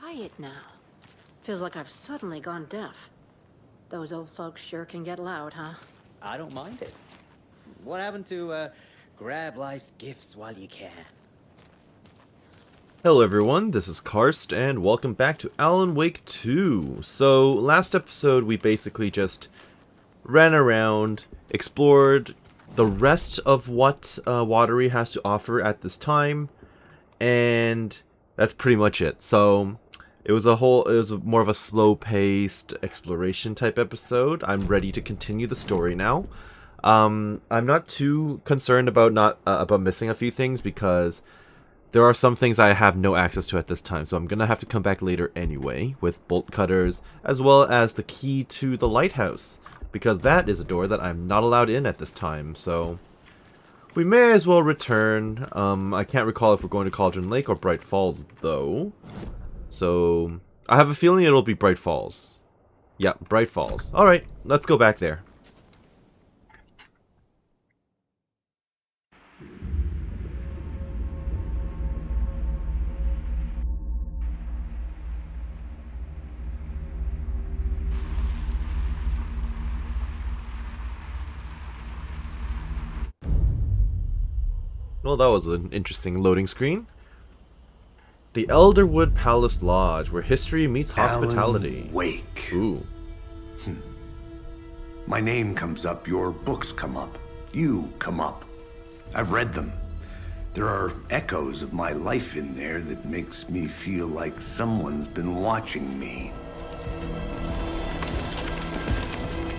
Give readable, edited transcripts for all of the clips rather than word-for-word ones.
quiet now. Feels like I've suddenly gone deaf. Those old folks sure can get loud, huh? I don't mind it. What happened to, grab life's gifts while you can? Hello everyone, this is Karst, and welcome back to Alan Wake 2. So, last episode we basically just ran around, explored the rest of what Watery has to offer at this time, and that's pretty much it. So, it was more of a slow-paced exploration type episode. I'm ready to continue the story now. I'm not too concerned about about missing a few things because there are some things I have no access to at this time, so I'm gonna have to come back later anyway with bolt cutters, as well as the key to the lighthouse, because that is a door that I'm not allowed in at this time, so we may as well return. I can't recall if we're going to Cauldron Lake or Bright Falls, though. So, I have a feeling it'll be Bright Falls. Yeah, Bright Falls. Alright, let's go back there. Well, that was an interesting loading screen. The Elderwood Palace Lodge, where history meets hospitality. Alan Wake. Ooh. My name comes up, your books come up, you come up. I've read them. There are echoes of my life in there that makes me feel like someone's been watching me.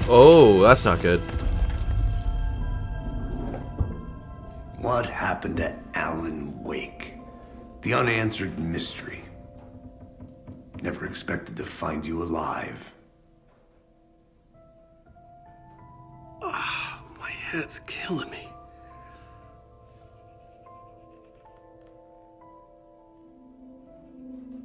Oh, that's not good. What happened to Alan Wake? The unanswered mystery. Never expected to find you alive. My head's killing me.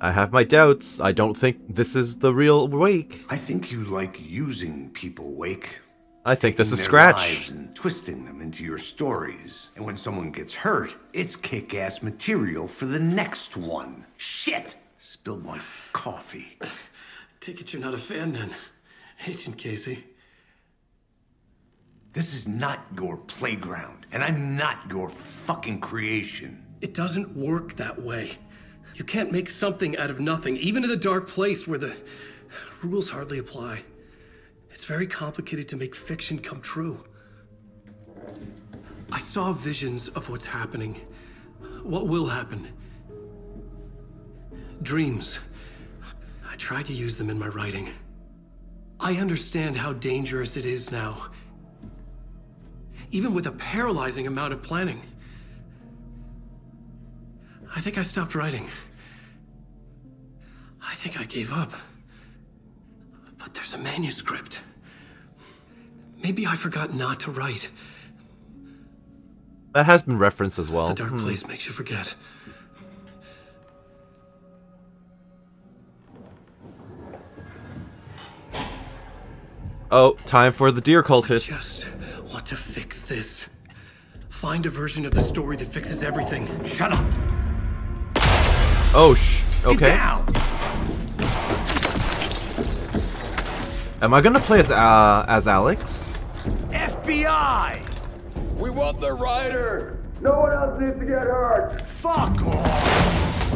I have my doubts. I don't think this is the real Wake. I think you like using people, Wake. I think this is Taking their Scratch. lives and twisting them into your stories. And when someone gets hurt, it's kick-ass material for the next one. Shit! Spilled my coffee. Take it you're not a fan then, Agent Casey. This is not your playground, and I'm not your fucking creation. It doesn't work that way. You can't make something out of nothing, even in the dark place where the rules hardly apply. It's very complicated to make fiction come true. I saw visions of what's happening, what will happen. Dreams. I tried to use them in my writing. I understand how dangerous it is now, even with a paralyzing amount of planning. I think I stopped writing. I think I gave up. But there's a manuscript. Maybe I forgot not to write. That has been referenced as well. The dark place makes you forget. Oh, time for the deer cultist. Just want to fix this. Find a version of the story that fixes everything. Shut up! Oh, okay. Get down! Am I gonna play as Alex? FBI! We want the rider! No one else needs to get hurt! Fuck off!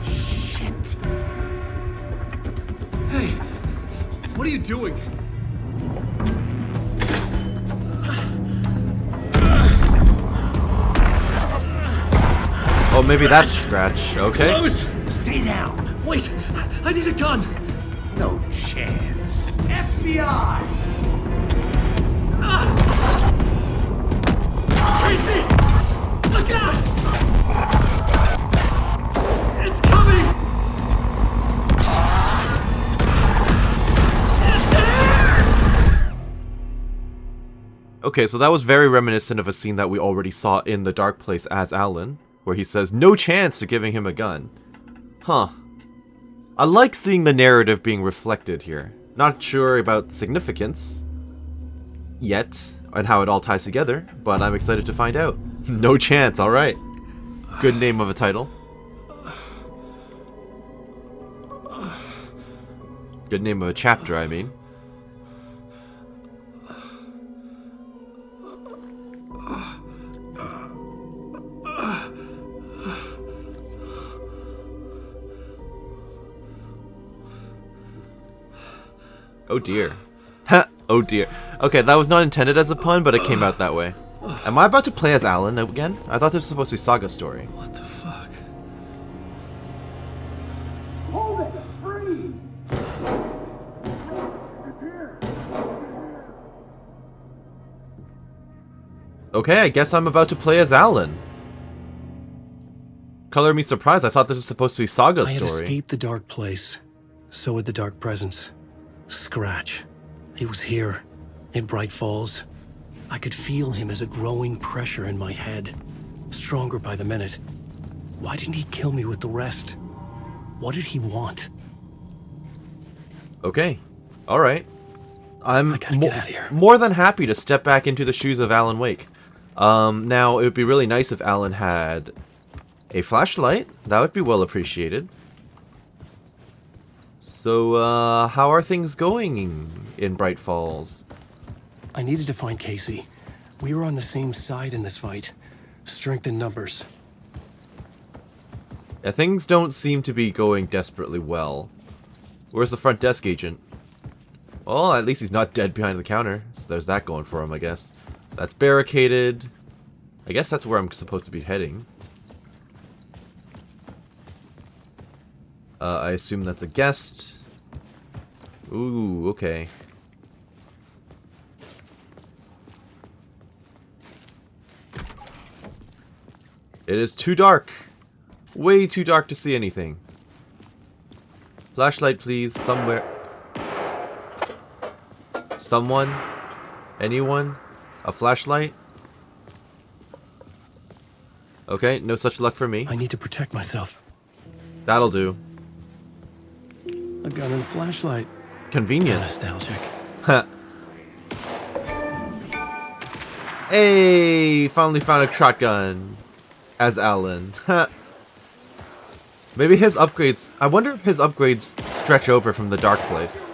Shit! Hey, what are you doing? Oh, maybe that's Scratch. Okay. Close! Stay down! Wait, I need a gun! No chance. FBI! Tracy! Look out! It's coming! It's there! Okay, so that was very reminiscent of a scene that we already saw in The Dark Place as Alan, where he says no chance to giving him a gun. Huh. I like seeing the narrative being reflected here. Not sure about significance yet. and how it all ties together, but I'm excited to find out. No chance, alright. Good name of a title. Good name of a chapter, I mean. Oh dear. Ha! Oh dear. Okay, that was not intended as a pun, but it came out that way. Am I about to play as Alan again? I thought this was supposed to be Saga story. What the fuck? Hold it! Freeze! Okay, I guess I'm about to play as Alan. Color me surprised. I thought this was supposed to be Saga I had story. escaped the dark place. So had the dark presence. Scratch. He was here, in Bright Falls. I could feel him as a growing pressure in my head. Stronger by the minute. Why didn't he kill me with the rest? What did he want? Okay. Alright. I'm I gotta get out of here. more than happy to step back into the shoes of Alan Wake. Now, it would be really nice if Alan had a flashlight. That would be well appreciated. So, how are things going in Bright Falls? I needed to find Casey. We were on the same side in this fight. Strength in numbers. Yeah, things don't seem to be going desperately well. Where's the front desk agent? Well, at least he's not dead behind the counter, so there's that going for him, I guess. That's barricaded. I guess that's where I'm supposed to be heading. I assume that the guest... Ooh, okay. It is too dark. Way too dark to see anything. Flashlight, please, somewhere. Someone? Anyone? A flashlight? Okay, no such luck for me. I need to protect myself. That'll do. A gun and a flashlight. Convenient. Nostalgic. Hey! Finally found a shotgun. As Alan. Maybe his upgrades... I wonder if his upgrades stretch over from the dark place.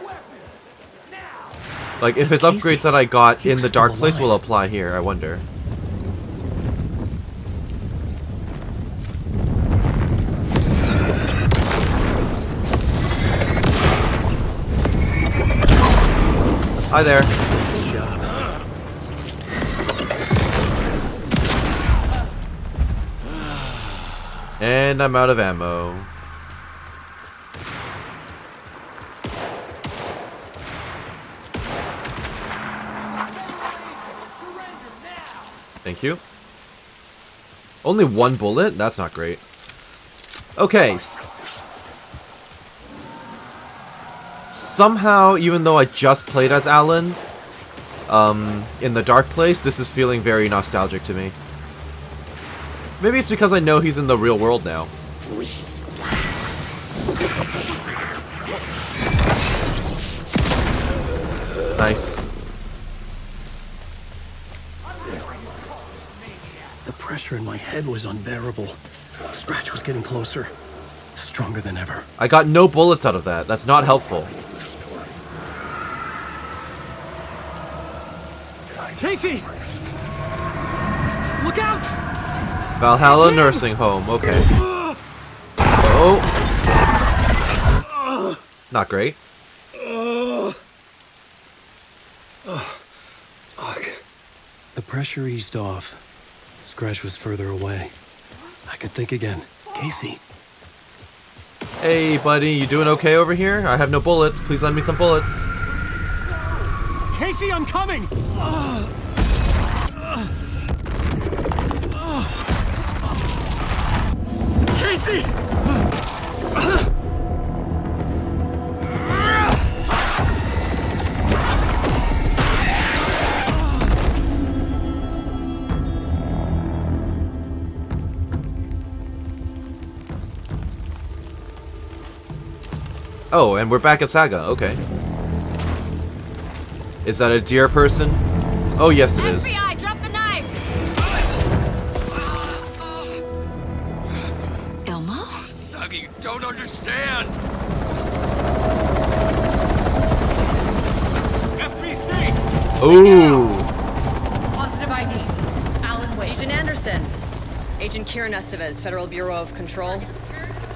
Like, if his Casey. upgrades that I got in He's the dark still place alive. will apply here, I wonder. Hi there. Good job. And I'm out of ammo. Thank you. Only one bullet? That's not great. Okay. Somehow, even though I just played as Alan, in the dark place, this is feeling very nostalgic to me. Maybe it's because I know he's in the real world now. Nice. The pressure in my head was unbearable. Scratch was getting closer. Stronger than ever. I got no bullets out of that. That's not helpful. Casey! Look out! Valhalla nursing home. Okay. Oh. Not great. Fuck. The pressure eased off. Scratch was further away. I could think again. Casey. Hey, buddy, you doing okay over here? I have no bullets. Please lend me some bullets. Casey, I'm coming! Casey! Oh, and we're back at Saga. Okay. Is that a deer person? Oh, yes, it is. FBI, drop the knife! Elmo? Suggy, you don't understand. FBC! Ooh. Positive ID. Alan Wade. Agent Anderson. Agent Kieran Estevez, Federal Bureau of Control.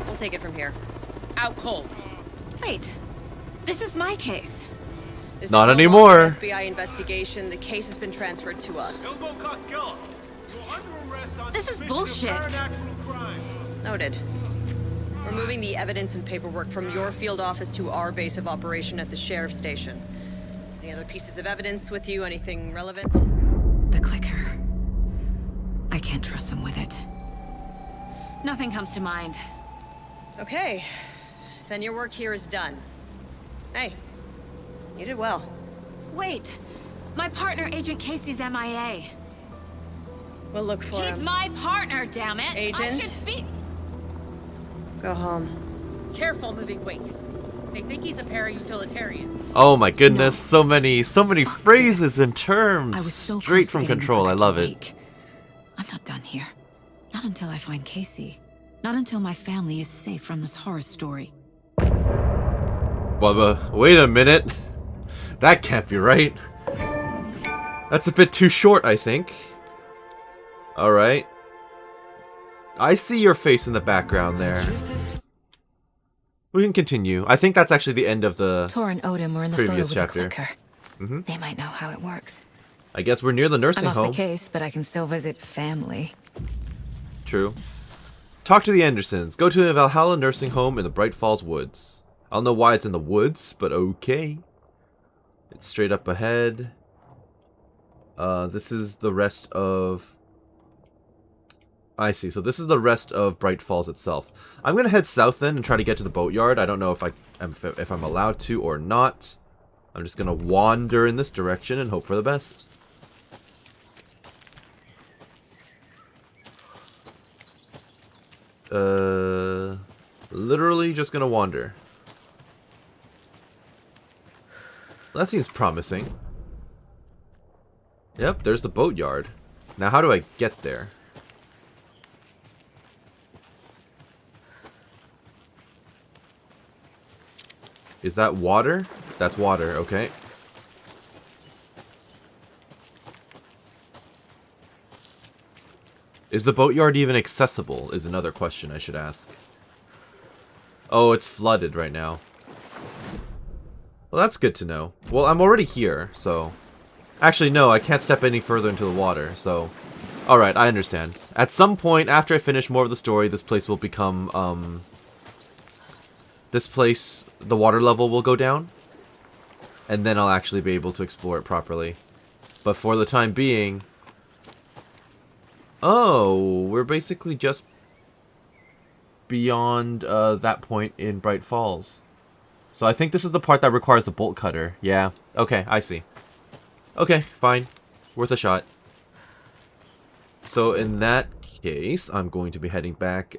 We'll take it from here. Out cold. Wait, this is my case. This Not is no anymore. longer an FBI investigation. The case has been transferred to us. This is bullshit. Noted. We're moving the evidence and paperwork from your field office to our base of operation at the sheriff's station. Any other pieces of evidence with you? Anything relevant? The clicker. I can't trust them with it. Nothing comes to mind. Okay. Then your work here is done. Hey, you did well. Wait, my partner, Agent Casey's MIA. We'll look for He's him. my partner, damn it! I Agent? should be... Go home. Careful moving wing. They think he's a para-utilitarian. Oh my goodness, so many phrases and terms. I was so Straight close to from getting Control, I flipped love it. awake. I'm not done here. Not until I find Casey. Not until my family is safe from this horror story. Bubba, wait a minute. That can't be right. That's a bit too short, I think. Alright. I see your face in the background there. We can continue. I think that's actually the end of the Tor and Odin were in the photo previous with chapter. the clicker. They might know how it works. I guess we're near the nursing I'm off home. the case, but I can still visit family. True. Talk to the Andersons. Go to the Valhalla nursing home in the Bright Falls Woods. I don't know why it's in the woods, but okay. It's straight up ahead. This is the rest of... I see. So this is the rest of Bright Falls itself. I'm going to head south then and try to get to the boatyard. I don't know if I'm allowed to or not. I'm just going to wander in this direction and hope for the best. Literally just going to wander. That seems promising. Yep, there's the boatyard. Now how do I get there? Is that water? That's water, okay. Is the boatyard even accessible, is another question I should ask. Oh, it's flooded right now. Well, that's good to know. Well, I'm already here, so... Actually, no, I can't step any further into the water, so... Alright, I understand. At some point, after I finish more of the story, this place will become, This place, the water level will go down. And then I'll actually be able to explore it properly. But for the time being... Oh, we're basically just beyond that point in Bright Falls. So I think this is the part that requires the bolt cutter. Yeah, okay, I see. Okay, fine. Worth a shot. So in that case, I'm going to be heading back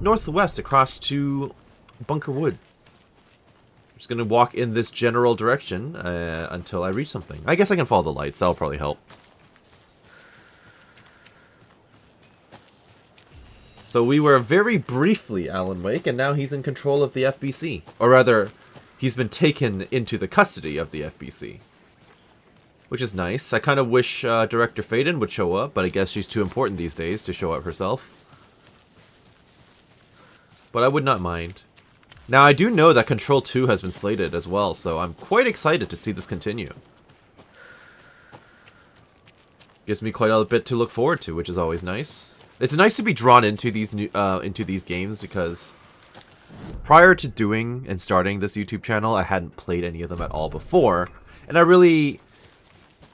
northwest across to Bunker Woods. I'm just going to walk in this general direction until I reach something. I guess I can follow the lights. That'll probably help. So we were very briefly Alan Wake, and now he's in control of the FBC. Or rather, he's been taken into the custody of the FBC. Which is nice. I kind of wish Director Faden would show up, but I guess she's too important these days to show up herself. But I would not mind. Now, I do know that Control 2 has been slated as well, so I'm quite excited to see this continue. Gives me quite a bit to look forward to, which is always nice. It's nice to be drawn into these games because prior to doing and starting this YouTube channel, I hadn't played any of them at all before, and I really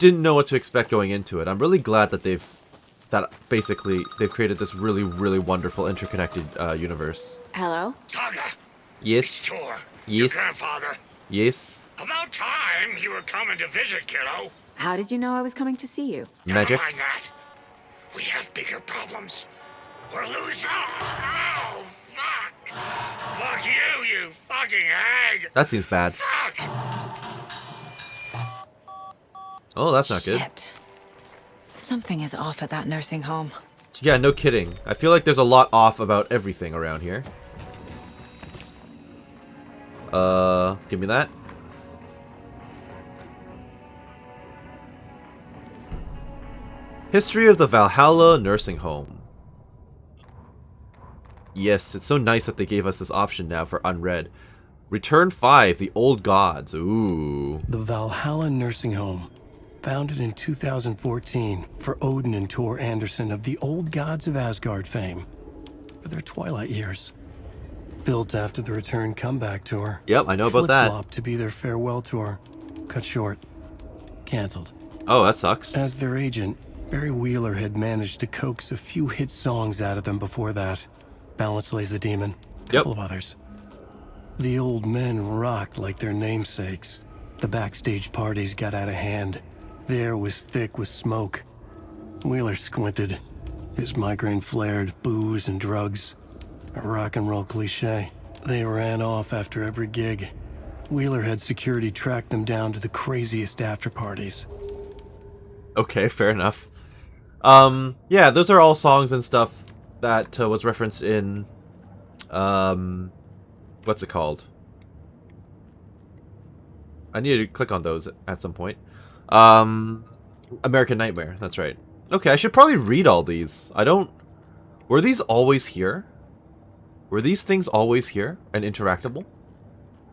didn't know what to expect going into it. I'm really glad that they've created this really, really wonderful interconnected universe. Hello? Saga, Yes. it's Tor. Yes. Your grandfather. Yes. About time you were coming to visit, kiddo. How did you know I was coming to see you? Magic. Never mind that. We have bigger problems. We're losing. Oh, fuck. Fuck you, you fucking hag. That seems bad. Fuck. Oh, that's not good. Shit. Something is off at that nursing home. Yeah, no kidding. I feel like there's a lot off about everything around here. Give me that. History of the Valhalla nursing home. Yes, it's so nice that they gave us this option now for unread. Return 5, the old gods. Ooh. The Valhalla nursing home. Founded in 2014 for Odin and Tor Anderson of the old gods of Asgard fame. For their twilight years. Built after the return comeback tour. Yep, I know about that. Flip-flopped to be their farewell tour. Cut short. Cancelled. Oh, that sucks. As their agent, Barry Wheeler had managed to coax a few hit songs out of them before that. Balance Lays the Demon. A couple of others. The old men rocked like their namesakes. The backstage parties got out of hand. The air was thick with smoke. Wheeler squinted. His migraine flared, booze and drugs. A rock and roll cliche. They ran off after every gig. Wheeler had security track them down to the craziest after parties. Okay, fair enough. Yeah, those are all songs and stuff that was referenced in, what's it called? I need to click on those at some point. American Nightmare, that's right. Okay, I should probably read all these. Were these always here? Were these things always here and interactable?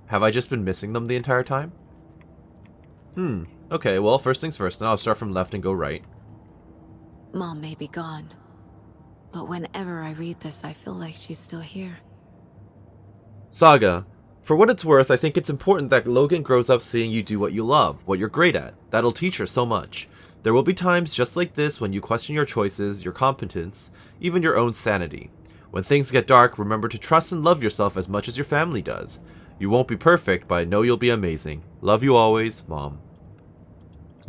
Have I just been missing them the entire time? Okay, well, first things first, then I'll start from left and go right. Mom may be gone, but whenever I read this, I feel like she's still here. Saga, for what it's worth, I think it's important that Logan grows up seeing you do what you love, what you're great at. That'll teach her so much. There will be times just like this when you question your choices, your competence, even your own sanity. When things get dark, remember to trust and love yourself as much as your family does. You won't be perfect, but I know you'll be amazing. Love you always, Mom.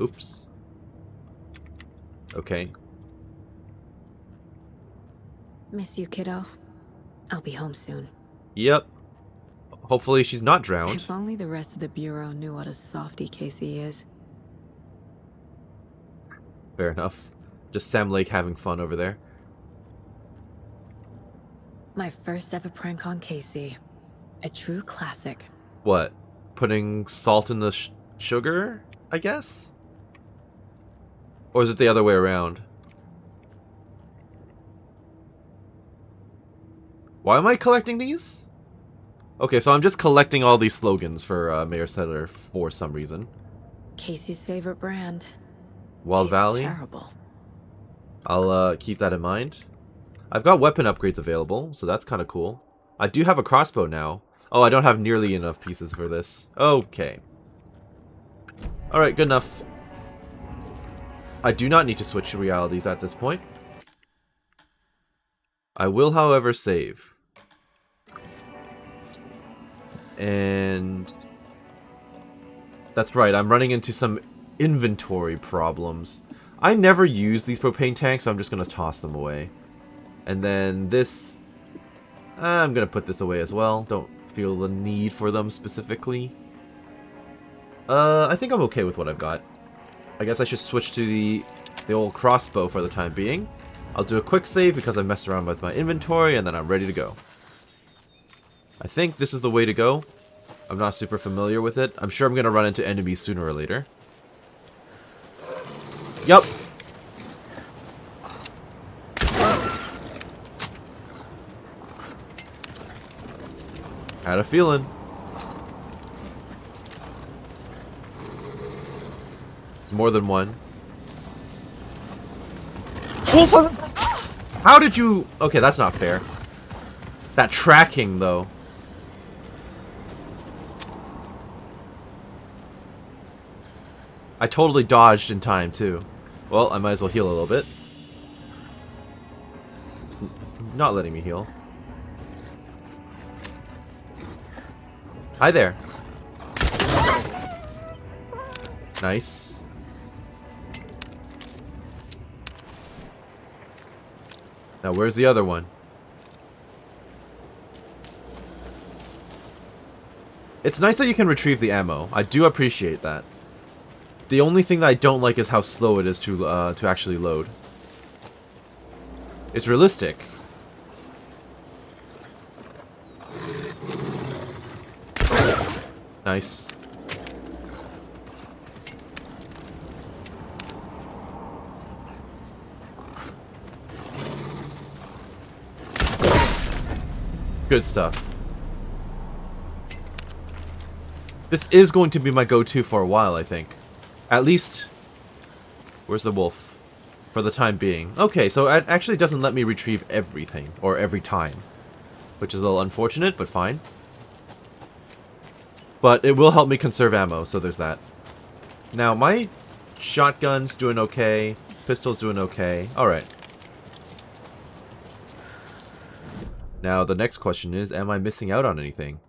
Oops. Okay. Miss you, kiddo. I'll be home soon. Yep. Hopefully she's not drowned. If only the rest of the Bureau knew what a softie Casey is. Fair enough. Just Sam Lake having fun over there. My first ever prank on Casey. A true classic. What? Putting salt in the sugar, I guess? Or is it the other way around? Why am I collecting these? Okay, so I'm just collecting all these slogans for Mayor Settler for some reason. Casey's favorite brand. Wild Valley. Terrible. I'll keep that in mind. I've got weapon upgrades available, so that's kind of cool. I do have a crossbow now. Oh, I don't have nearly enough pieces for this. Okay. Alright, good enough. I do not need to switch realities at this point. I will, however, save. And that's right, I'm running into some inventory problems. I never use these propane tanks, so I'm just going to toss them away. And then this, I'm going to put this away as well. Don't feel the need for them specifically. I think I'm okay with what I've got. I guess I should switch to the old crossbow for the time being. I'll do a quick save because I messed around with my inventory, and then I'm ready to go. I think this is the way to go. I'm not super familiar with it. I'm sure I'm going to run into enemies sooner or later. Yup. Had a feeling. More than one. How did you... Okay, that's not fair. That tracking, though. I totally dodged in time, too. Well, I might as well heal a little bit. It's not letting me heal. Hi there. Nice. Now, where's the other one? It's nice that you can retrieve the ammo. I do appreciate that. The only thing that I don't like is how slow it is to actually load. It's realistic. Nice. Good stuff. This is going to be my go-to for a while, I think. At least... Where's the wolf? For the time being. Okay, so it actually doesn't let me retrieve everything, or every time. Which is a little unfortunate, but fine. But it will help me conserve ammo, so there's that. Now, my shotgun's doing okay. Pistol's doing okay. Alright. Now, the next question is, am I missing out on anything?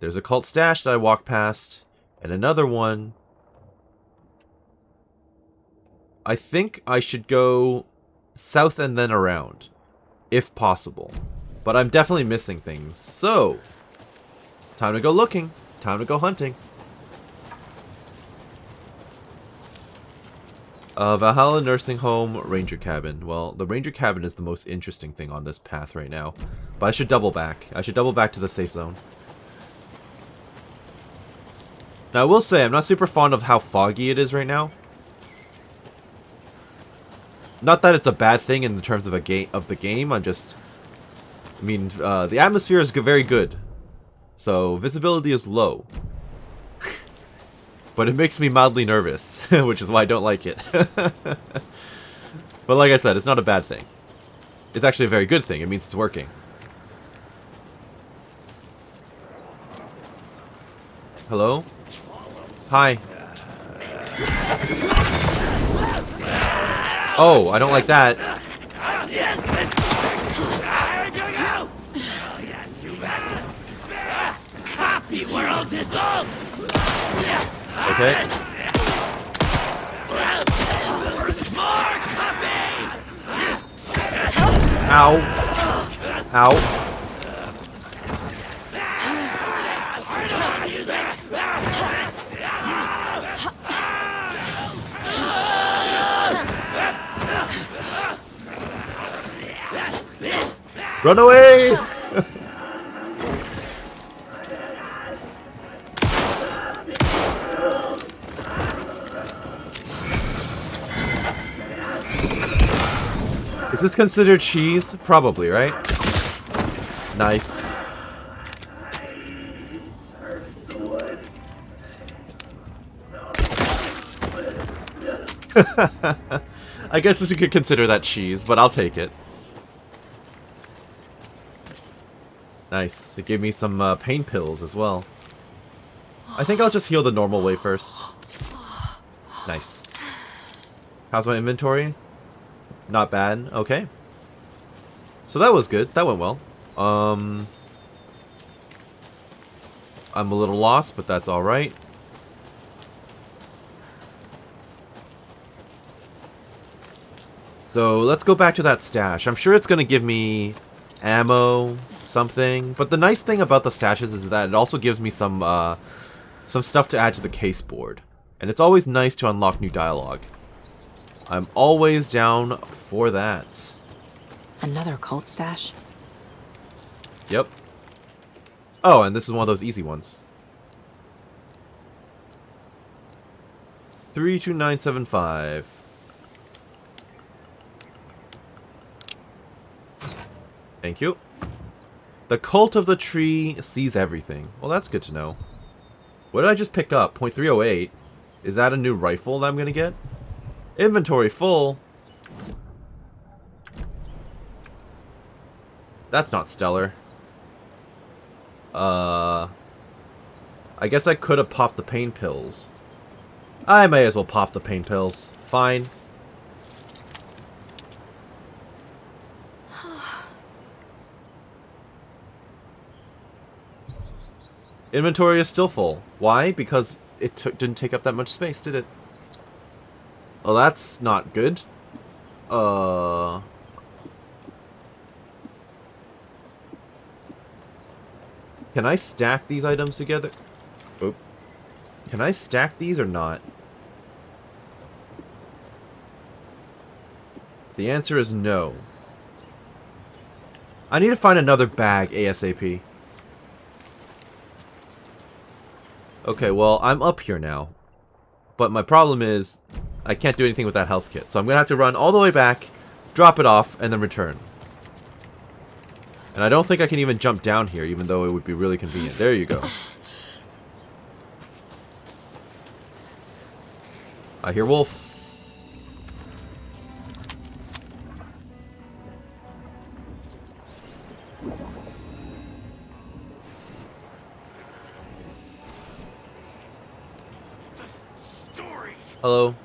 There's a cult stash that I walked past, and another one. I think I should go south and then around, if possible. But I'm definitely missing things, so time to go looking, time to go hunting. Valhalla Nursing Home, Ranger Cabin. Well, the Ranger Cabin is the most interesting thing on this path right now. But I should double back. I should double back to the safe zone. Now, I will say, I'm not super fond of how foggy it is right now. Not that it's a bad thing in terms of the game, I'm just... I mean, the atmosphere is very good. So, visibility is low. But it makes me mildly nervous, which is why I don't like it. But like I said, it's not a bad thing. It's actually a very good thing. It means it's working. Hello? Hi. Oh, I don't like that. Copy world dissolves. Okay. More copy. Ow. Ow. Run away! Is this considered cheese? Probably, right? Nice. I guess you could consider that cheese, but I'll take it. Nice. It gave me some pain pills as well. I think I'll just heal the normal way first. Nice. How's my inventory? Not bad. Okay. So that was good. That went well. I'm a little lost, but that's alright. So let's go back to that stash. I'm sure it's going to give me ammo, something. But the nice thing about the stashes is that it also gives me some stuff to add to the case board. And it's always nice to unlock new dialogue. I'm always down for that. Another cult stash? Yep. Oh, and this is one of those easy ones. 32975. Thank you. The Cult of the Tree sees everything. Well, that's good to know. What did I just pick up? .308. Is that a new rifle that I'm going to get? Inventory full. That's not stellar. I guess I could have popped the pain pills. I may as well pop the pain pills. Fine. Inventory is still full. Why? Because it didn't take up that much space, did it? Well, that's not good. Can I stack these items together? Oop. Can I stack these or not? The answer is no. I need to find another bag ASAP. Okay, well, I'm up here now. But my problem is, I can't do anything with that health kit. So I'm going to have to run all the way back, drop it off, and then return. And I don't think I can even jump down here, even though it would be really convenient. There you go. I hear wolf. Hello.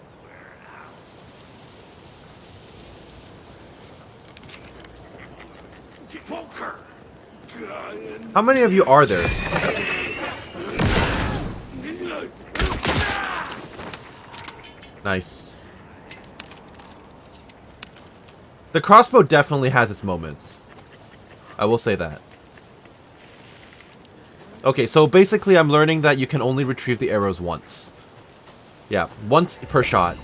How many of you are there? Nice. The crossbow definitely has its moments. I will say that. Okay, so basically I'm learning that you can only retrieve the arrows once. Yeah, once per shot.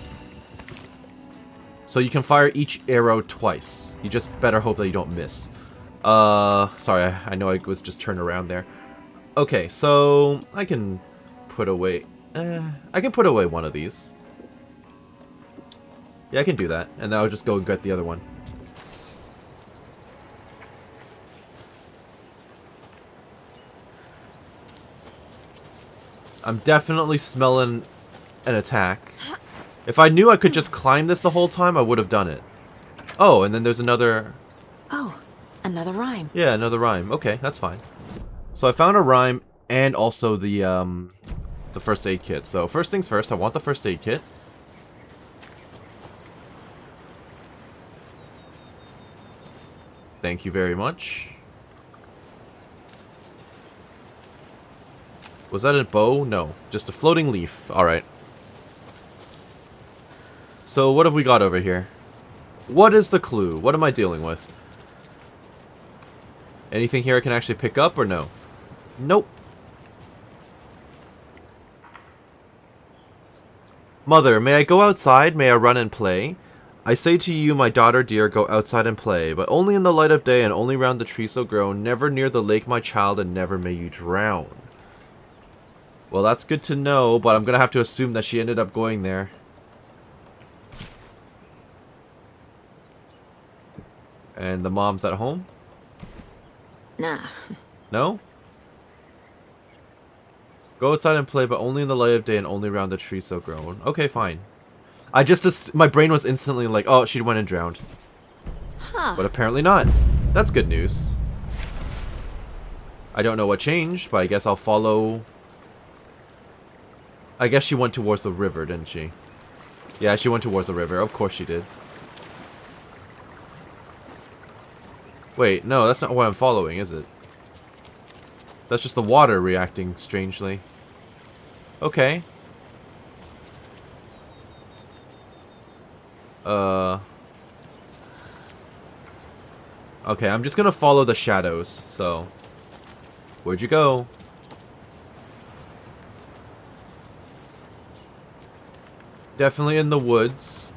So you can fire each arrow twice. You just better hope that you don't miss. Sorry, I know I was just turned around there. Okay, so I can put away... I can put away one of these. Yeah, I can do that. And then I'll just go and get the other one. I'm definitely smelling an attack. If I knew I could just climb this the whole time, I would have done it. Oh, and then there's another... Oh, another rhyme. Yeah, another rhyme. Okay, that's fine. So I found a rhyme and also the first aid kit. So first things first, I want the first aid kit. Thank you very much. Was that a bow? No, just a floating leaf. Alright. So what have we got over here? What is the clue? What am I dealing with? Anything here I can actually pick up or no? Nope. Mother, may I go outside? May I run and play? I say to you, my daughter dear, go outside and play, but only in the light of day and only round the tree so grown, never near the lake, my child, and never may you drown. Well, that's good to know, but I'm gonna have to assume that she ended up going there. And the mom's at home? Nah. No? Go outside and play, but only in the light of day and only round the tree so grown. Okay, fine. My brain was instantly like, oh, she went and drowned. Huh. But apparently not. That's good news. I don't know what changed, but I guess I'll follow... I guess she went towards the river, didn't she? Yeah, she went towards the river. Of course she did. Wait, no, that's not what I'm following, is it? That's just the water reacting strangely. Okay. Okay, I'm just gonna follow the shadows, so... Where'd you go? Definitely in the woods.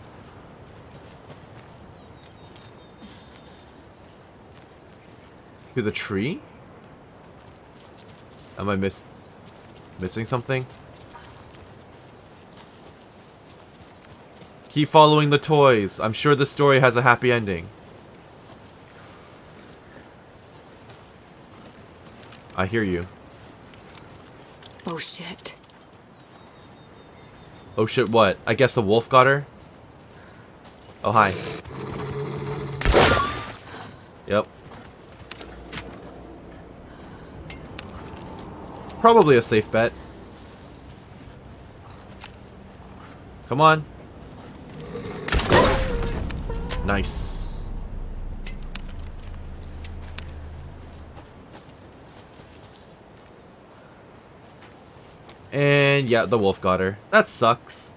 To the tree? Am I missing something? Keep following the toys. I'm sure this story has a happy ending. I hear you. Oh shit. Oh shit, what? I guess the wolf got her? Oh, hi. Yep. Probably a safe bet. Come on. Nice. And yeah, the wolf got her. That sucks.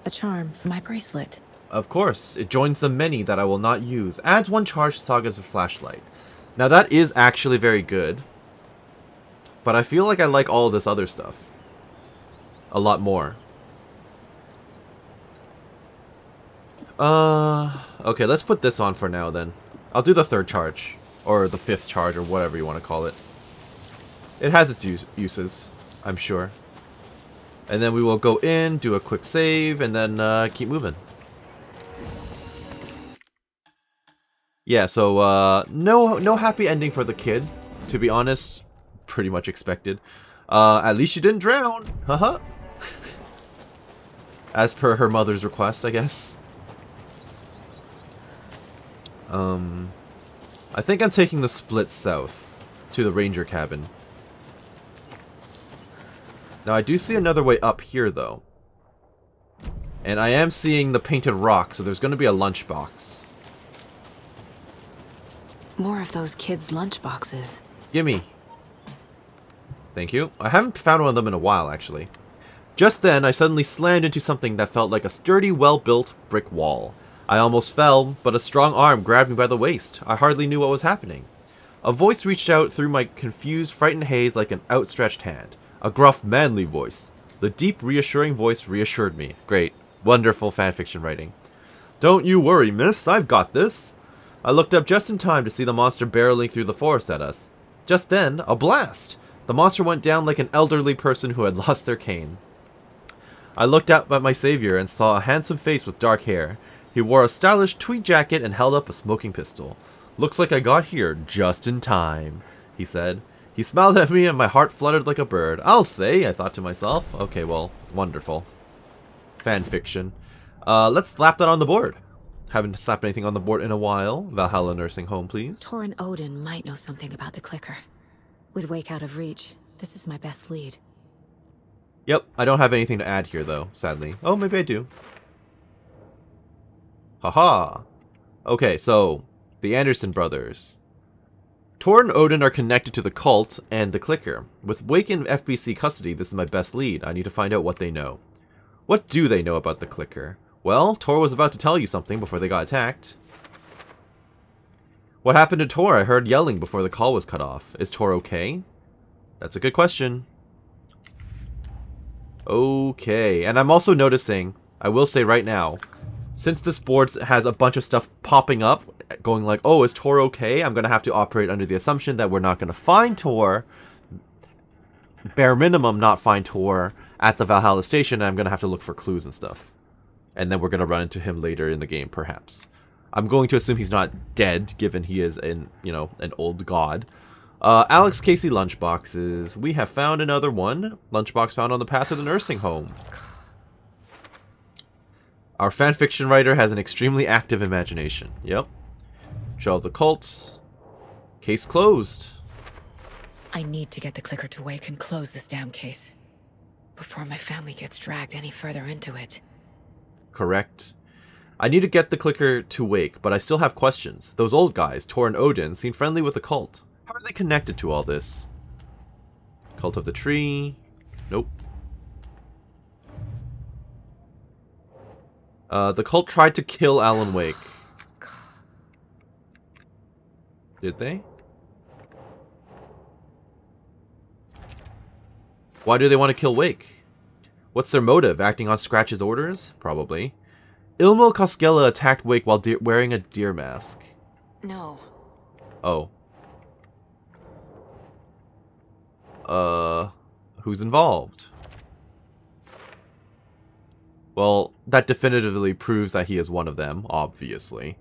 A charm for my bracelet. Of course, it joins the many that I will not use. Adds one charged Saga's flashlight. Now that is actually very good. But I feel like I like all of this other stuff a lot more. Okay, let's put this on for now then. I'll do the 3rd charge. Or the 5th charge, or whatever you want to call it. It has its uses, I'm sure. And then we will go in, do a quick save, and then keep moving. Yeah, so no happy ending for the kid, to be honest. Pretty much expected. At least she didn't drown. Haha. As per her mother's request, I guess. I think I'm taking the split south to the ranger cabin. Now I do see another way up here though. And I am seeing the painted rock, so there's going to be a lunchbox. More of those kids' lunchboxes. Gimme. Thank you. I haven't found one of them in a while, actually. Just then, I suddenly slammed into something that felt like a sturdy, well-built brick wall. I almost fell, but a strong arm grabbed me by the waist. I hardly knew what was happening. A voice reached out through my confused, frightened haze like an outstretched hand. A gruff, manly voice. The deep, reassuring voice reassured me. Great. Wonderful fanfiction writing. Don't you worry, miss. I've got this. I looked up just in time to see the monster barreling through the forest at us. Just then, a blast! The monster went down like an elderly person who had lost their cane. I looked up at my savior and saw a handsome face with dark hair. He wore a stylish tweed jacket and held up a smoking pistol. Looks like I got here just in time, he said. He smiled at me and my heart fluttered like a bird. I'll say, I thought to myself. Okay, well, wonderful. Fanfiction. Let's slap that on the board. Haven't slapped anything on the board in a while. Valhalla nursing home, please. Tor and Odin might know something about the clicker. With Wake out of reach, this is my best lead. Yep, I don't have anything to add here, though, sadly. Oh, maybe I do. Haha. Okay, so, the Anderson brothers. Tor and Odin are connected to the cult and the clicker. With Wake in FBC custody, this is my best lead. I need to find out what they know. What do they know about the clicker? Well, Tor was about to tell you something before they got attacked. What happened to Tor? I heard yelling before the call was cut off. Is Tor okay? That's a good question. Okay, and I'm also noticing, I will say right now, since this board has a bunch of stuff popping up, going like, oh, is Tor okay? I'm going to have to operate under the assumption that we're not going to find Tor, bare minimum not find Tor at the Valhalla station, and I'm going to have to look for clues and stuff. And then we're going to run into him later in the game, perhaps. I'm going to assume he's not dead, given he is an old god. Alex Casey lunchboxes. We have found another one. Lunchbox found on the path to the nursing home. Our fanfiction writer has an extremely active imagination. Yep. Show of the cults. Case closed. I need to get the clicker to Wake and close this damn case. Before my family gets dragged any further into it. Correct. I need to get the clicker to Wake, but I still have questions. Those old guys, Tor and Odin, seem friendly with the cult. How are they connected to all this? Cult of the Tree. Nope. The cult tried to kill Alan Wake. Did they? Why do they want to kill Wake? What's their motive? Acting on Scratch's orders? Probably. Ilmo Koskela attacked Wake while wearing a deer mask. No. Oh. Who's involved? Well, that definitively proves that he is one of them, obviously.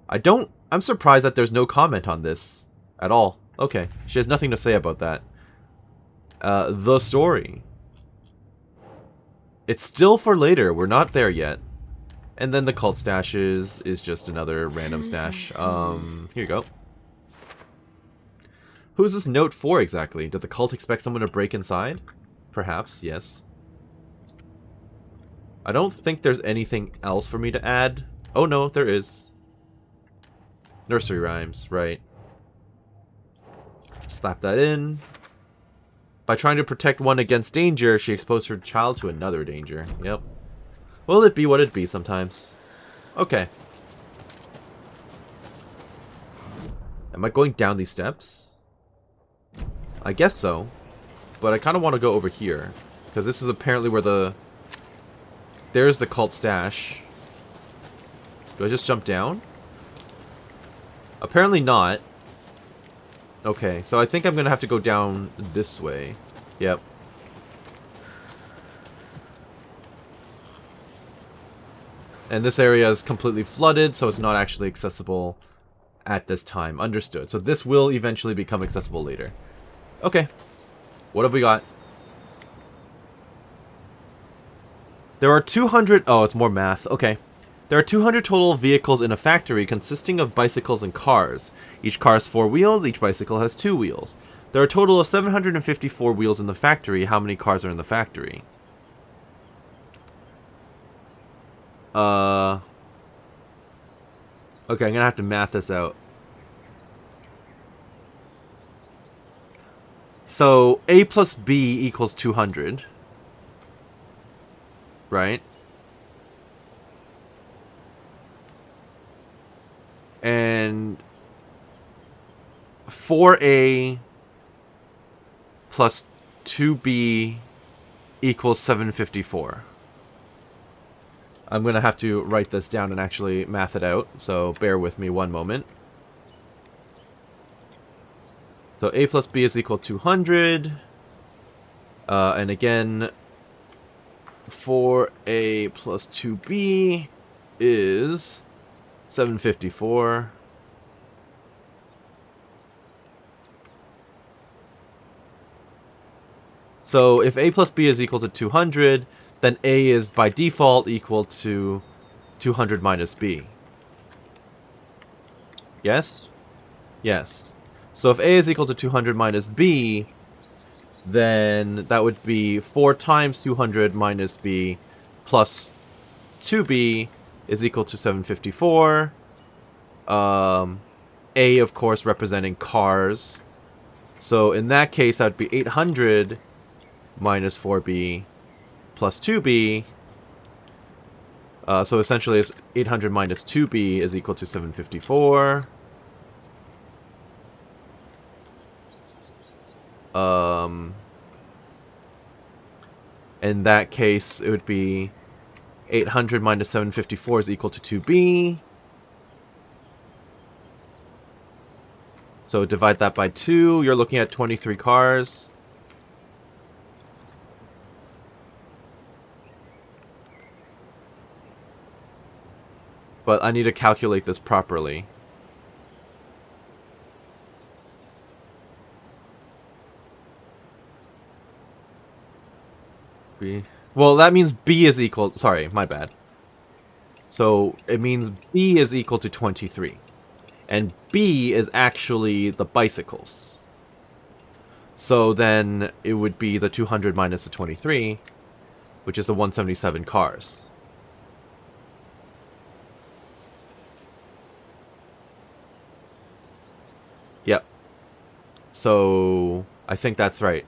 I'm surprised that there's no comment on this at all. Okay, she has nothing to say about that. The story. It's still for later, we're not there yet. And then the cult stashes is just another random stash. Here you go. Who's this note for exactly? Did the cult expect someone to break inside? Perhaps, yes. I don't think there's anything else for me to add. Oh no, there is. Nursery rhymes, right. Slap that in. By trying to protect one against danger, she exposed her child to another danger. Yep. Will it be what it be sometimes? Okay. Am I going down these steps? I guess so. But I kind of want to go over here. Because this is apparently where the... There's the cult stash. Do I just jump down? Apparently not. Okay, so I think I'm gonna have to go down this way. Yep. And this area is completely flooded, so it's not actually accessible at this time. Understood. So this will eventually become accessible later. Okay. What have we got? There are 200... Oh, it's more math. Okay. There are 200 total vehicles in a factory consisting of bicycles and cars. Each car has 4 wheels, each bicycle has 2 wheels. There are a total of 754 wheels in the factory. How many cars are in the factory? Okay, I'm gonna have to math this out. So, A plus B equals 200. Right? And 4A plus 2B equals 754. I'm going to have to write this down and actually math it out, so bear with me one moment. So A plus B is equal to 200. And again, 4A plus 2B is 754. So if A plus B is equal to 200, then A is by default equal to 200 minus B. Yes? Yes. So if A is equal to 200 minus B, then that would be 4 times 200 minus B plus 2B is equal to 754. A, of course, representing cars. So in that case, that would be 800 minus 4B plus 2B. So essentially, it's 800 minus 2B is equal to 754. In that case, it would be 800 minus 754 is equal to 2B. So divide that by 2. You're looking at 23 cars. But I need to calculate this properly. B. Well, that means B is equal... Sorry, my bad. So it means B is equal to 23. And B is actually the bicycles. So then it would be the 200 minus the 23, which is the 177 cars. Yep. So I think that's right.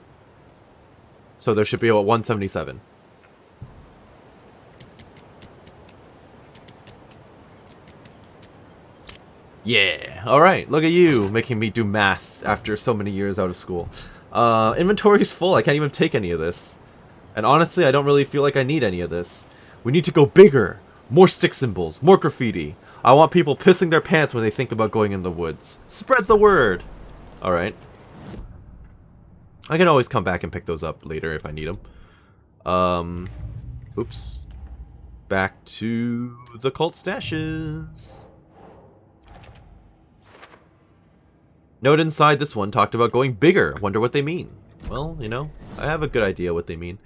So there should be a 177. Yeah. Alright, look at you, making me do math after so many years out of school. Inventory's full, I can't even take any of this. And honestly, I don't really feel like I need any of this. We need to go bigger! More stick symbols, more graffiti. I want people pissing their pants when they think about going in the woods. Spread the word! Alright. I can always come back and pick those up later if I need them. Oops. Back to the cult stashes. Note inside this one talked about going bigger. Wonder what they mean. Well, you know, I have a good idea what they mean.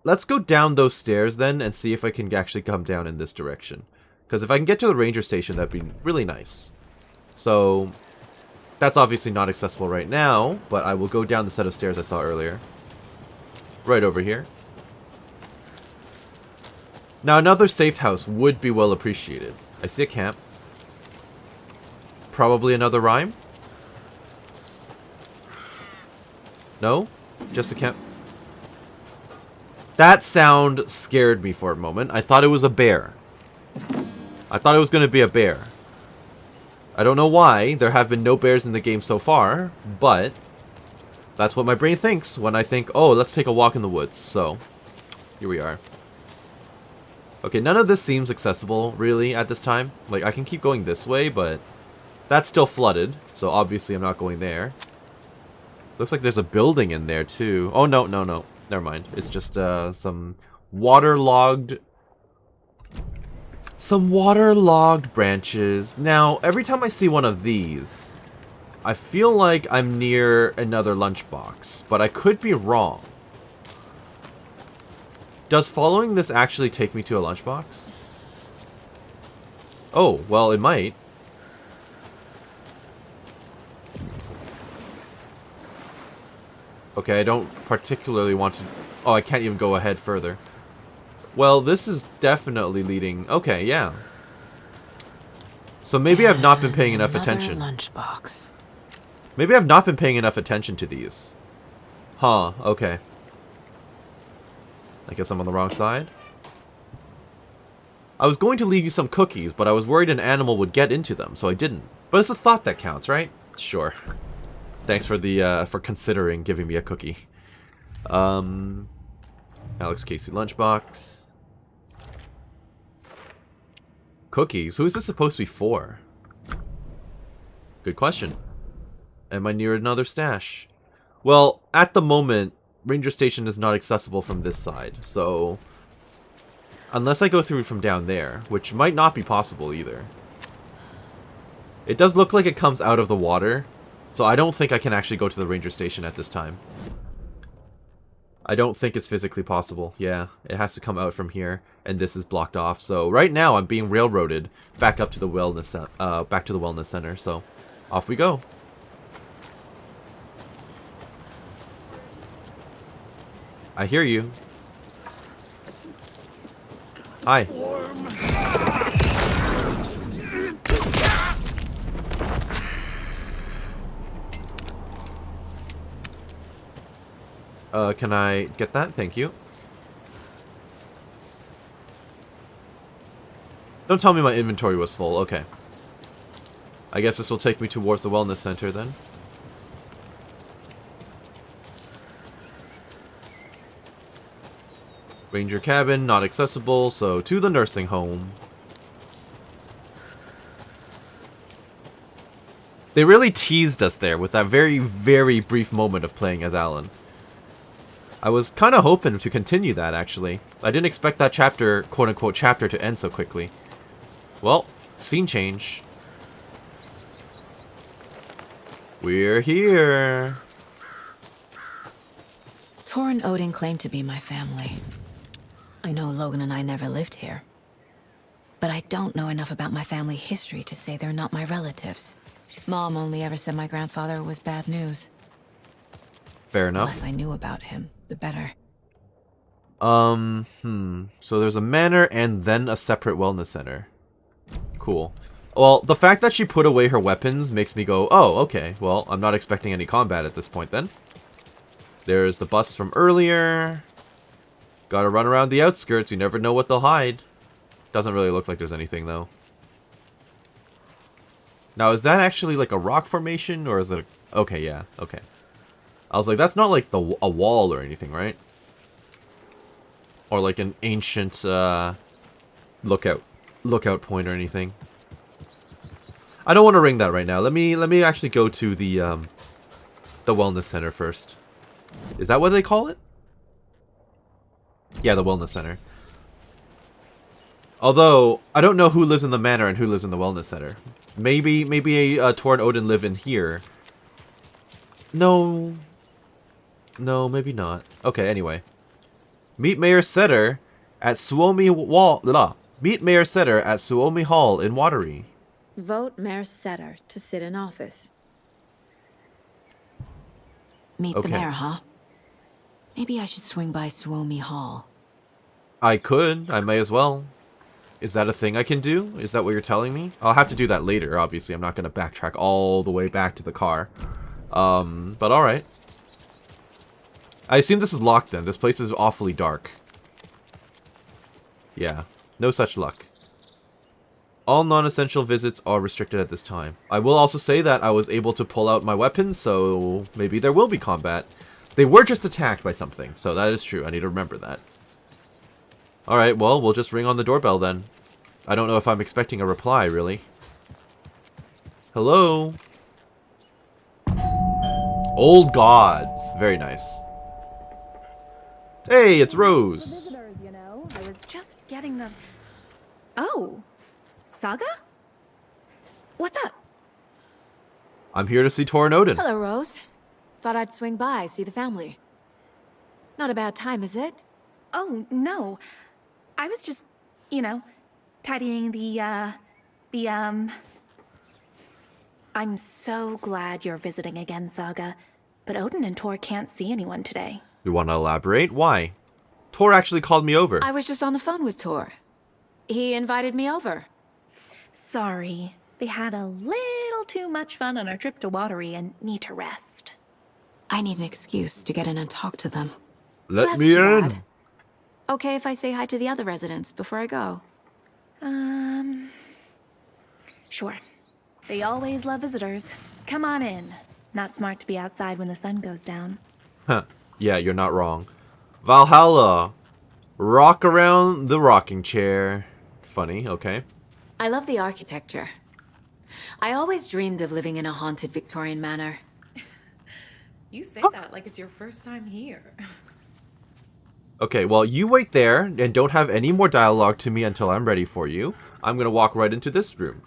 Let's go down those stairs then and see if I can actually come down in this direction. Because if I can get to the ranger station, that'd be really nice. So, that's obviously not accessible right now, but I will go down the set of stairs I saw earlier. Right over here. Now, another safe house would be well appreciated. I see a camp. Probably another rhyme? No? Just a camp? That sound scared me for a moment. I thought it was a bear. I thought it was going to be a bear. I don't know why. There have been no bears in the game so far, but that's what my brain thinks when I think, oh, let's take a walk in the woods. So, here we are. Okay, none of this seems accessible, really, at this time. Like, I can keep going this way, but that's still flooded, so obviously I'm not going there. Looks like there's a building in there, too. Oh, no, no, no. Never mind. It's just, some waterlogged... Some waterlogged branches. Now, every time I see one of these, I feel like I'm near another lunchbox, but I could be wrong. Does following this actually take me to a lunchbox? Oh, well, it might. Okay, I don't particularly want to... Oh, I can't even go ahead further. Well, this is definitely leading... Okay, yeah. So maybe I've not been paying enough attention. Lunchbox. Maybe I've not been paying enough attention to these. Huh, okay. I guess I'm on the wrong side. I was going to leave you some cookies, but I was worried an animal would get into them, so I didn't. But it's the thought that counts, right? Sure. Thanks for the for considering giving me a cookie. Alex Casey lunchbox. Cookies? Who is this supposed to be for? Good question. Am I near another stash? Well, at the moment, Ranger Station is not accessible from this side, so... Unless I go through from down there, which might not be possible either. It does look like it comes out of the water, so I don't think I can actually go to the Ranger Station at this time. I don't think it's physically possible. Yeah, it has to come out from here, and this is blocked off. So right now I'm being railroaded back up to the wellness center. So off we go. I hear you. Hi. Can I get that? Thank you. Don't tell me my inventory was full. Okay. I guess this will take me towards the wellness center then. Ranger cabin, not accessible, so to the nursing home. They really teased us there with that very, very brief moment of playing as Alan. I was kind of hoping to continue that, actually. I didn't expect that chapter, quote-unquote chapter, to end so quickly. Well, scene change. We're here. Tor and Odin claim to be my family. I know Logan and I never lived here. But I don't know enough about my family history to say they're not my relatives. Mom only ever said my grandfather was bad news. Fair enough. The less I knew about him, the better. So there's a manor and then a separate wellness center. Cool. Well, the fact that she put away her weapons makes me go, oh, okay. Well, I'm not expecting any combat at this point then. There's the bus from earlier. Gotta run around the outskirts. You never know what they'll hide. Doesn't really look like there's anything, though. Now, is that actually like a rock formation, or is it a... Okay, yeah, okay. I was like, that's not like a wall or anything, right? Or like an ancient lookout point or anything. I don't want to ring that right now. Let me actually go to the wellness center first. Is that what they call it? Yeah, the wellness center. Although I don't know who lives in the manor and who lives in the wellness center. Maybe Tor and Odin live in here. No, maybe not. Okay, anyway. Meet Mayor Setter at Suomi Hall in Watery. Vote Mayor Setter to sit in office. Meet the mayor, huh? Maybe I should swing by Suomi Hall. I could. I may as well. Is that a thing I can do? Is that what you're telling me? I'll have to do that later, obviously. I'm not going to backtrack all the way back to the car. But alright. I assume this is locked then. This place is awfully dark. Yeah. No such luck. All non-essential visits are restricted at this time. I will also say that I was able to pull out my weapons, so maybe there will be combat. They were just attacked by something, so that is true. I need to remember that. Alright, well, we'll just ring on the doorbell then. I don't know if I'm expecting a reply, really. Hello? Old gods. Very nice. Hey, it's Rose. Visitors, you know. I was just getting the... Oh. Saga? What's up? I'm here to see Tor and Odin. Hello, Rose. Thought I'd swing by, see the family. Not a bad time, is it? Oh, no. I was just, you know, tidying I'm so glad you're visiting again, Saga. But Odin and Tor can't see anyone today. You want to elaborate? Why? Tor actually called me over. I was just on the phone with Tor. He invited me over. Sorry. They had a little too much fun on our trip to Watery and need to rest. I need an excuse to get in and talk to them. Let That's me too in. bad. Okay if I say hi to the other residents before I go? Sure. They always love visitors. Come on in. Not smart to be outside when the sun goes down. Huh. Yeah, you're not wrong. Valhalla. Rock around the rocking chair. Funny, okay. I love the architecture. I always dreamed of living in a haunted Victorian manor. You say that like it's your first time here. Okay, well, you wait there and don't have any more dialogue to me until I'm ready for you. I'm gonna walk right into this room,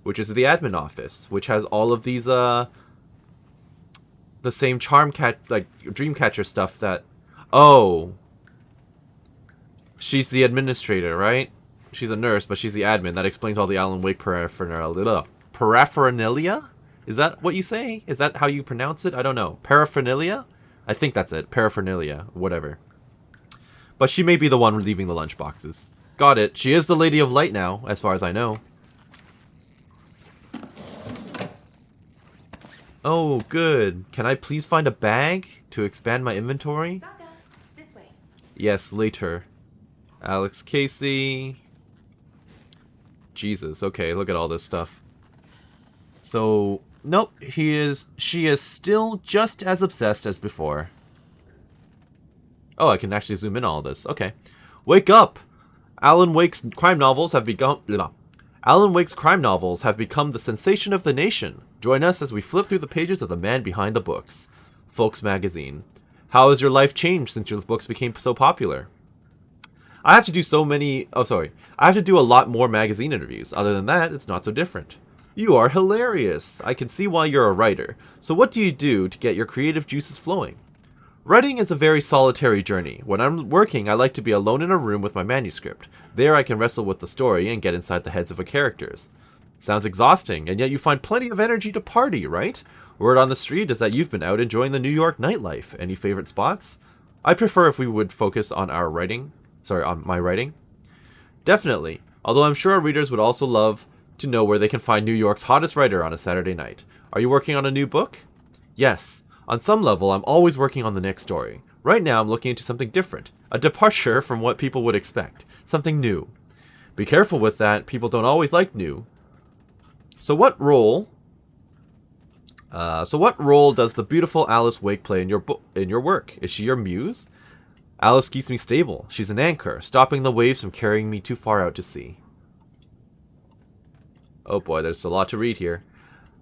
which is the admin office, which has all of these, the same Dreamcatcher stuff that... Oh. She's the administrator, right? She's a nurse, but she's the admin. That explains all the Alan Wake paraphernalia. Paraphernalia? Is that what you say? Is that how you pronounce it? I don't know. Paraphernalia? I think that's it. Paraphernalia. Whatever. But she may be the one leaving the lunchboxes. Got it. She is the Lady of Light now, as far as I know. Oh, good. Can I please find a bag to expand my inventory? Saga, this way. Yes, later. Alex Casey. Jesus, okay, look at all this stuff. So, nope, she is still just as obsessed as before. Oh, I can actually zoom in on all this. Okay. Wake up! Alan Wake's crime novels have become the sensation of the nation. Join us as we flip through the pages of the man behind the books. Folks Magazine. How has your life changed since your books became so popular? I have to do I have to do a lot more magazine interviews. Other than that, it's not so different. You are hilarious. I can see why you're a writer. So what do you do to get your creative juices flowing? Writing is a very solitary journey. When I'm working, I like to be alone in a room with my manuscript. There I can wrestle with the story and get inside the heads of the characters. Sounds exhausting, and yet you find plenty of energy to party, right? Word on the street is that you've been out enjoying the New York nightlife. Any favorite spots? I prefer if we would focus on our writing. On my writing. Definitely. Although I'm sure our readers would also love to know where they can find New York's hottest writer on a Saturday night. Are you working on a new book? Yes. On some level, I'm always working on the next story. Right now, I'm looking into something different. A departure from what people would expect. Something new. Be careful with that. People don't always like new. So what role does the beautiful Alice Wake play in your work? Is she your muse? Alice keeps me stable. She's an anchor, stopping the waves from carrying me too far out to sea. Oh boy, there's a lot to read here.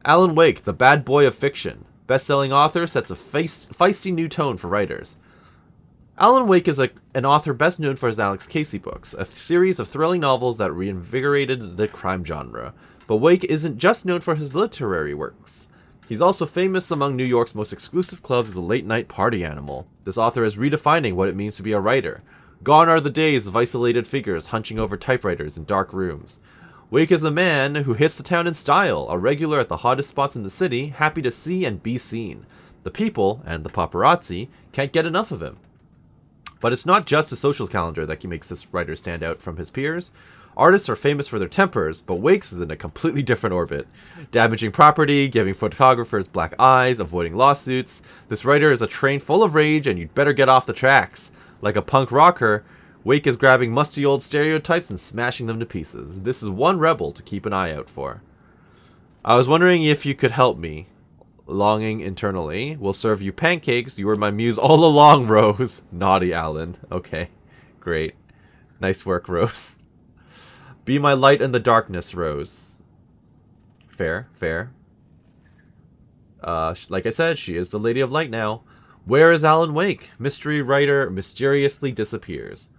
Alan Wake, the bad boy of fiction. Best-selling author, sets a feisty new tone for writers. Alan Wake is an author best known for his Alex Casey books, a series of thrilling novels that reinvigorated the crime genre. But Wake isn't just known for his literary works. He's also famous among New York's most exclusive clubs as a late-night party animal. This author is redefining what it means to be a writer. Gone are the days of isolated figures hunching over typewriters in dark rooms. Wake is a man who hits the town in style, a regular at the hottest spots in the city, happy to see and be seen. The people, and the paparazzi, can't get enough of him. But it's not just his social calendar that makes this writer stand out from his peers. Artists are famous for their tempers, but Wake's is in a completely different orbit. Damaging property, giving photographers black eyes, avoiding lawsuits. This writer is a train full of rage, and you'd better get off the tracks. Like a punk rocker, Wake is grabbing musty old stereotypes and smashing them to pieces. This is one rebel to keep an eye out for. I was wondering if you could help me. Longing internally. We'll serve you pancakes. You were my muse all along, Rose. Naughty Alan. Okay, great. Nice work, Rose. Be my light in the darkness, Rose. Fair, fair. Like I said, she is the Lady of Light now. Where is Alan Wake? Mystery writer mysteriously disappears.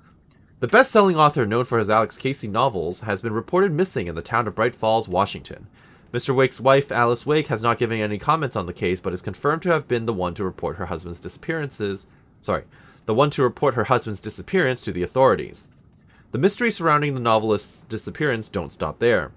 The best-selling author known for his Alex Casey novels has been reported missing in the town of Bright Falls, Washington. Mr. Wake's wife, Alice Wake, has not given any comments on the case, but is confirmed to have been the one to report her husband's disappearance to the authorities. The mystery surrounding the novelist's disappearance don't stop there.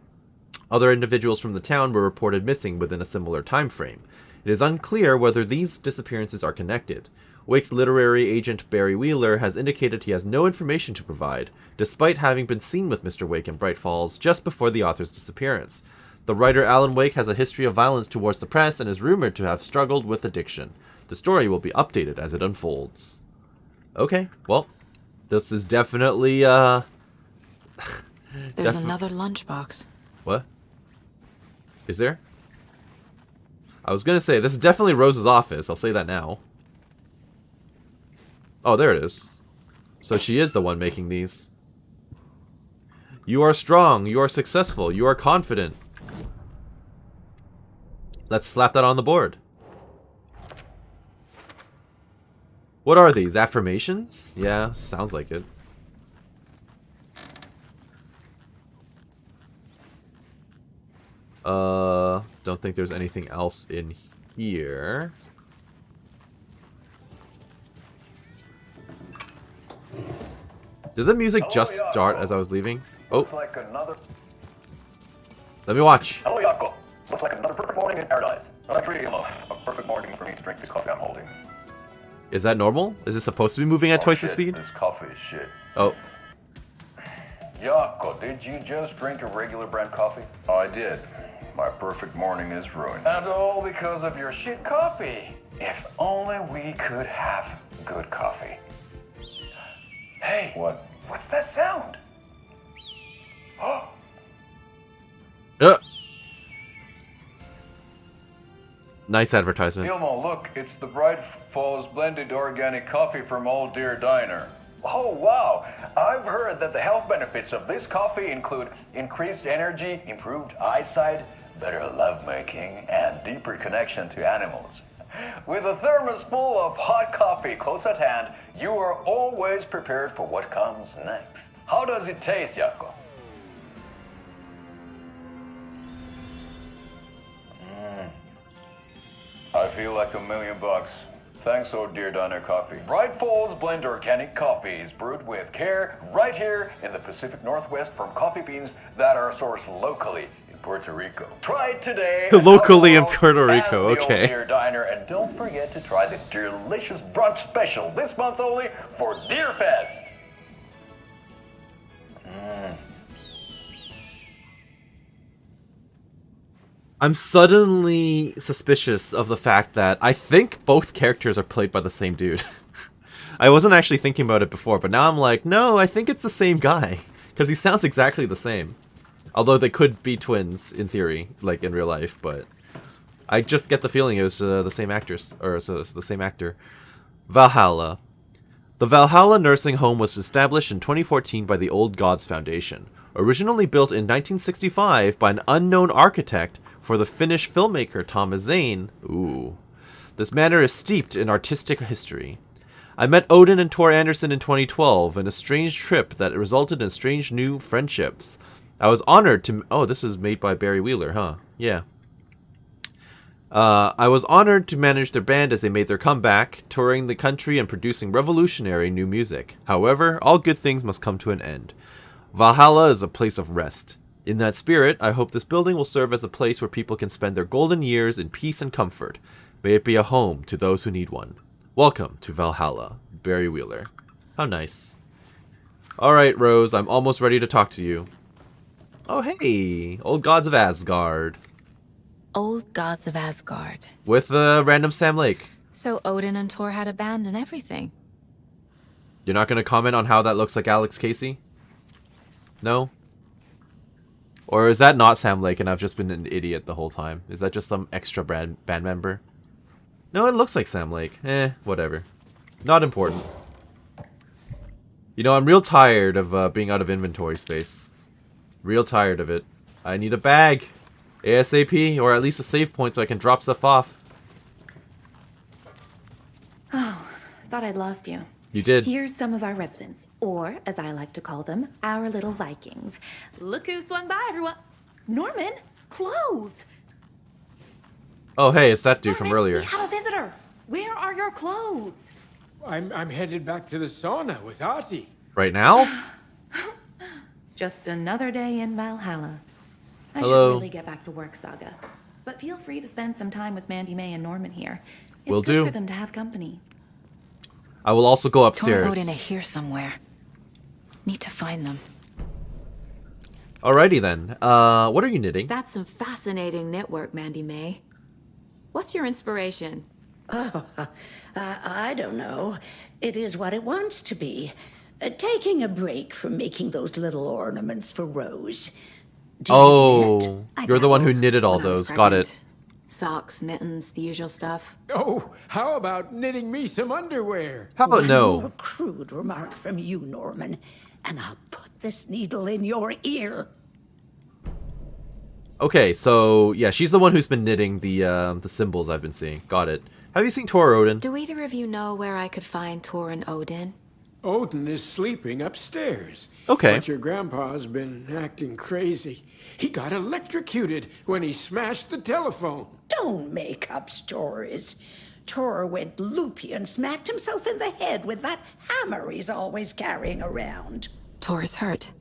Other individuals from the town were reported missing within a similar time frame. It is unclear whether these disappearances are connected. Wake's literary agent Barry Wheeler has indicated he has no information to provide, despite having been seen with Mr. Wake in Bright Falls just before the author's disappearance. The writer Alan Wake has a history of violence towards the press and is rumored to have struggled with addiction. The story will be updated as it unfolds. Okay, well, this is definitely, There's another lunchbox. What? Is there? I was gonna say, this is definitely Rose's office. I'll say that now. Oh, there it is. So she is the one making these. You are strong. You are successful. You are confident. Let's slap that on the board. What are these? Affirmations? Yeah, sounds like it. Don't think there's anything else in here. Did the music just start as I was leaving? Oh. Like another... Let me watch. Hello, Yako. Looks like another perfect morning in paradise. Not really, a perfect morning for me to drink this coffee I'm holding. Is that normal? Is it supposed to be moving at twice the speed? This coffee is shit. Oh. Yako, did you just drink a regular brand coffee? I did. My perfect morning is ruined. And all because of your shit coffee. If only we could have good coffee. Hey. What? What's that sound? Oh. Nice advertisement. Ilmo, look, it's the Bright Falls blended organic coffee from Old Deer Diner. Oh, wow. I've heard that the health benefits of this coffee include increased energy, improved eyesight, better lovemaking, and deeper connection to animals. With a thermos full of hot coffee close at hand, you are always prepared for what comes next. How does it taste, Yako? I feel like $1 million. Thanks, Old Deer Diner Coffee. Bright Falls Blend Organic Coffee is brewed with care right here in the Pacific Northwest from coffee beans that are sourced locally in Puerto Rico. Try it today. Locally in Puerto Rico, okay. Old Deer Diner, and don't forget to try the delicious brunch special this month only for Deer Fest. I'm suddenly suspicious of the fact that I think both characters are played by the same dude. I wasn't actually thinking about it before, but now I'm like, no, I think it's the same guy. Because he sounds exactly the same. Although they could be twins, in theory, like in real life, but... I just get the feeling it was the same actress, or the same actor. Valhalla. The Valhalla nursing home was established in 2014 by the Old Gods Foundation. Originally built in 1965 by an unknown architect for the Finnish filmmaker Thomas Zane. Ooh. This manor is steeped in artistic history. I met Odin and Tor Anderson in 2012 in a strange trip that resulted in strange new friendships. I was honored to... Oh, this is made by Barry Wheeler, huh? Yeah. I was honored to manage their band as they made their comeback, touring the country and producing revolutionary new music. However, all good things must come to an end. Valhalla is a place of rest. In that spirit, I hope this building will serve as a place where people can spend their golden years in peace and comfort. May it be a home to those who need one. Welcome to Valhalla, Barry Wheeler. How nice. Alright, Rose, I'm almost ready to talk to you. Oh, hey! Old Gods of Asgard. Old Gods of Asgard. With random Sam Lake. So Odin and Tor had a band and everything. You're not going to comment on how that looks like Alex Casey? No? Or is that not Sam Lake and I've just been an idiot the whole time? Is that just some extra band member? No, it looks like Sam Lake. Whatever. Not important. You know, I'm real tired of being out of inventory space. Real tired of it. I need a bag. ASAP, or at least a save point so I can drop stuff off. Oh, thought I'd lost you. You did. Here's some of our residents, or as I like to call them, our little Vikings. Look who swung by, everyone. Norman, clothes. Oh, hey, it's that dude Norman, from earlier. we have a visitor. Where are your clothes? I'm headed back to the sauna with Artie. Right now? Just another day in Valhalla. I Hello. should really get back to work, Saga. But feel free to spend some time with Mandy May and Norman here. It's Will good do. for them to have company. I will also go Tor upstairs. and Odin are here somewhere. Need to find them. Alrighty then. What are you knitting? That's some fascinating knitwork, Mandy May. What's your inspiration? Oh, I don't know. It is what it wants to be. Taking a break from making those little ornaments for Rose. Do you knit? Oh, you're the one who dabbled knitted all when I was those. Got it. pregnant. Socks, mittens, the usual stuff. Oh, how about knitting me some underwear? How about One no? more crude remark from you, Norman, and I'll put this needle in your ear. Okay, so yeah, she's the one who's been knitting the symbols I've been seeing. Got it. Have you seen Tor or Odin? Do either of you know where I could find Tor and Odin? Odin is sleeping upstairs. Okay. But your grandpa's been acting crazy. He got electrocuted when he smashed the telephone. Don't make up stories. Tor went loopy and smacked himself in the head with that hammer he's always carrying around. Tor is hurt.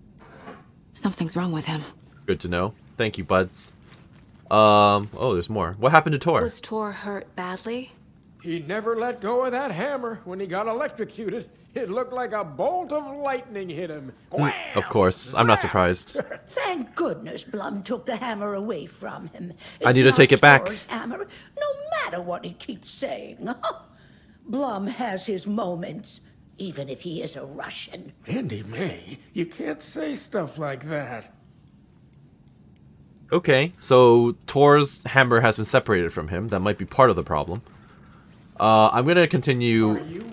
Something's wrong with him. Good to know. Thank you, buds. Oh, there's more. What happened to Tor? Was Tor hurt badly? He never let go of that hammer when he got electrocuted. It looked like a bolt of lightning hit him. Wham! Of course, I'm not surprised. Thank goodness Blum took the hammer away from him. I need to It's take not it back. Tor's hammer, no matter what he keeps saying. Blum has his moments, even if he is a Russian. Mandy May, you can't say stuff like that. Okay, so Tor's hammer has been separated from him. That might be part of the problem. I'm gonna continue. Are you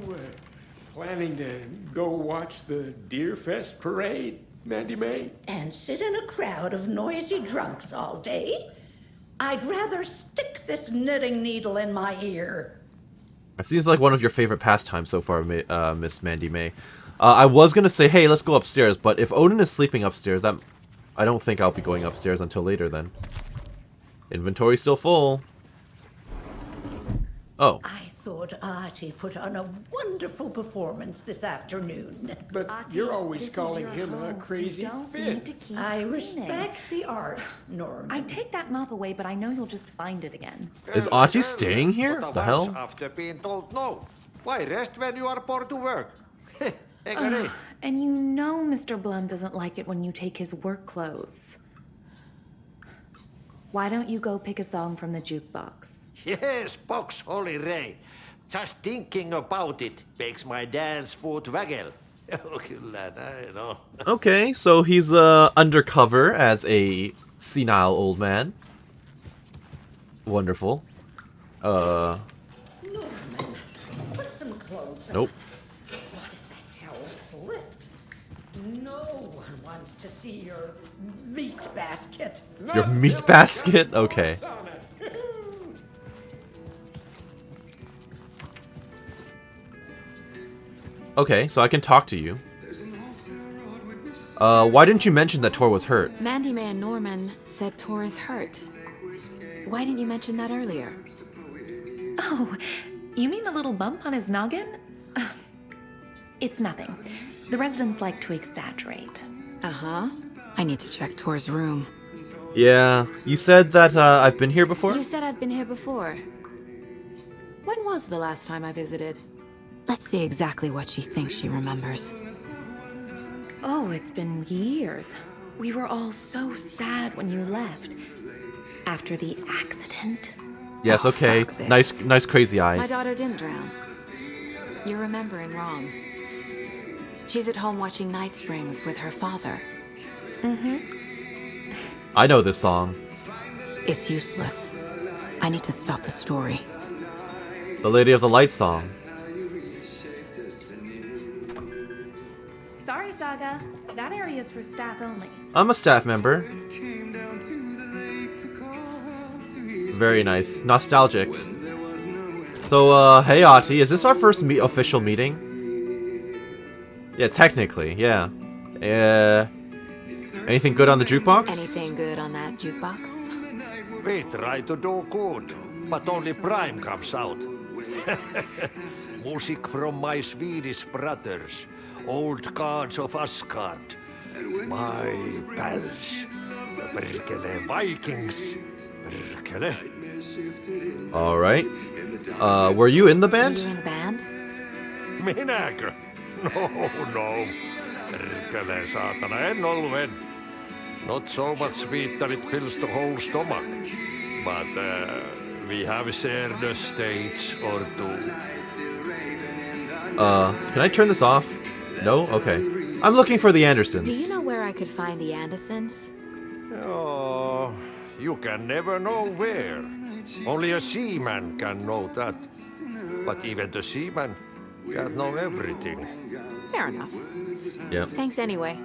planning to go watch the Deer Fest parade, Mandy May? And sit in a crowd of noisy drunks all day? I'd rather stick this knitting needle in my ear. It seems like one of your favorite pastimes so far, Miss Mandy May. I was gonna say, hey, let's go upstairs, but if Odin is sleeping upstairs, I don't think I'll be going upstairs until later then. Inventory's still full. Oh. I thought Artie put on a wonderful performance this afternoon. But you're always calling him a crazy fit. I respect the art, Norman. I take that mop away, but I know you'll just find it again. Is Archie staying here? The hell? After being told no. Why rest when you are bored to work? And you know Mr. Blum doesn't like it when you take his work clothes. Why don't you go pick a song from the jukebox? Yes, box Holy Ray. Just thinking about it makes my dance foot waggle. I know. Okay, so he's undercover as a senile old man. Wonderful. Norman, put some clothes on. Nope. What if that towel slipped? No one wants to see your meat basket. Your meat basket? Okay. Okay, so I can talk to you. Why didn't you mention that Tor was hurt? Mandy May and Norman said Tor is hurt. Why didn't you mention that earlier? Oh, you mean the little bump on his noggin? It's nothing. The residents like to exaggerate. Uh-huh. I need to check Tor's room. Yeah, you said that I've been here before? You said I'd been here before. When was the last time I visited? Let's see exactly what she thinks she remembers. Oh, it's been years. We were all so sad when you left. After the accident. Yes, okay. Nice crazy eyes. My daughter didn't drown. You're remembering wrong. She's at home watching Night Springs with her father. Mm-hmm. I know this song. It's useless. I need to stop the story. The Lady of the Light song. Saga. That area is for staff only. I'm a staff member. Very nice. Nostalgic. So, hey Ati, is this our first official meeting? Yeah, technically, yeah. Anything good on the jukebox? Anything good on that jukebox? We try to do good, but only Prime comes out. Music from my Swedish brothers, old gods of Asgard. My pals, the Berkele Vikings. Berkele. Alright. Were you in the band? Were you in the band? Minäkö? No. Berkele saatana, en ollut. Not so much sweet that it fills the whole stomach. But we have shared a stage or two. Can I turn this off? No? Okay. I'm looking for the Andersons. Do you know where I could find the Andersons? Oh, you can never know where. Only a seaman can know that. But even the seaman can't know everything. Fair enough. Yep. Thanks anyway.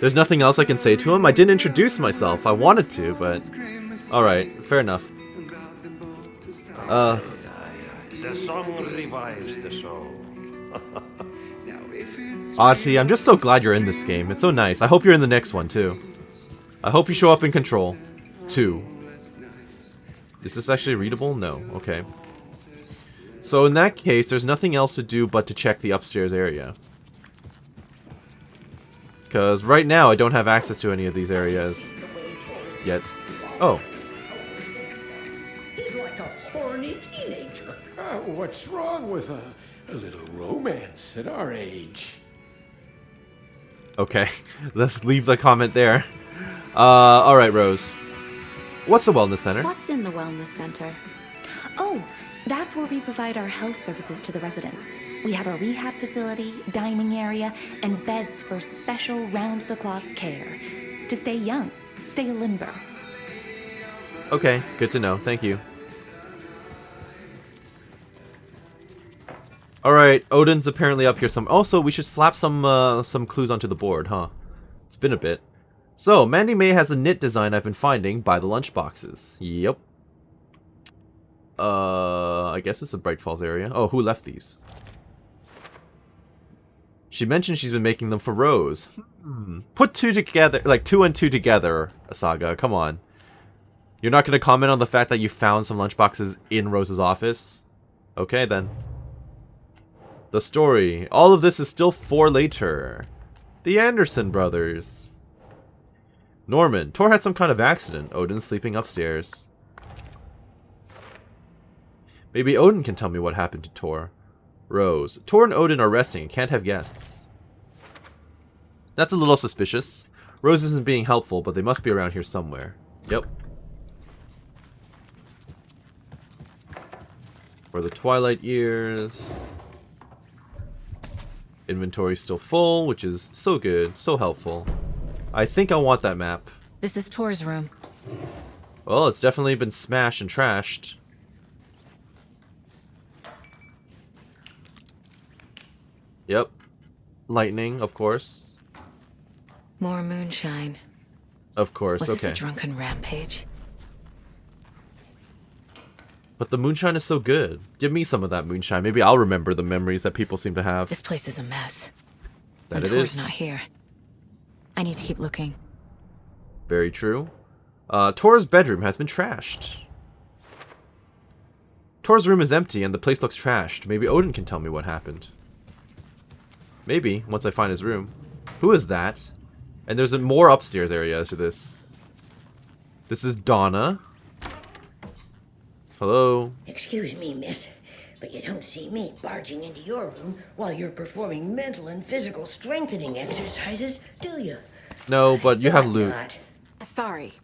There's nothing else I can say to him? I didn't introduce myself. I wanted to, but... Alright, fair enough. The song revives the soul. Ati, I'm just so glad you're in this game. It's so nice. I hope you're in the next one, too. I hope you show up in Control. 2. Is this actually readable? No. Okay. So in that case, there's nothing else to do but to check the upstairs area. Because right now, I don't have access to any of these areas yet. Oh. He's like a horny teenager. What's wrong with a little romance at our age? Okay. Let's leave the comment there. Alright, Rose. What's the wellness center? What's in the wellness center? Oh, that's where we provide our health services to the residents. We have a rehab facility, dining area, and beds for special round-the-clock care. To stay young, stay limber. Okay, good to know. Thank you. Alright, Odin's apparently up here somewhere. Also, we should slap some clues onto the board, huh? It's been a bit. So, Mandy May has a knit design I've been finding by the lunchboxes. Yep. I guess it's a Bright Falls area. Oh, who left these? She mentioned she's been making them for Rose. Put two together, like 2 and 2 together, Saga. Come on. You're not going to comment on the fact that you found some lunchboxes in Rose's office? Okay, then. The story. All of this is still for later. The Anderson brothers. Norman. Tor had some kind of accident. Odin's sleeping upstairs. Maybe Odin can tell me what happened to Tor. Rose. Tor and Odin are resting and can't have guests. That's a little suspicious. Rose isn't being helpful, but they must be around here somewhere. Yep. For the Twilight Years. Inventory's still full, which is so good, so helpful. I think I want that map. This is Tor's room. Well, it's definitely been smashed and trashed. Yep. Lightning, of course. More moonshine. Of course, Was this okay. a drunken rampage? But the moonshine is so good. Give me some of that moonshine. Maybe I'll remember the memories that people seem to have. This place is a mess. That and it Tor's is. not here. I need to keep looking. Very true. Tor's bedroom has been trashed. Tor's room is empty and the place looks trashed. Maybe Odin can tell me what happened. Maybe, once I find his room. Who is that? And there's a more upstairs area to this. This is Donna. Hello? Excuse me, miss, but you don't see me barging into your room while you're performing mental and physical strengthening exercises, do you? No, but you have loot. Not. Sorry.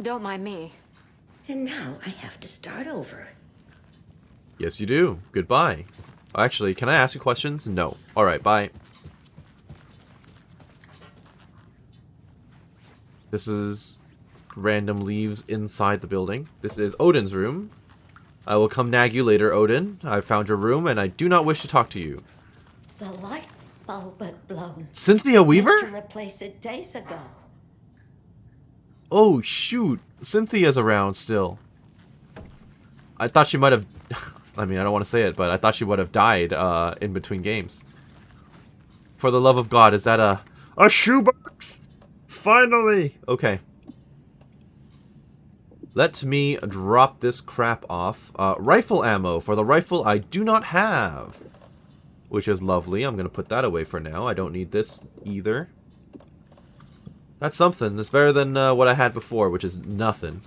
Don't mind me. And now I have to start over. Yes, you do. Goodbye. Actually, can I ask you questions? No. Alright, bye. This is random leaves inside the building. This is Odin's room. I will come nag you later, Odin. I found your room, and I do not wish to talk to you. The light? all but blown. Cynthia Weaver? To replace it days ago. Oh, shoot. Cynthia's around still. I thought she might have... I mean, I don't want to say it, but I thought she would have died in between games. For the love of God, is that a shoebox? Finally! Okay. Let me drop this crap off. Rifle ammo. For the rifle I do not have. Which is lovely. I'm going to put that away for now. I don't need this either. That's something. It's better than what I had before, which is nothing.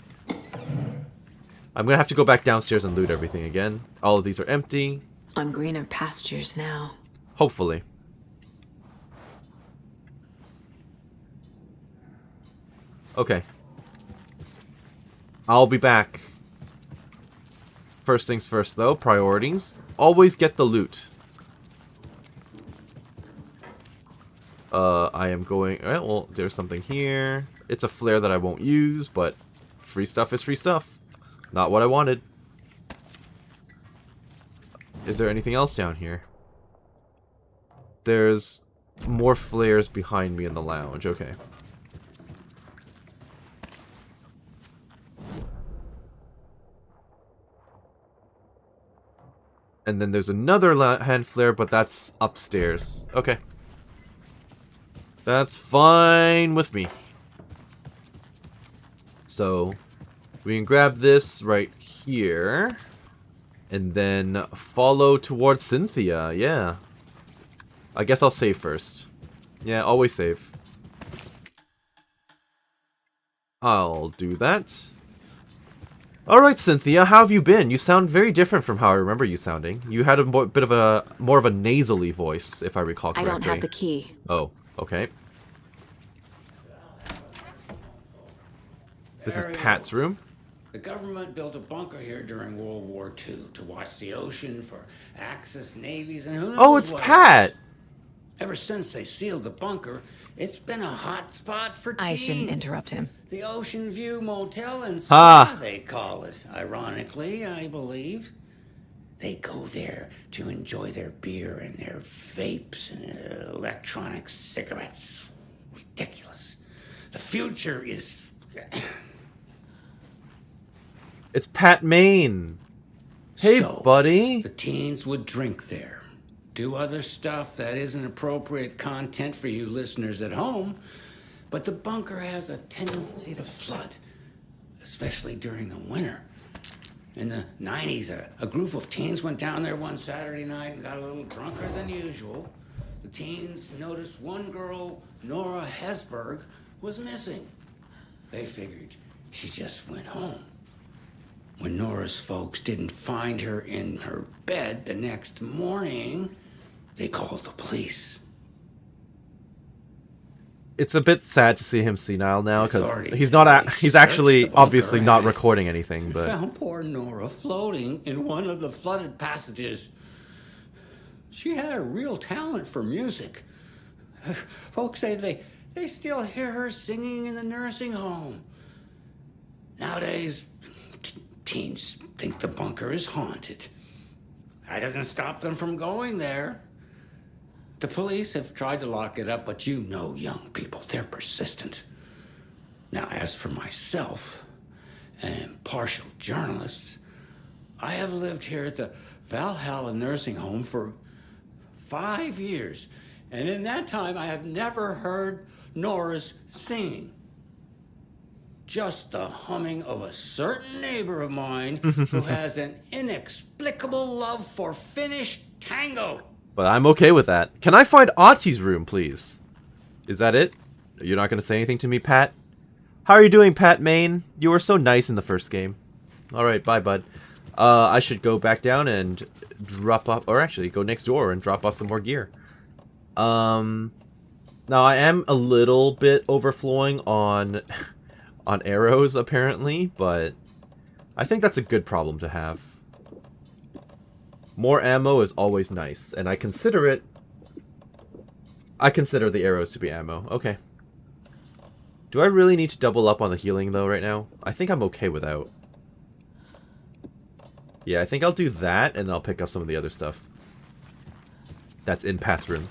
I'm going to have to go back downstairs and loot everything again. All of these are empty. On greener pastures now. Hopefully. Okay. I'll be back. First things first, though. Priorities. Always get the loot. I am going... well, there's something here. It's a flare that I won't use, but free stuff is free stuff. Not what I wanted. Is there anything else down here? There's more flares behind me in the lounge. Okay. And then there's another hand flare, but that's upstairs. Okay. That's fine with me. So, we can grab this right here. And then follow towards Cynthia. Yeah. I guess I'll save first. Yeah, always save. I'll do that. Alright, Cynthia, how have you been? You sound very different from how I remember you sounding. You had a bit of a more of a nasally voice, if I recall correctly. I don't have the key. Oh, okay. This is Pat's room. The government built a bunker here during World War II to watch the ocean for Axis navies and who knows. Oh, it's Pat! Else. Ever since they sealed the bunker, it's been a hot spot for teens. I shouldn't interrupt him. The Ocean View Motel and Spa, they call it. Ironically, I believe. They go there to enjoy their beer and their vapes and electronic cigarettes. Ridiculous. The future is... It's Pat Maine. Hey, so, buddy. The teens would drink there. Do other stuff that isn't appropriate content for you listeners at home. But the bunker has a tendency to flood, especially during the winter. In the 90s, a group of teens went down there one Saturday night and got a little drunker than usual. The teens noticed one girl, Nora Hesberg, was missing. They figured she just went home. When Nora's folks didn't find her in her bed the next morning, they called the police. It's a bit sad to see him senile now because he's not. He's actually obviously not recording anything. But found poor Nora floating in one of the flooded passages. She had a real talent for music. Folks say they still hear her singing in the nursing home. Nowadays, teens think the bunker is haunted. That doesn't stop them from going there. The police have tried to lock it up, but you know young people, they're persistent. Now, as for myself, an impartial journalist, I have lived here at the Valhalla nursing home for 5 years, and in that time I have never heard Nora's singing. Just the humming of a certain neighbor of mine who has an inexplicable love for Finnish tango. But I'm okay with that. Can I find Auti's room, please? Is that it? You're not going to say anything to me, Pat? How are you doing, Pat Maine? You were so nice in the first game. Alright, bye, bud. I should go back down and drop off... Or actually, go next door and drop off some more gear. Now, I am a little bit overflowing on arrows, apparently, but I think that's a good problem to have. More ammo is always nice, and I consider the arrows to be ammo. Okay. Do I really need to double up on the healing, though, right now? I think I'm okay without. Yeah, I think I'll do that, and I'll pick up some of the other stuff that's in Pat's room.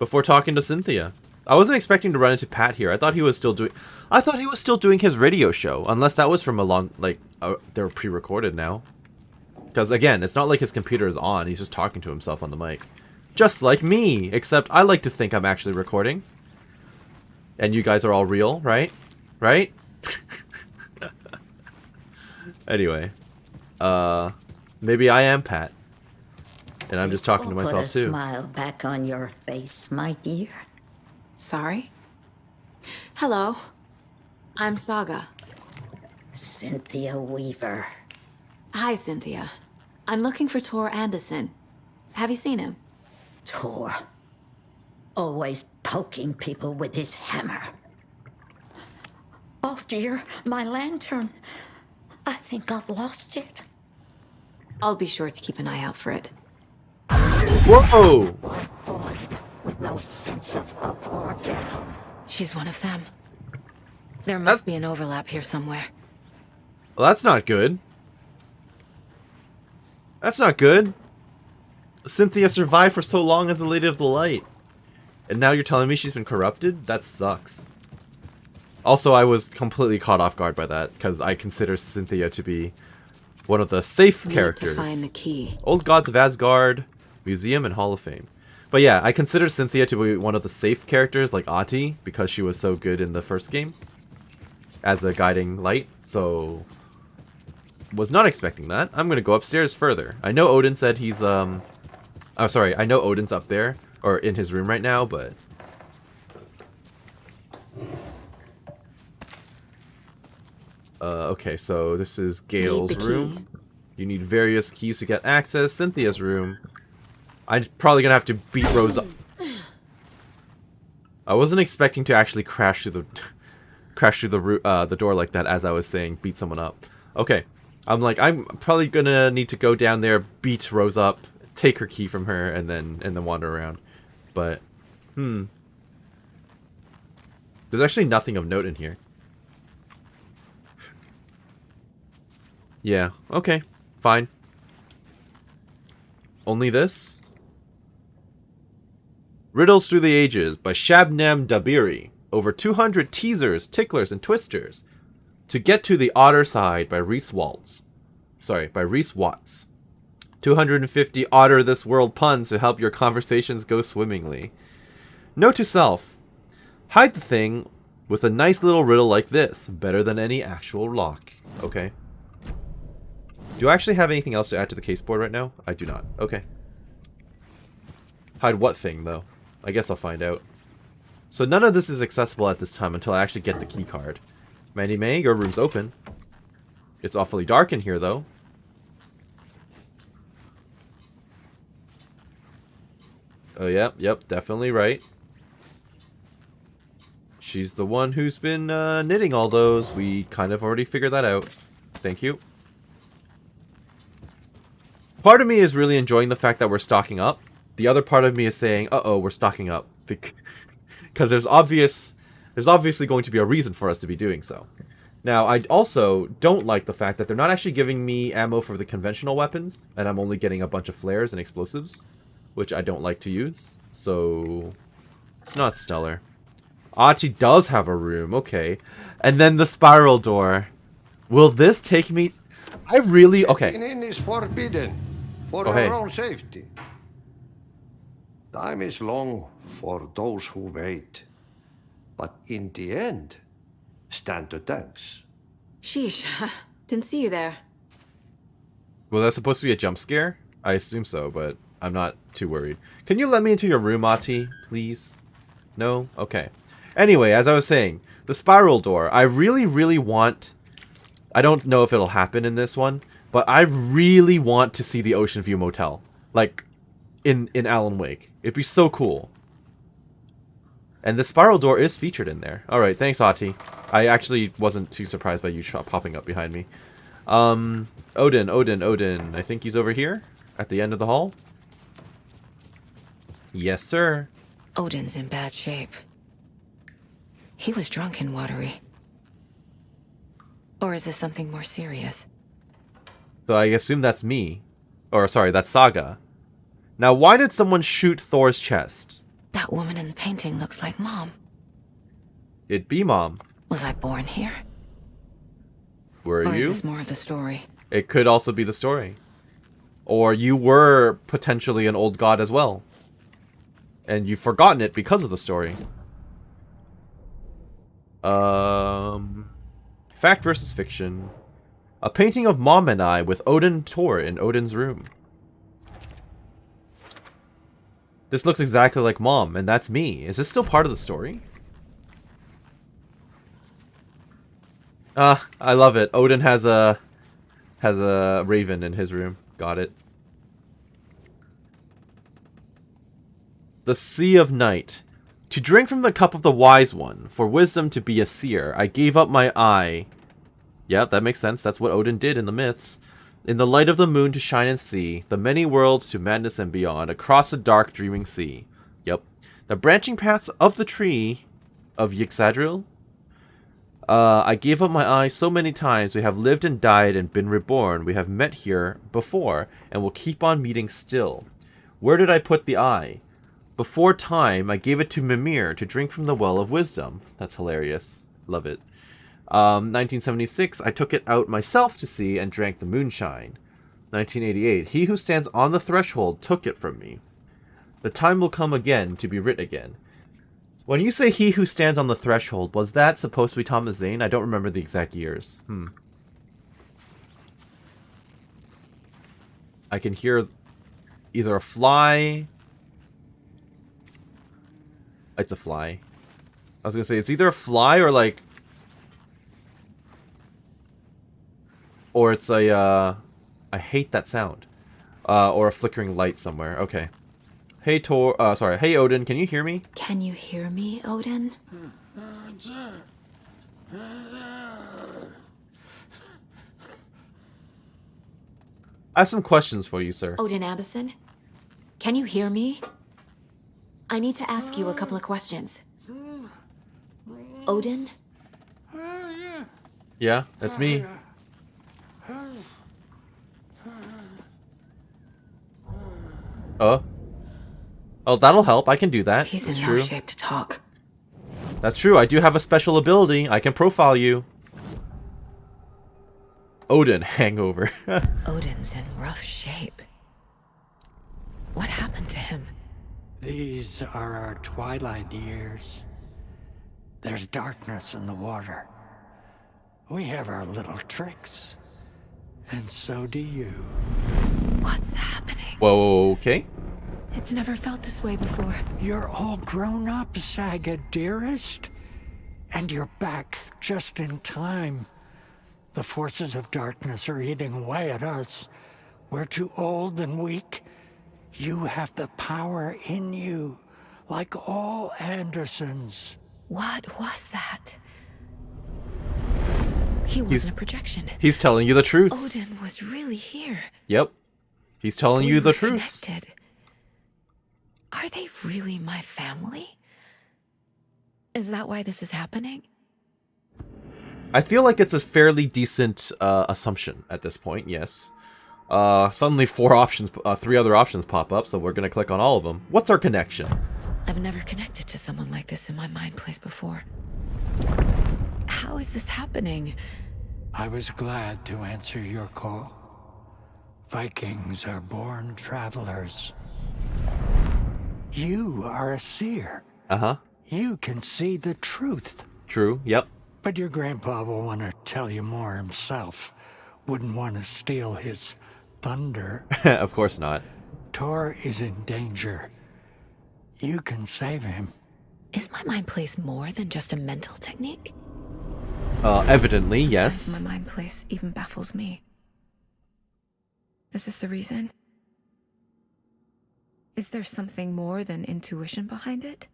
before talking to Cynthia. I wasn't expecting to run into Pat here. I thought he was still doing his radio show, unless that was from a long, like, they're pre-recorded now. Because again, it's not like his computer is on, he's just talking to himself on the mic. Just like me, except I like to think I'm actually recording. And you guys are all real, right? Right? Anyway, maybe I am Pat. And I'm just talking to myself Put a too. smile back on your face, my dear. Sorry? Hello. I'm Saga. Cynthia Weaver. Hi, Cynthia. I'm looking for Tor and Odin. Have you seen him? Tor. Always poking people with his hammer. Oh dear, my lantern. I think I've lost it. I'll be sure to keep an eye out for it. Whoa! With no sense of up or down. She's one of them. There must be an overlap here somewhere. Well, that's not good. That's not good. Cynthia survived for so long as the Lady of the Light. And now you're telling me she's been corrupted? That sucks. Also, I was completely caught off guard by that, because I consider Cynthia to be one of the safe characters. Need to find the key. Old Gods of Asgard, Museum, and Hall of Fame. But yeah, I consider Cynthia to be one of the safe characters, like Ahti, because she was so good in the first game as a guiding light. So, was not expecting that. I'm gonna go upstairs further. I know Odin said he's oh sorry, I know Odin's up there or in his room right now, but okay, so this is Gale's room. You need various keys to get access. Cynthia's room. I'm probably gonna have to beat Rose up. I wasn't expecting to actually crash through the door like that. As I was saying, beat someone up. Okay, I'm probably gonna need to go down there, beat Rose up, take her key from her, and then wander around. But there's actually nothing of note in here. Yeah, okay, fine. Only this? Riddles Through the Ages by Shabnam Dabiri. Over 200 teasers, ticklers, and twisters. To Get to the Otter Side by Reese Watts. 250 Otter This World puns to help your conversations go swimmingly. Note to self. Hide the thing with a nice little riddle like this. Better than any actual lock. Okay. Do I actually have anything else to add to the case board right now? I do not. Okay. Hide what thing, though? I guess I'll find out. So none of this is accessible at this time until I actually get the key card. Mandy May, your room's open. It's awfully dark in here, though. Oh, yep, definitely right. She's the one who's been knitting all those. We kind of already figured that out. Thank you. Part of me is really enjoying the fact that we're stocking up. The other part of me is saying, uh-oh, we're stocking up. Because there's obviously going to be a reason for us to be doing so. Now, I also don't like the fact that they're not actually giving me ammo for the conventional weapons, and I'm only getting a bunch of flares and explosives, which I don't like to use. So, it's not stellar. Ahti does have a room, okay. And then the spiral door. Will this take me... I really... Okay. In is forbidden for your own safety. Time is long for those who wait. But in the end, stand the thanks. Sheesh. Didn't see you there. Well, that's supposed to be a jump scare? I assume so, but I'm not too worried. Can you let me into your room, Ahti, please? No? Okay. Anyway, as I was saying, the spiral door. I really, really want... I don't know if it'll happen in this one, but I really want to see the Ocean View Motel. Like, in Alan Wake. It'd be so cool. And the spiral door is featured in there. Alright, thanks, Ahti. I actually wasn't too surprised by you popping up behind me. Odin. I think he's over here, at the end of the hall. Yes, sir. Odin's in bad shape. He was drunk and watery. Or is this something more serious? So I assume that's me. Or, sorry, that's Saga. Now, why did someone shoot Thor's chest? That woman in the painting looks like Mom. It'd be Mom. Was I born here? Were Or you? is this more of the story? It could also be the story. Or you were potentially an old god as well. And you've forgotten it because of the story. Fact versus fiction. A painting of Mom and I with Odin Tor in Odin's room. This looks exactly like Mom, and that's me. Is this still part of the story? I love it. Odin has a raven in his room. Got it. The Sea of Night. To drink from the cup of the wise one, for wisdom to be a seer, I gave up my eye. Yeah, that makes sense. That's what Odin did in the myths. In the light of the moon to shine and see, the many worlds to madness and beyond, across the dark dreaming sea. Yep. The branching paths of the tree of Yggdrasil. I gave up my eye so many times. We have lived and died and been reborn. We have met here before, and will keep on meeting still. Where did I put the eye? Before time, I gave it to Mimir to drink from the well of wisdom. That's hilarious. Love it. 1976, I took it out myself to see and drank the moonshine. 1988, he who stands on the threshold took it from me. The time will come again to be writ again. When you say he who stands on the threshold, was that supposed to be Thomas Zane? I don't remember the exact years. I can hear either a fly. It's a fly. I was gonna say, it's either a fly or like... Or it's a, I hate that sound. Or a flickering light somewhere. Okay. Hey hey Odin, can you hear me? Can you hear me, Odin? I have some questions for you, sir. Odin Anderson? Can you hear me? I need to ask you a couple of questions. Odin? Yeah, that's me. Oh, that'll help. I can do that. He's That's in true. no shape to talk. That's true. I do have a special ability. I can profile you. Odin, hangover. Odin's in rough shape. What happened to him? These are our twilight years. There's darkness in the water. We have our little tricks. And so do you. What's happening? Whoa, okay. It's never felt this way before. You're all grown up, Saga, dearest. And you're back just in time. The forces of darkness are eating away at us. We're too old and weak. You have the power in you, like all Andersons. What was that? He wasn't a projection. He's telling you the truth. Odin was really here. Yep. He's telling you the truth. Connected. Are they really my family? Is that why this is happening? I feel like it's a fairly decent assumption at this point, yes. Suddenly three other options pop up, so we're gonna click on all of them. What's our connection? I've never connected to someone like this in my mind place before. How is this happening? I was glad to answer your call. Vikings are born travelers. You are a seer. Uh-huh. You can see the truth. True, yep. But your grandpa will want to tell you more himself. Wouldn't want to steal his thunder. Of course not. Tor is in danger. You can save him. Is my mind place more than just a mental technique? Evidently, yes. Sometimes my mind place even baffles me. Is this the reason? Is there something more than intuition behind it?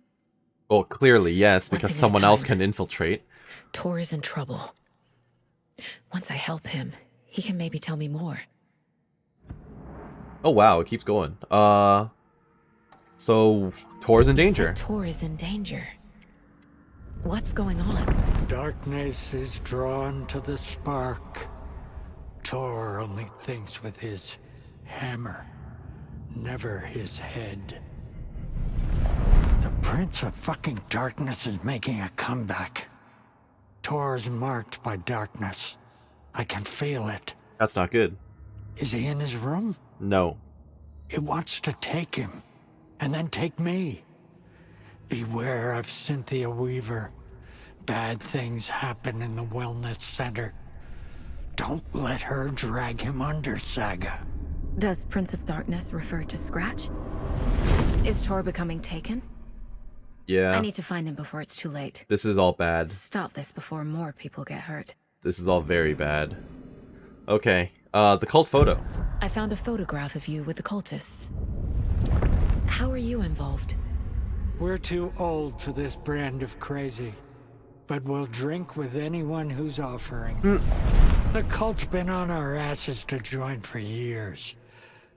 Well, clearly, yes, because thing at a someone else time. can infiltrate. Tor is in trouble. Once I help him, he can maybe tell me more. Oh wow, it keeps going. So Tor's in danger. Tor is in danger. What's going on? Darkness is drawn to the spark. Tor only thinks with his hammer, never his head. The Prince of fucking Darkness is making a comeback. Tor is marked by darkness. I can feel it. That's not good. Is he in his room? No. It wants to take him, and then take me. Beware of Cynthia Weaver. Bad things happen in the wellness center. Don't let her drag him under, Saga. Does Prince of Darkness refer to Scratch? Is Tor becoming taken? Yeah. I need to find him before it's too late. This is all bad. Stop this before more people get hurt. This is all very bad. Okay. The cult photo. I found a photograph of you with the cultists. How are you involved? We're too old for this brand of crazy, but we'll drink with anyone who's offering. The cult's been on our asses to join for years,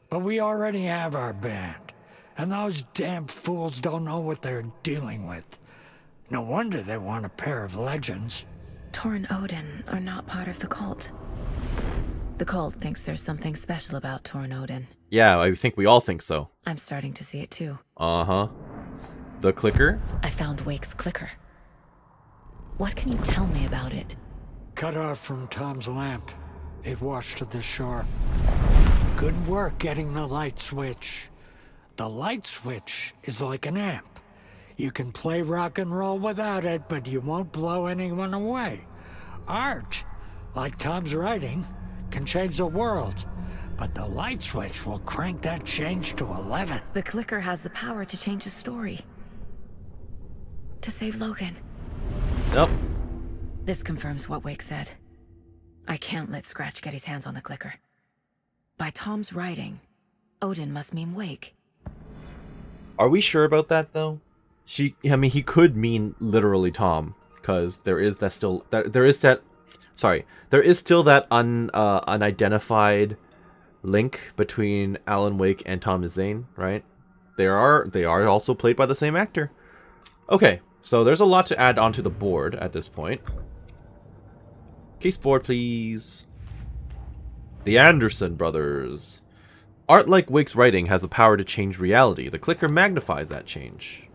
but we already have our band, and those damn fools don't know what they're dealing with. No wonder they want a pair of legends. Tor and Odin are not part of the cult. The cult thinks there's something special about Tor and Odin. Yeah, I think we all think so. I'm starting to see it too. Uh-huh. The clicker? I found Wake's clicker. What can you tell me about it? Cut off from Tom's lamp. It washed to the shore. Good work getting the light switch. The light switch is like an amp. You can play rock and roll without it, but you won't blow anyone away. Art, like Tom's writing, can change the world, but the light switch will crank that change to 11. The clicker has the power to change the story. To save Logan. Yep. This confirms what Wake said. I can't let Scratch get his hands on the clicker. By Tom's writing, Odin must mean Wake. Are we sure about that, though? I mean, he could mean literally Tom, because there is still that unidentified link between Alan Wake and Thomas Zane, right? They are also played by the same actor. Okay, so there's a lot to add onto the board at this point. Case board, please. The Anderson brothers. Art like Wake's writing has the power to change reality. The clicker magnifies that change.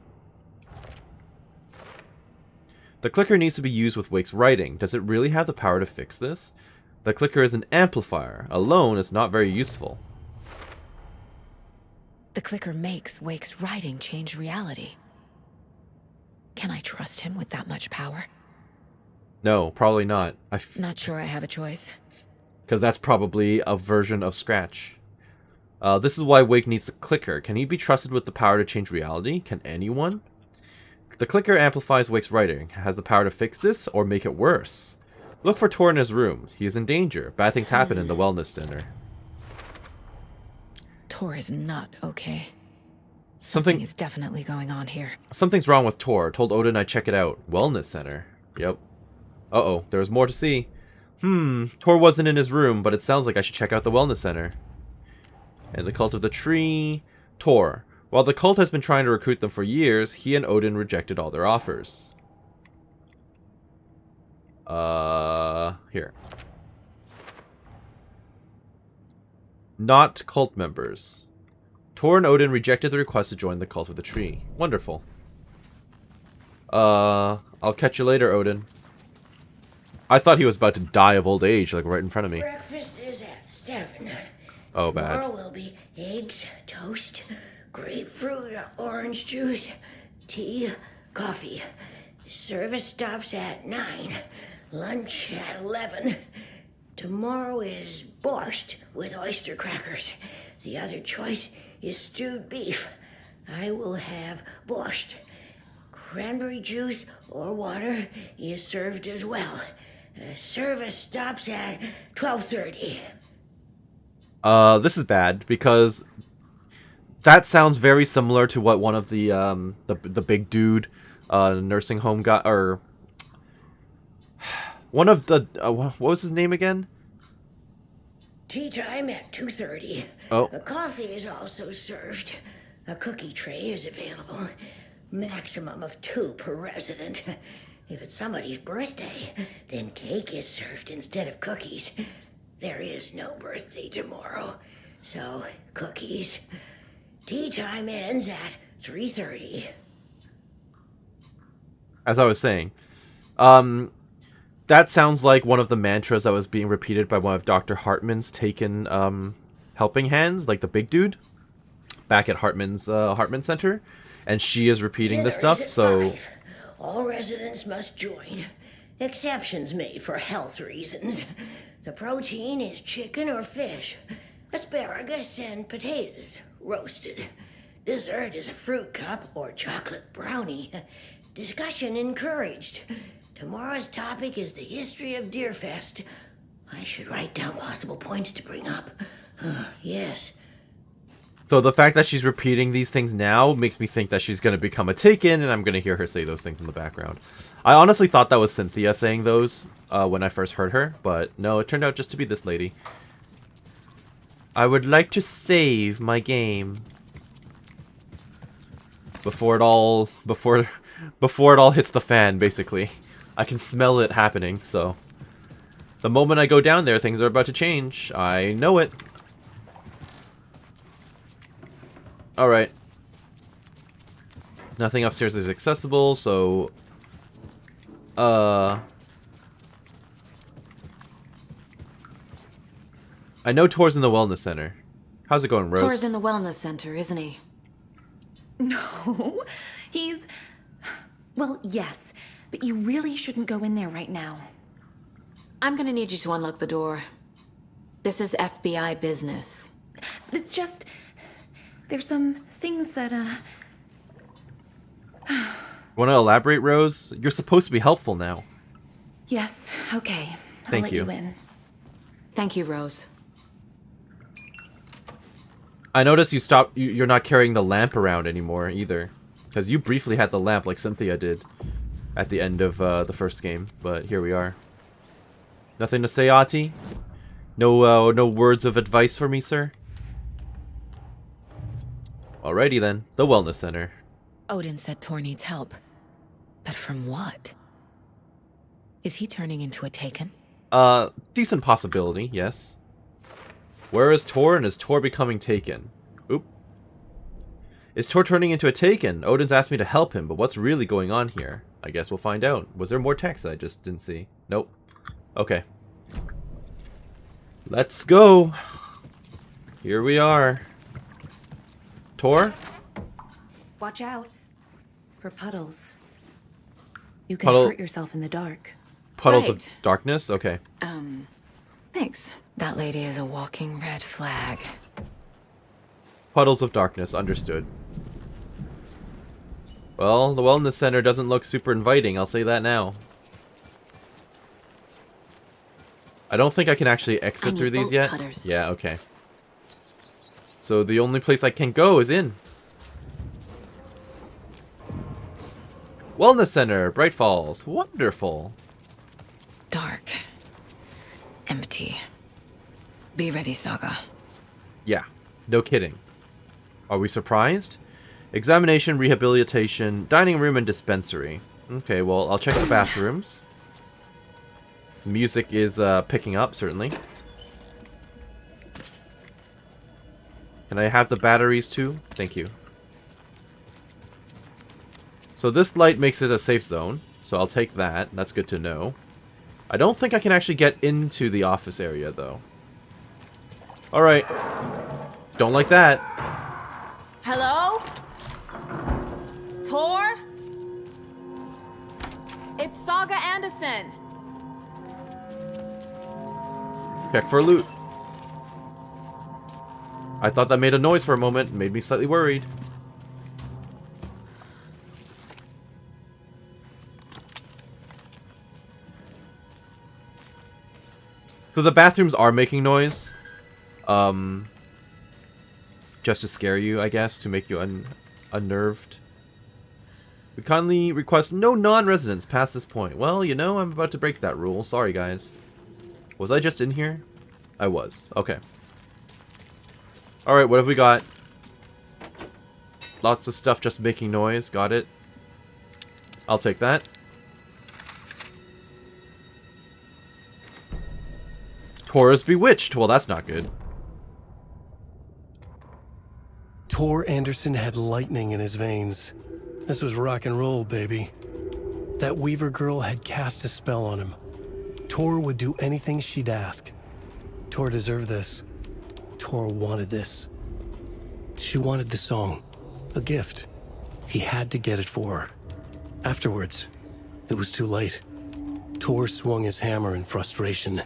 The clicker needs to be used with Wake's writing. Does it really have the power to fix this? The clicker is an amplifier. Alone, it's not very useful. The clicker makes Wake's writing change reality. Can I trust him with that much power? No, probably not. Not sure I have a choice. Because that's probably a version of Scratch. This is why Wake needs a clicker. Can he be trusted with the power to change reality? Can anyone? The clicker amplifies Wake's writing. Has the power to fix this or make it worse? Look for Tor in his room. He is in danger. Bad things happen in the wellness center. Tor is not okay. Something is definitely going on here. Something's wrong with Tor. Told Odin I'd check it out. Wellness center. Yep. Uh-oh. There's more to see. Tor wasn't in his room, but it sounds like I should check out the wellness center. And the Cult of the Tree. Tor. While the cult has been trying to recruit them for years, he and Odin rejected all their offers. Here. Not cult members. Tor and Odin rejected the request to join the Cult of the Tree. Wonderful. I'll catch you later, Odin. I thought he was about to die of old age, like right in front of me. Breakfast is at 7. Oh, bad. Tomorrow will be eggs, toast, grapefruit, orange juice, tea, coffee. Service stops at 9. Lunch at 11. Tomorrow is borscht with oyster crackers. The other choice is stewed beef. I will have borscht. Cranberry juice or water is served as well. Service stops at 12:30. This is bad because that sounds very similar to what one of the big dude nursing home guy, or one of the what was his name again? Tea time at 2:30. Oh. A coffee is also served. A cookie tray is available. Maximum of 2 per resident. If it's somebody's birthday, then cake is served instead of cookies. There is no birthday tomorrow, so cookies. Tea time ends at 3:30. as I was saying, that sounds like one of the mantras that was being repeated by one of Dr. Hartman's taken helping hands, like the big dude, back at Hartman's Hartman Center, and she is repeating this Dinner is stuff. at So 5. All residents must join. Exceptions made for health reasons. The protein is chicken or fish, asparagus and potatoes, roasted. Dessert is a fruit cup or chocolate brownie. Discussion encouraged. Tomorrow's topic is the history of Deerfest. I should write down possible points to bring up. Yes. So the fact that she's repeating these things now makes me think that she's going to become a Taken, and I'm going to hear her say those things in the background. I honestly thought that was Cynthia saying those when I first heard her, but no, it turned out just to be this lady. I would like to save my game before it all hits the fan, basically. I can smell it happening, so the moment I go down there, things are about to change. I know it. Alright. Nothing upstairs is accessible, so... I know Tor's in the wellness center. How's it going, Rose? Tor's in the wellness center, isn't he? No, he's... Well, yes, but you really shouldn't go in there right now. I'm gonna need you to unlock the door. This is FBI business. It's just... There's some things that, Want to elaborate, Rose? You're supposed to be helpful now. Yes, okay. I'll Thank let you. you in. Thank you, Rose. I noticed you're not carrying the lamp around anymore, either. Because you briefly had the lamp like Cynthia did at the end of the first game, but here we are. Nothing to say, Ahti? No, no words of advice for me, sir? Alrighty then, the wellness center. Odin said Tor needs help. But from what? Is he turning into a Taken? Decent possibility, yes. Where is Tor, and is Tor becoming Taken? Oop. Is Tor turning into a Taken? Odin's asked me to help him, but what's really going on here? I guess we'll find out. Was there more text I just didn't see? Nope. Okay. Let's go. Here we are. Tor? Watch out for puddles. You can Puddle- hurt yourself in the dark. Puddles of Right. darkness? Okay. Thanks. That lady is a walking red flag. Puddles of darkness, understood. Well, the wellness center doesn't look super inviting, I'll say that now. I don't think I can actually exit need through these bolt yet. cutters. Yeah, okay. So the only place I can go is in. Wellness Center, Bright Falls. Wonderful. Dark. Empty. Be ready, Saga. Yeah, no kidding. Are we surprised? Examination, rehabilitation, dining room, and dispensary. Okay, well, I'll check the bathrooms. Music is picking up, certainly. Can I have the batteries too? Thank you. So this light makes it a safe zone, so I'll take that. That's good to know. I don't think I can actually get into the office area, though. Alright. Don't like that. Hello? Tor? It's Saga Anderson. Check for loot. I thought that made a noise for a moment, made me slightly worried. So the bathrooms are making noise. Just to scare you, I guess, to make you unnerved. We kindly request no non-residents past this point. Well, you know, I'm about to break that rule. Sorry, guys. Was I just in here? I was. Okay. Alright, what have we got? Lots of stuff just making noise. Got it. I'll take that. Tor is bewitched. Well, that's not good. Tor Anderson had lightning in his veins. This was rock and roll, baby. That Weaver girl had cast a spell on him. Tor would do anything she'd ask. Tor deserved this. Tor wanted this. She wanted the song. A gift. He had to get it for her. Afterwards, it was too late. Tor swung his hammer in frustration.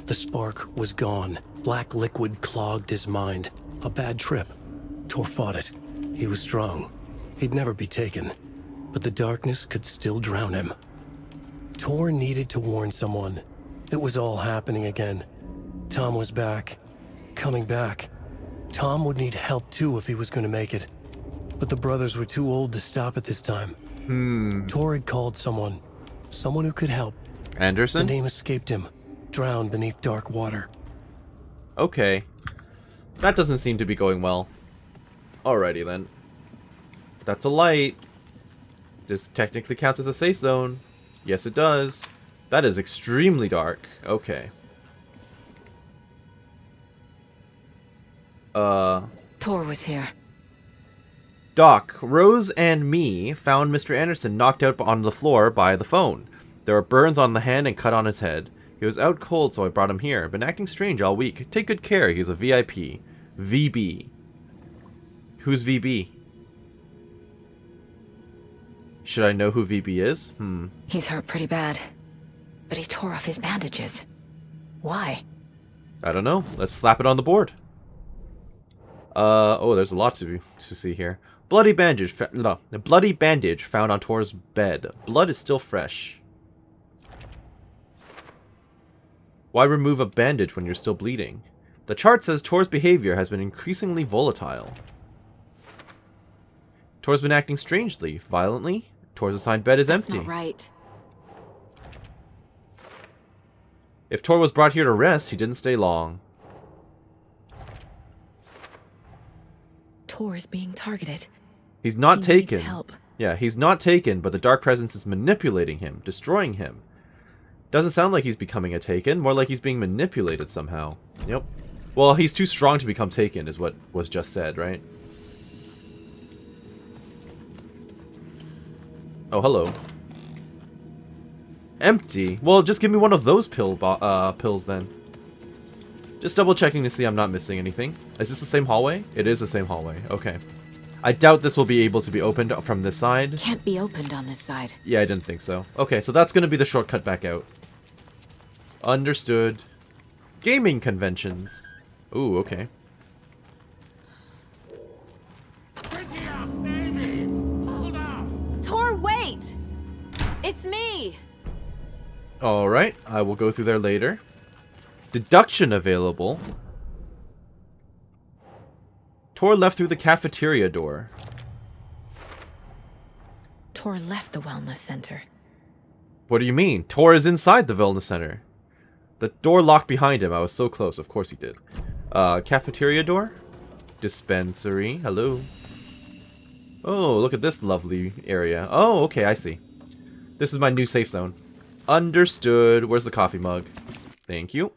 The spark was gone. Black liquid clogged his mind. A bad trip. Tor fought it. He was strong. He'd never be taken. But the darkness could still drown him. Tor needed to warn someone. It was all happening again. Tom was back. Coming back. Tom would need help too if he was going to make it. But the brothers were too old to stop at this time. Tor had called someone. Someone who could help. Anderson? The name escaped him. Drowned beneath dark water. Okay. That doesn't seem to be going well. Alrighty then. That's a light. This technically counts as a safe zone. Yes, it does. That is extremely dark. Okay. Tor was here. Doc, Rose and me found Mr. Anderson knocked out on the floor by the phone. There were burns on the hand and cut on his head. He was out cold, so I brought him here. Been acting strange all week. Take good care. He's a VIP. VB. Who's VB? Should I know who VB is? He's hurt pretty bad. But he tore off his bandages. Why? I don't know. Let's slap it on the board. Oh, there's a lot to see here. Bloody bandage. The bloody bandage found on Tor's bed. Blood is still fresh. Why remove a bandage when you're still bleeding? The chart says Tor's behavior has been increasingly volatile. Tor's been acting strangely, violently. Tor's assigned bed is empty. That's not right. If Tor was brought here to rest, he didn't stay long. Tor is being targeted. He's not He taken. needs help. Yeah, he's not taken, but the Dark Presence is manipulating him, destroying him. Doesn't sound like he's becoming a Taken, more like he's being manipulated somehow. Yep. Well, he's too strong to become Taken, is what was just said, right? Oh, hello. Empty? Well, just give me one of those pills then. Just double checking to see I'm not missing anything. Is this the same hallway? It is the same hallway. Okay. I doubt this will be able to be opened from this side. Can't be opened on this side. Yeah, I didn't think so. Okay, so that's going to be the shortcut back out. Understood. Gaming conventions. Ooh, okay. Tor, wait! It's me! Alright, I will go through there later. Deduction available. Tor left through the cafeteria door. Tor left the wellness center. What do you mean? Tor is inside the wellness center. The door locked behind him. I was so close. Of course he did. Cafeteria door? Dispensary. Hello. Oh, look at this lovely area. Oh, okay, I see. This is my new safe zone. Understood. Where's the coffee mug? Thank you.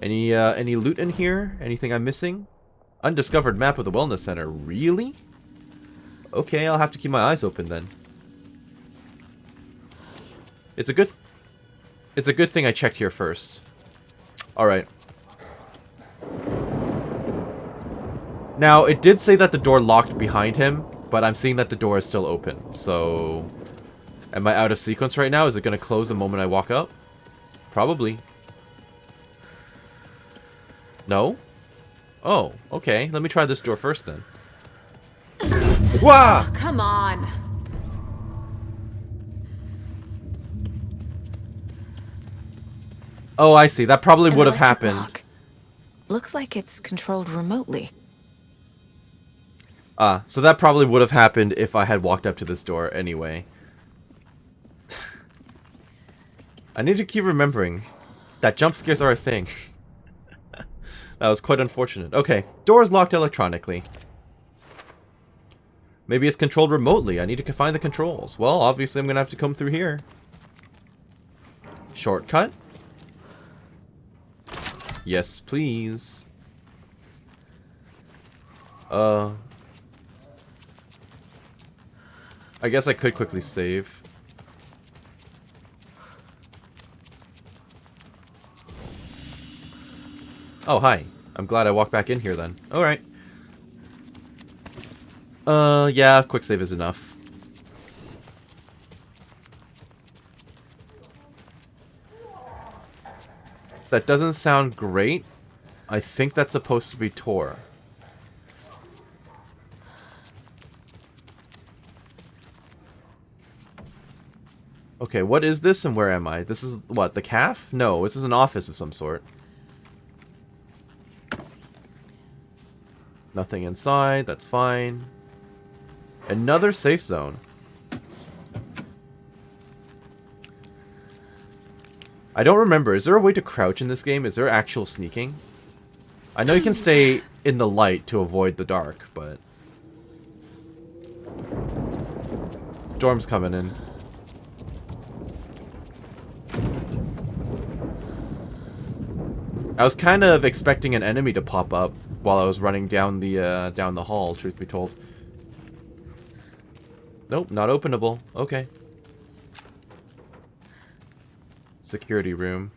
Any loot in here? Anything I'm missing? Undiscovered map of the wellness center. Really? Okay, I'll have to keep my eyes open then. It's a good thing I checked here first. Alright. Now, it did say that the door locked behind him, but I'm seeing that the door is still open. So, am I out of sequence right now? Is it going to close the moment I walk up? Probably. No? Oh, okay. Let me try this door first then. Wah! Oh, come on. Oh, I see. That probably would have Electric happened. lock. Looks like it's controlled remotely. So that probably would have happened if I had walked up to this door anyway. I need to keep remembering that jump scares are a thing. That was quite unfortunate. Okay, door is locked electronically. Maybe it's controlled remotely. I need to find the controls. Well, obviously I'm going to have to come through here. Shortcut? Yes, please. I guess I could quickly save. Oh, hi. I'm glad I walked back in here then. Alright. Yeah, quick save is enough. That doesn't sound great. I think that's supposed to be Tor. Okay, what is this and where am I? This is, what, the calf? No, this is an office of some sort. Nothing inside, that's fine. Another safe zone. I don't remember, is there a way to crouch in this game? Is there actual sneaking? I know you can stay in the light to avoid the dark, but... Storm's coming in. I was kind of expecting an enemy to pop up while I was running down the hall, truth be told. Nope, not openable. Okay. Security room.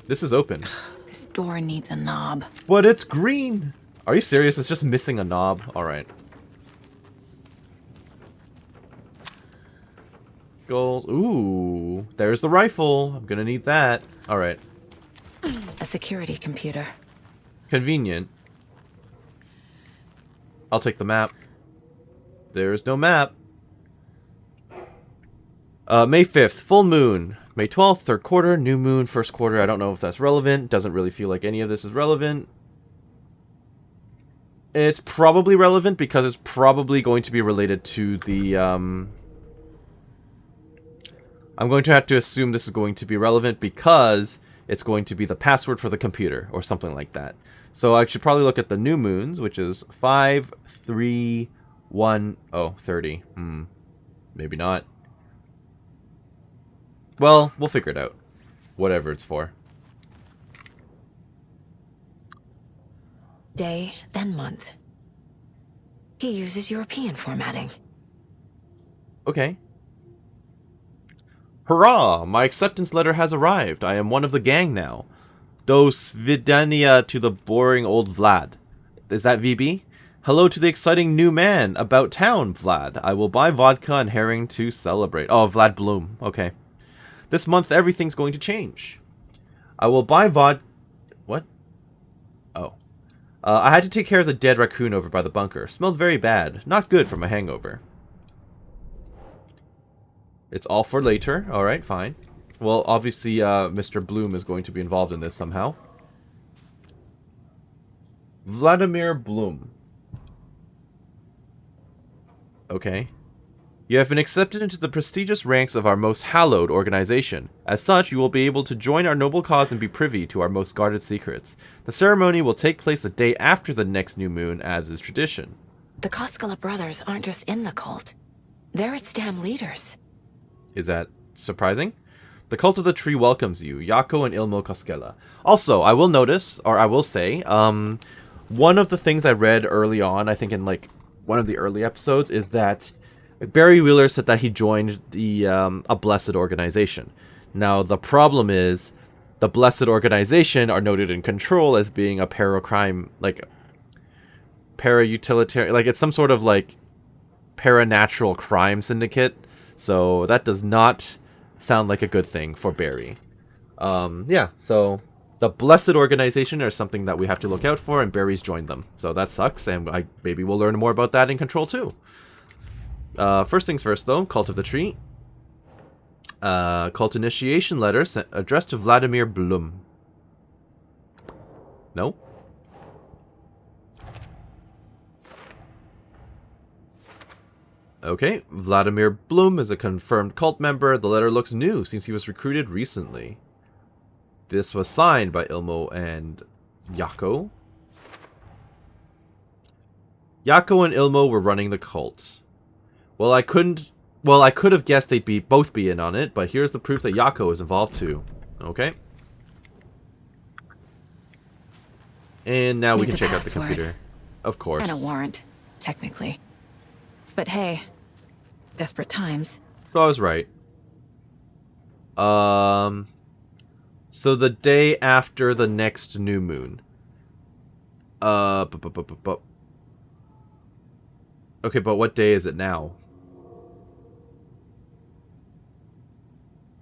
This is open. This door needs a knob. But it's green! Are you serious? It's just missing a knob? Alright. Gold. Ooh, there's the rifle. I'm gonna need that. Alright. A security computer. Convenient. I'll take the map. There's no map. May 5th, full moon. May 12th, third quarter, new moon, first quarter. I don't know if that's relevant. Doesn't really feel like any of this is relevant. It's probably relevant because it's probably going to be related to the, I'm going to have to assume this is going to be relevant because it's going to be the password for the computer or something like that. So I should probably look at the new moons, which is 5, 3, 1, oh, 30. Maybe not. Well, we'll figure it out. Whatever it's for. Day, then month. He uses European formatting. Okay. Hurrah! My acceptance letter has arrived. I am one of the gang now. Do svidania to the boring old Vlad. Is that VB? Hello to the exciting new man about town, Vlad. I will buy vodka and herring to celebrate. Oh, Vlad Bloom. Okay. This month, everything's going to change. I will buy What? Oh. I had to take care of the dead raccoon over by the bunker. Smelled very bad. Not good from a hangover. It's all for later. Alright, fine. Well, obviously, Mr. Bloom is going to be involved in this somehow. Vladimir Bloom. Okay. You have been accepted into the prestigious ranks of our most hallowed organization. As such, you will be able to join our noble cause and be privy to our most guarded secrets. The ceremony will take place the day after the next new moon, as is tradition. The Koskela brothers aren't just in the cult. They're its damn leaders. Is that surprising? The cult of the tree welcomes you, Yako and Ilmo Koskela. Also, I will notice, or I will say, one of the things I read early on, I think in like one of the early episodes, is that Barry Wheeler said that he joined the a blessed organization. Now, the problem is the blessed organization are noted in Control as being a paracrime, like para-utilitarian, like it's some sort of like paranatural crime syndicate. So that does not sound like a good thing for Barry. Yeah, so the blessed organization are something that we have to look out for, and Barry's joined them. So that sucks, and maybe we'll learn more about that in Control too. First things first, though, Cult of the Tree. Cult initiation letter addressed to Vladimir Bloom. No? Okay, Vladimir Bloom is a confirmed cult member. The letter looks new, since he was recruited recently. This was signed by Ilmo and Yako. Yako and Ilmo were running the cult. Well, I could have guessed they'd both be in on it, but here's the proof that Yako is involved too. Okay. And now we can check out the computer. Of course. And a warrant, technically. But hey, Desperate times. So I was right. So the day after the next new moon. Okay, but what day is it now?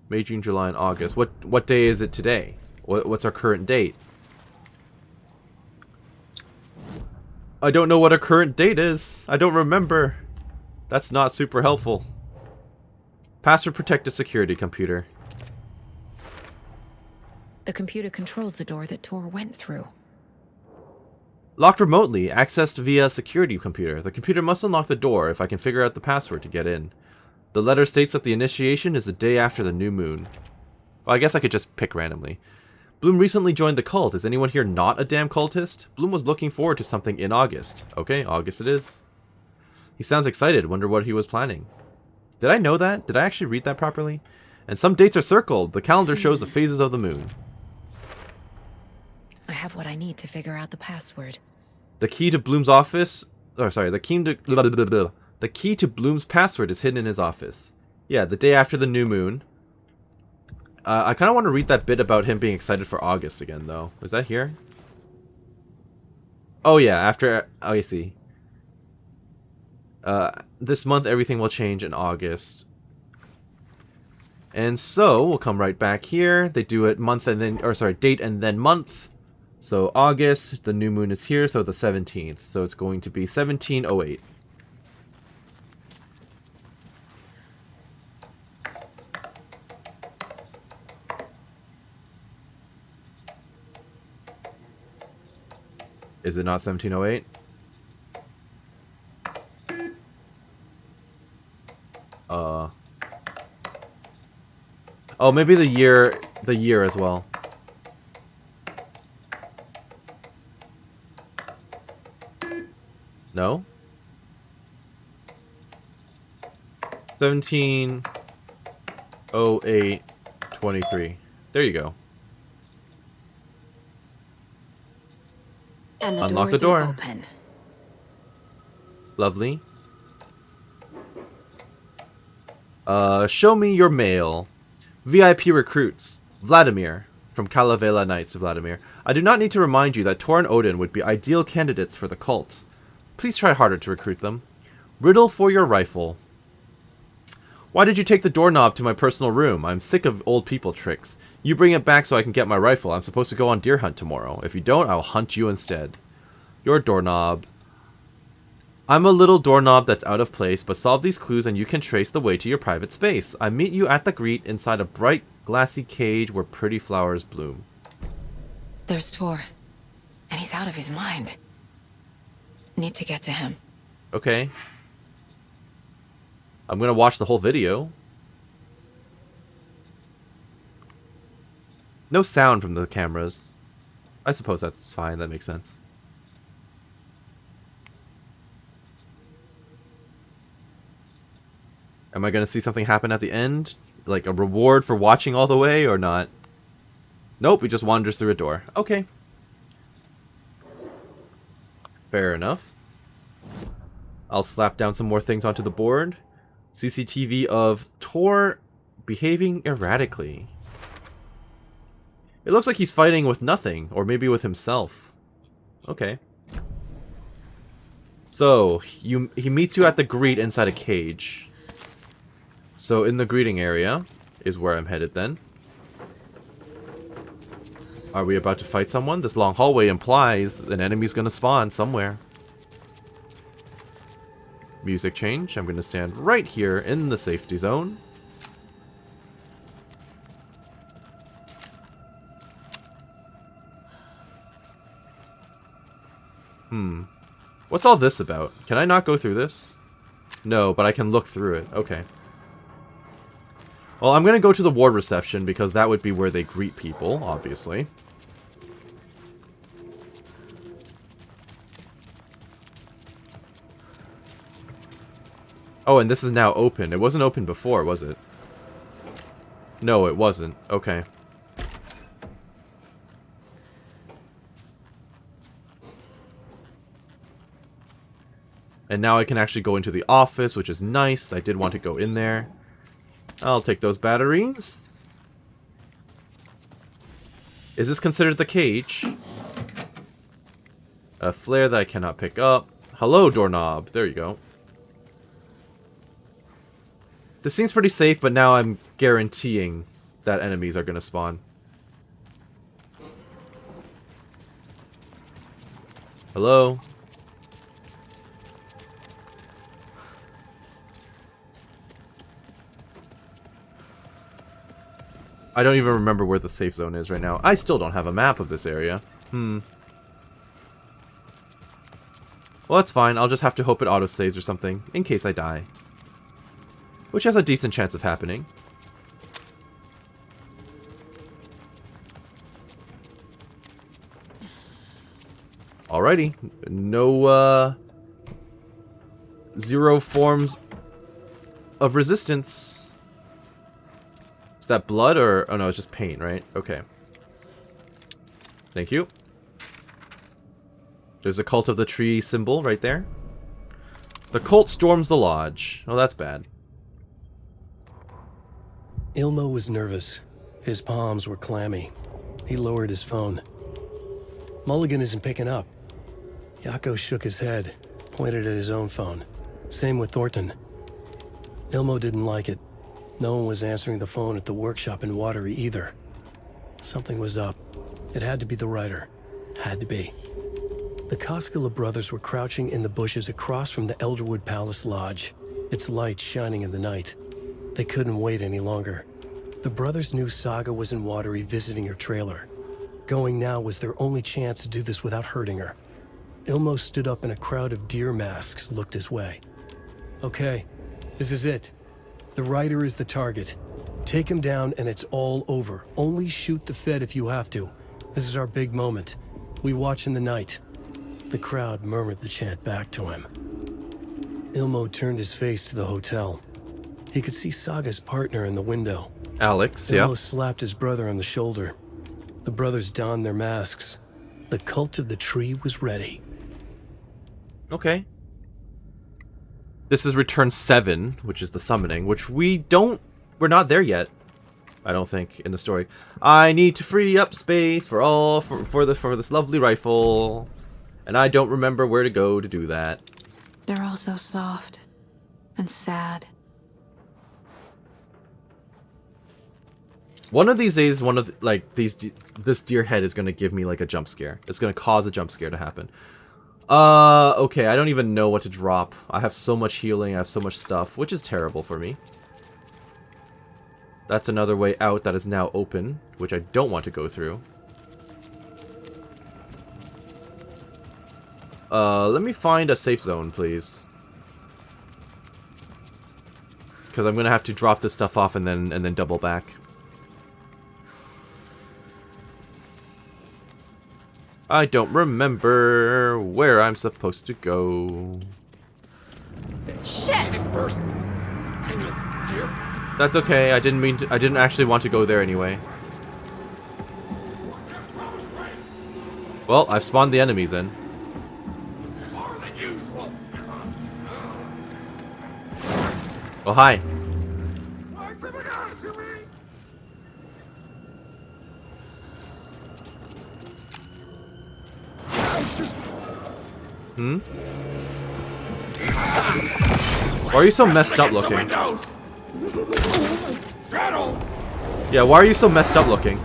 May, June, July, and August. What day is it today? What's our current date? I don't know what our current date is. I don't remember. That's not super helpful. Password protected security computer. The computer controls the door that Tor went through. Locked remotely, accessed via security computer. The computer must unlock the door if I can figure out the password to get in. The letter states that the initiation is the day after the new moon. Well, I guess I could just pick randomly. Bloom recently joined the cult. Is anyone here not a damn cultist? Bloom was looking forward to something in August. Okay, August it is. He sounds excited. Wonder what he was planning. Did I know that? Did I actually read that properly? And some dates are circled. The calendar shows the phases of the moon. I have what I need to figure out the password. The key to Bloom's office... Oh, sorry. The key to Bloom's password is hidden in his office. Yeah, the day after the new moon. I kind of want to read that bit about him being excited for August again, though. Is that here? Oh, yeah. After... Oh, I see. This month, everything will change in August. And so, we'll come right back here. They do it month and then... Or, sorry, date and then month. So, August, the new moon is here, so the 17th. So, it's going to be 1708. Is it not 1708? Oh, maybe the year as well. No? 1708-23. There you go. And the Unlock the door door. is open. Lovely. Show me your mail. VIP recruits. Vladimir. From Calavela Knights, Vladimir. I do not need to remind you that Tor and Odin would be ideal candidates for the cult. Please try harder to recruit them. Riddle for your rifle. Why did you take the doorknob to my personal room? I'm sick of old people tricks. You bring it back so I can get my rifle. I'm supposed to go on deer hunt tomorrow. If you don't, I'll hunt you instead. Your doorknob. I'm a little doorknob that's out of place, but solve these clues and you can trace the way to your private space. I meet you at the greet inside a bright, glassy cage where pretty flowers bloom. There's Tor. And he's out of his mind. Need to get to him. Okay. I'm gonna watch the whole video. No sound from the cameras. I suppose that's fine, that makes sense. Am I gonna see something happen at the end? Like a reward for watching all the way or not? Nope, he just wanders through a door. Okay. Fair enough. I'll slap down some more things onto the board. CCTV of Tor behaving erratically. It looks like he's fighting with nothing, or maybe with himself. Okay. So, he meets you at the greet inside a cage. So, in the greeting area is where I'm headed then. Are we about to fight someone? This long hallway implies an enemy's gonna spawn somewhere. Music change. I'm gonna stand right here in the safety zone. What's all this about? Can I not go through this? No, but I can look through it. Okay. Well, I'm gonna go to the ward reception because that would be where they greet people, obviously. Oh, and this is now open. It wasn't open before, was it? No, it wasn't. Okay. And now I can actually go into the office, which is nice. I did want to go in there. I'll take those batteries. Is this considered the cage? A flare that I cannot pick up. Hello, doorknob. There you go. This seems pretty safe, but now I'm guaranteeing that enemies are going to spawn. Hello? I don't even remember where the safe zone is right now. I still don't have a map of this area. Well, that's fine. I'll just have to hope it autosaves or something, in case I die. Which has a decent chance of happening. Alrighty. No, zero forms of resistance. Is that blood or... Oh no, it's just pain, right? Okay. Thank you. There's a Cult of the Tree symbol right there. The cult storms the lodge. Oh, that's bad. Ilmo was nervous. His palms were clammy. He lowered his phone. Mulligan isn't picking up. Yako shook his head, pointed at his own phone. Same with Thornton. Ilmo didn't like it. No one was answering the phone at the workshop in Watery either. Something was up. It had to be the writer. Had to be. The Koskela brothers were crouching in the bushes across from the Elderwood Palace Lodge, its light shining in the night. They couldn't wait any longer. The brothers knew Saga was in Watery visiting her trailer. Going now was their only chance to do this without hurting her. Ilmo stood up and a crowd of deer masks looked his way. Okay, this is it. The writer is the target. Take him down and it's all over. Only shoot the Fed if you have to. This is our big moment. We watch in the night. The crowd murmured the chant back to him. Ilmo turned his face to the hotel. He could see Saga's partner in the window. Alex, yeah. Ilmo slapped his brother on the shoulder. The brothers donned their masks. The Cult of the Tree was ready. Okay. This is Return 7, which is the summoning, which we're not there yet. I don't think, in the story. I need to free up space for this lovely rifle. And I don't remember where to go to do that. They're all so soft and sad. One of these days, this deer head is gonna give me like a jump scare. It's gonna cause a jump scare to happen. Okay, I don't even know what to drop. I have so much healing, I have so much stuff, which is terrible for me. That's another way out that is now open, which I don't want to go through. Let me find a safe zone, please. Because I'm gonna have to drop this stuff off and then double back. I don't remember where I'm supposed to go. Shit! That's okay. I didn't actually want to go there anyway. Well, I've spawned the enemies in. Oh, hi. Why are you so messed up looking? Yeah, why are you so messed up looking?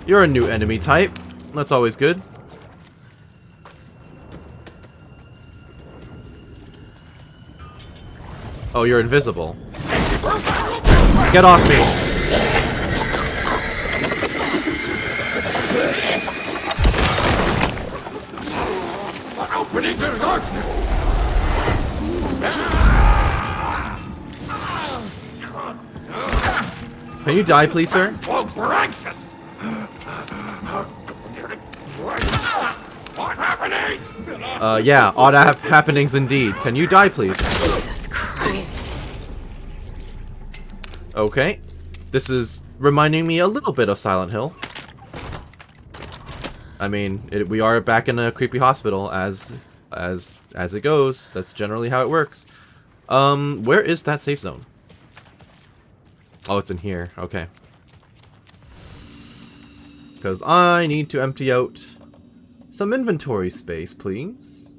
You're a new enemy type. That's always good. Oh, you're invisible. Get off me! Can you die, please, sir? Folks, we're anxious. What's happening? Yeah, odd happenings indeed. Can you die, please? Jesus Christ. Okay. This is reminding me a little bit of Silent Hill. I mean, we are back in a creepy hospital as it goes. That's generally how it works. Where is that safe zone? Oh, it's in here. Okay. Because I need to empty out some inventory space, please.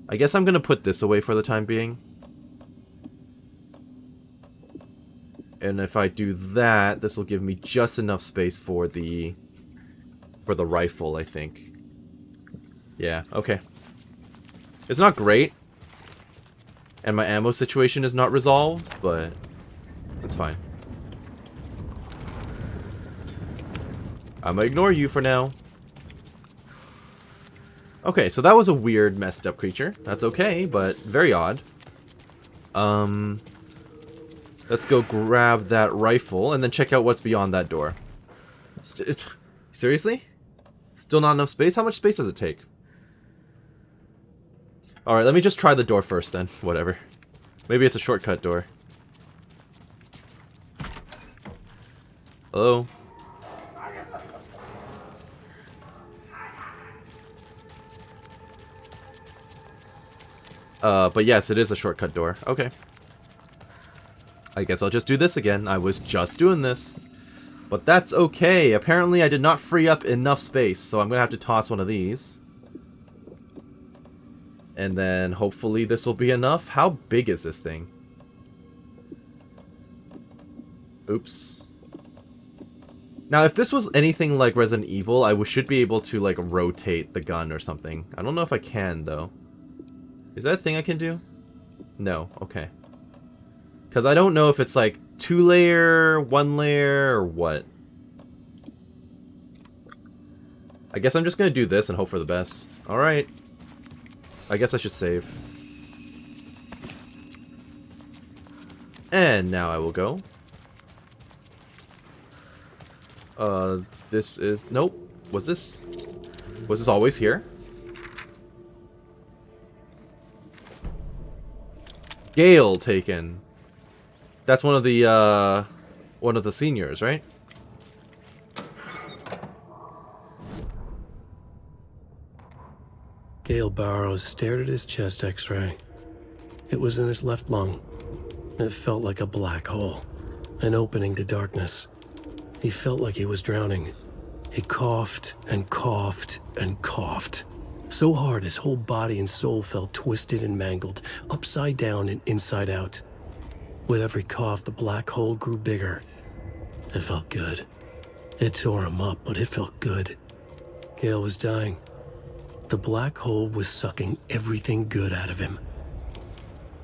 I guess I'm going to put this away for the time being. And if I do that, this will give me just enough space for the rifle, I think. Yeah, okay. It's not great. And my ammo situation is not resolved, but it's fine. I'm gonna ignore you for now. Okay, so that was a weird, messed up creature. That's okay, but very odd. Let's go grab that rifle and then check out what's beyond that door. Seriously? Still not enough space? How much space does it take? Alright, let me just try the door first then. Whatever. Maybe it's a shortcut door. Hello? But yes, it is a shortcut door. Okay. I guess I'll just do this again. I was just doing this. But that's okay. Apparently I did not free up enough space, so I'm gonna have to toss one of these. And then hopefully this will be enough. How big is this thing? Oops. Now, if this was anything like Resident Evil, I should be able to, like, rotate the gun or something. I don't know if I can, though. Is that a thing I can do? No. Okay. Because I don't know if it's, like, 2-layer, 1-layer, or what. I guess I'm just going to do this and hope for the best. Alright. I guess I should save. And now I will go. This is... Nope. Was this always here? Gale taken. That's one of the seniors, right? Gale Barrows stared at his chest x-ray. It was in his left lung. It felt like a black hole, an opening to darkness. He felt like he was drowning. He coughed and coughed and coughed. So hard his whole body and soul felt twisted and mangled, upside down and inside out. With every cough, the black hole grew bigger. It felt good. It tore him up, but it felt good. Gale was dying. The black hole was sucking everything good out of him.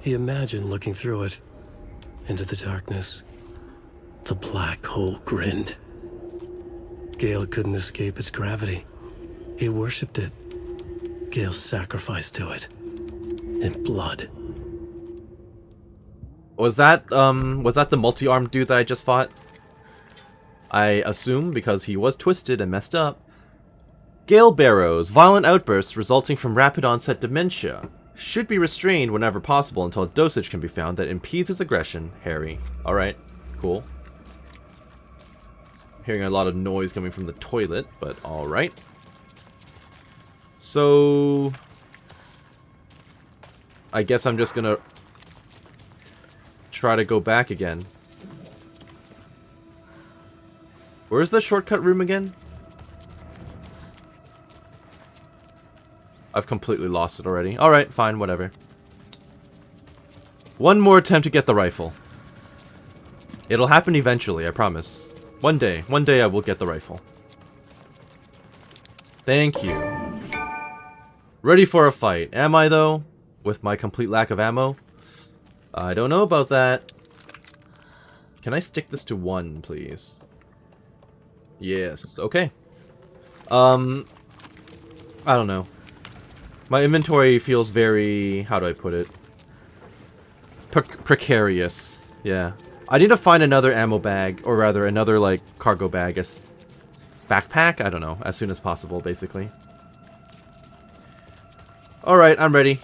He imagined looking through it, into the darkness. The black hole grinned. Gale couldn't escape its gravity. He worshipped it. Gale sacrificed to it. In blood. Was that the multi-armed dude that I just fought? I assume because he was twisted and messed up. Gale Barrows, violent outbursts resulting from rapid onset dementia. Should be restrained whenever possible until a dosage can be found that impedes its aggression. Harry. Alright, cool. Hearing a lot of noise coming from the toilet, but alright. So... I guess I'm just gonna try to go back again. Where's the shortcut room again? I've completely lost it already. Alright, fine, whatever. One more attempt to get the rifle. It'll happen eventually, I promise. One day I will get the rifle. Thank you. Ready for a fight. Am I, though? With my complete lack of ammo? I don't know about that. Can I stick this to 1, please? Yes, okay. I don't know. My inventory feels very... how do I put it? Precarious. Yeah. I need to find another ammo bag, or rather another, like, cargo bag. Backpack? I don't know. As soon as possible, basically. Alright, I'm ready.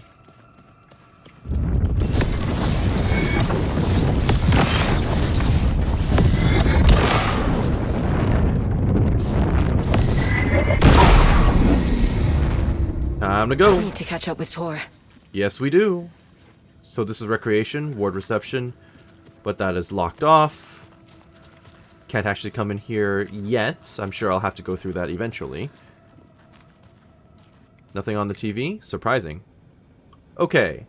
Time to go. We need to catch up with Tor. Yes, we do. So this is recreation, ward reception, but that is locked off. Can't actually come in here yet. I'm sure I'll have to go through that eventually. Nothing on the TV? Surprising. Okay.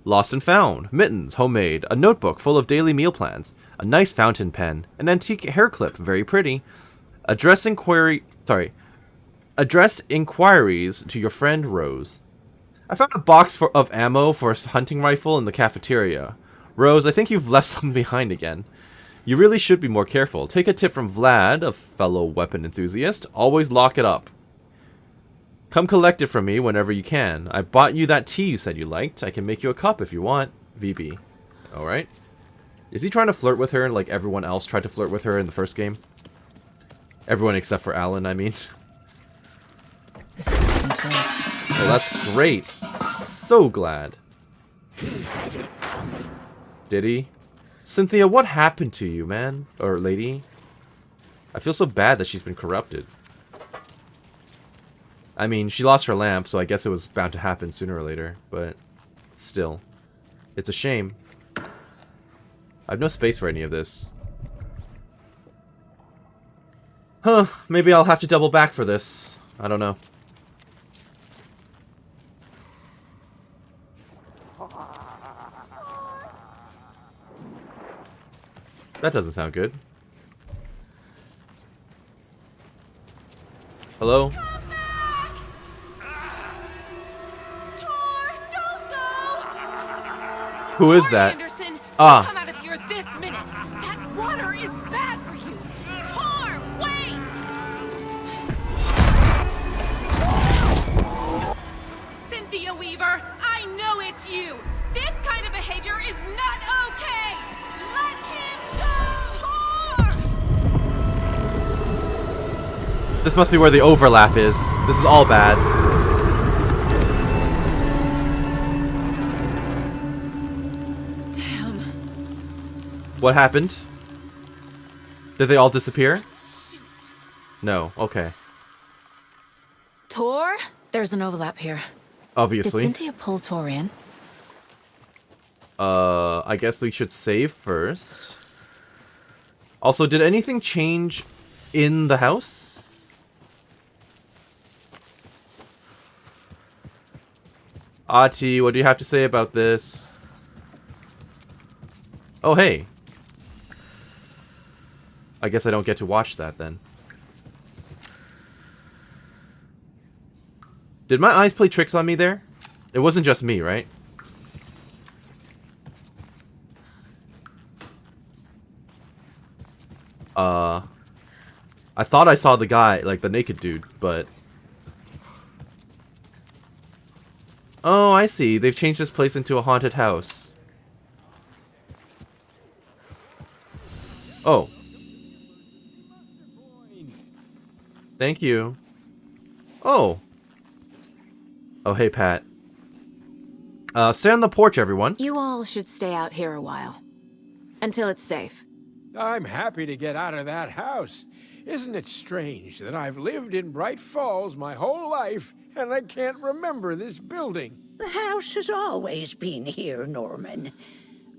Lost and found. Mittens, homemade. A notebook full of daily meal plans. A nice fountain pen. An antique hair clip, very pretty. Address inquiries to your friend Rose. I found a box of ammo for a hunting rifle in the cafeteria. Rose, I think you've left something behind again. You really should be more careful. Take a tip from Vlad, a fellow weapon enthusiast. Always lock it up. Come collect it from me whenever you can. I bought you that tea you said you liked. I can make you a cup if you want. VB. Alright. Is he trying to flirt with her like everyone else tried to flirt with her in the first game? Everyone except for Alan, I mean. Oh, that's great. So glad. Did he? Cynthia, what happened to you, man? Or lady? I feel so bad that she's been corrupted. I mean, she lost her lamp, so I guess it was bound to happen sooner or later, but still. It's a shame. I have no space for any of this. Huh, maybe I'll have to double back for this. I don't know. That doesn't sound good. Hello? Who is that? Anderson, Ah. come out of here this minute. That water is bad for you. Tor, wait! Cynthia Weaver, I know it's you. This kind of behavior is not okay. Let him go. Tor! This must be where the overlap is. This is all bad. What happened? Did they all disappear? No. Okay. Tor? There's an overlap here. Obviously. Did Cynthia pull Tor in? I guess we should save first. Also, did anything change in the house? Ati, what do you have to say about this? Oh, hey. I guess I don't get to watch that then. Did my eyes play tricks on me there? It wasn't just me, right? I thought I saw the guy, like the naked dude, but... Oh, I see. They've changed this place into a haunted house. Oh. Thank you. Oh. Oh, hey, Pat. Stay on the porch, everyone. You all should stay out here a while. Until it's safe. I'm happy to get out of that house. Isn't it strange that I've lived in Bright Falls my whole life and I can't remember this building? The house has always been here, Norman.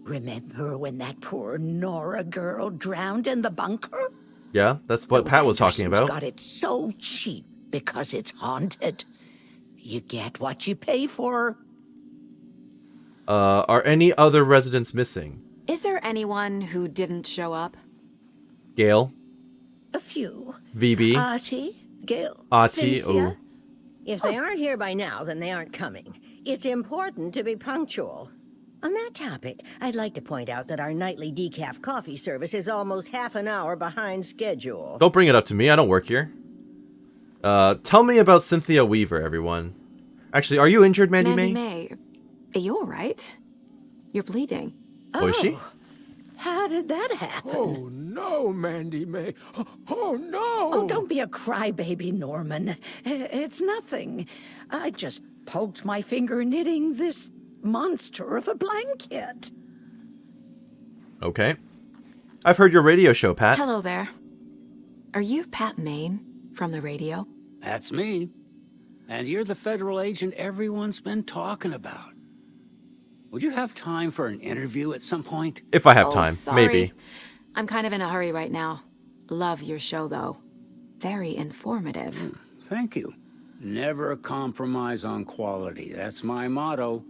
Remember when that poor Nora girl drowned in the bunker? Yeah, that's what Pat was talking Andersons about. got it so cheap because it's haunted. You get what you pay for. Are any other residents missing? Is there anyone who didn't show up? Gail? A few. VB? Artie, Gil, Artie, Cynthia. If they aren't here by now, then they aren't coming. It's important to be punctual. On that topic, I'd like to point out that our nightly decaf coffee service is almost half an hour behind schedule. Don't bring it up to me, I don't work here. Tell me about Cynthia Weaver, everyone. Actually, are you injured, Mandy May? May, are you alright? You're bleeding. Oh, is she? How did that happen? Oh, no, Mandy May. Oh, no. Oh, don't be a crybaby, Norman. It's nothing. I just poked my finger knitting this monster of a blanket. Okay. I've heard your radio show, Pat. Hello there. Are you Pat Maine from the radio? That's me. And you're the federal agent everyone's been talking about. Would you have time for an interview at some point? If I have Oh, time, sorry. maybe. I'm kind of in a hurry right now. Love your show, though. Very informative. Thank you. Never compromise on quality. That's my motto.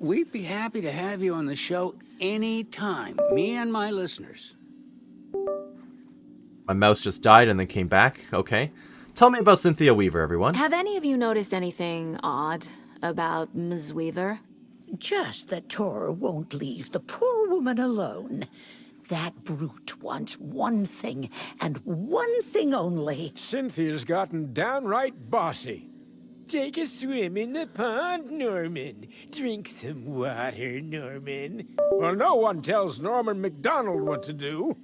We'd be happy to have you on the show anytime. Me and my listeners. My mouse just died and then came back. Okay. Tell me about Cynthia Weaver, everyone. Have any of you noticed anything odd about Ms. Weaver? Just that Tor won't leave the poor woman alone. That brute wants one thing, and one thing only. Cynthia's gotten downright bossy. Take a swim in the pond, Norman. Drink some water, Norman. Well, no one tells Norman McDonald what to do.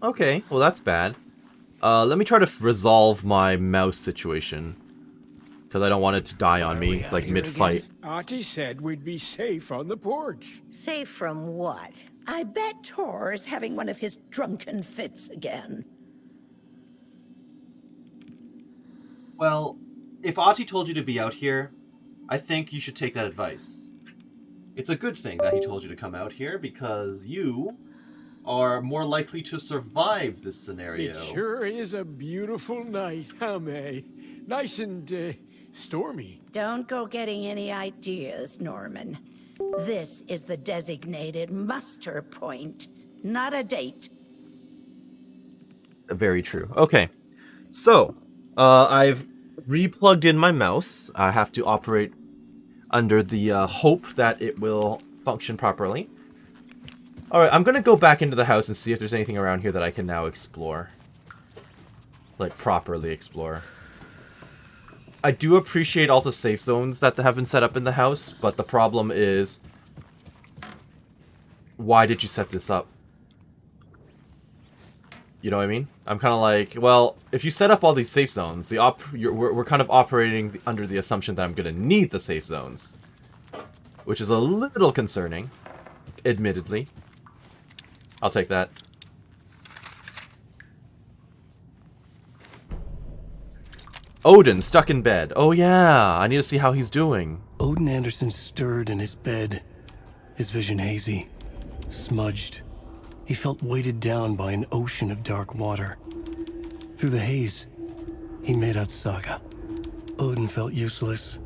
Okay, well that's bad. Let me try to resolve my mouse situation. Because I don't want it to die on me, like mid-fight. Auntie said we'd be safe on the porch. Safe from what? I bet Tor is having one of his drunken fits again. Well, if Ahti told you to be out here, I think you should take that advice. It's a good thing that he told you to come out here, because you are more likely to survive this scenario. It sure is a beautiful night, huh, May? Nice and, stormy. Don't go getting any ideas, Norman. This is the designated muster point, not a date. Very true. Okay. So, I've replugged in my mouse. I have to operate under the hope that it will function properly. Alright, I'm going to go back into the house and see if there's anything around here that I can now explore. Like, properly explore. I do appreciate all the safe zones that have been set up in the house, but the problem is... why did you set this up? You know what I mean? I'm kind of like, well, if you set up all these safe zones, we're kind of operating under the assumption that I'm going to need the safe zones. Which is a little concerning, admittedly. I'll take that. Odin, stuck in bed. Oh yeah, I need to see how he's doing. Odin Anderson stirred in his bed, his vision hazy, smudged. He felt weighted down by an ocean of dark water. Through the haze, he made out Saga. Odin felt useless.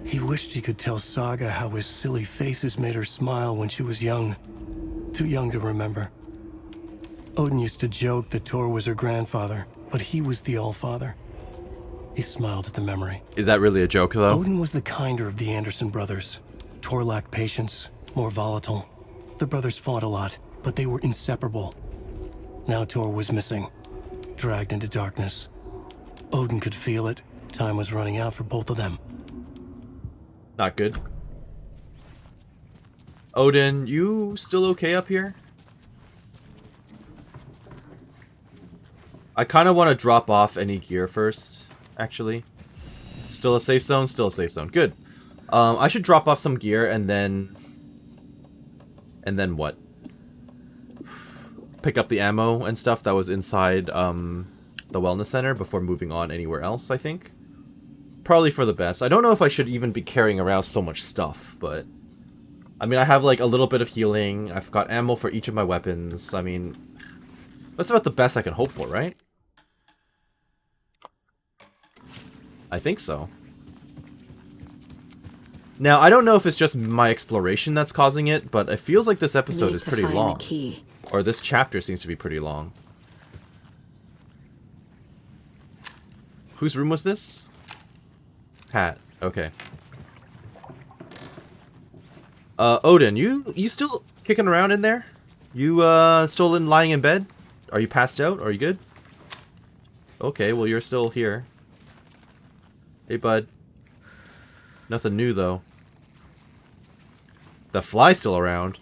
He wished he could tell Saga how his silly faces made her smile when she was young. Too young to remember. Odin used to joke that Tor was her grandfather, but he was the Allfather. He smiled at the memory. Is that really a joke, though? Odin was the kinder of the Anderson brothers. Tor lacked patience, more volatile. The brothers fought a lot, but they were inseparable. Now Tor was missing, dragged into darkness. Odin could feel it. Time was running out for both of them. Not good. Odin, you still okay up here? I kind of want to drop off any gear first, actually. Still a safe zone? Still a safe zone. Good. I should drop off some gear and then... and then what? Pick up the ammo and stuff that was inside the wellness center before moving on anywhere else, I think. Probably for the best. I don't know if I should even be carrying around so much stuff, but... I mean, I have, like, a little bit of healing. I've got ammo for each of my weapons. I mean, that's about the best I can hope for, right? I think so. Now, I don't know if it's just my exploration that's causing it, but it feels like this episode is pretty long. Or this chapter seems to be pretty long. Whose room was this? Hat. Okay. Odin, you still kicking around in there? You, still lying in bed? Are you passed out? Are you good? Okay, well, you're still here. Hey, bud. Nothing new, though. The fly's still around.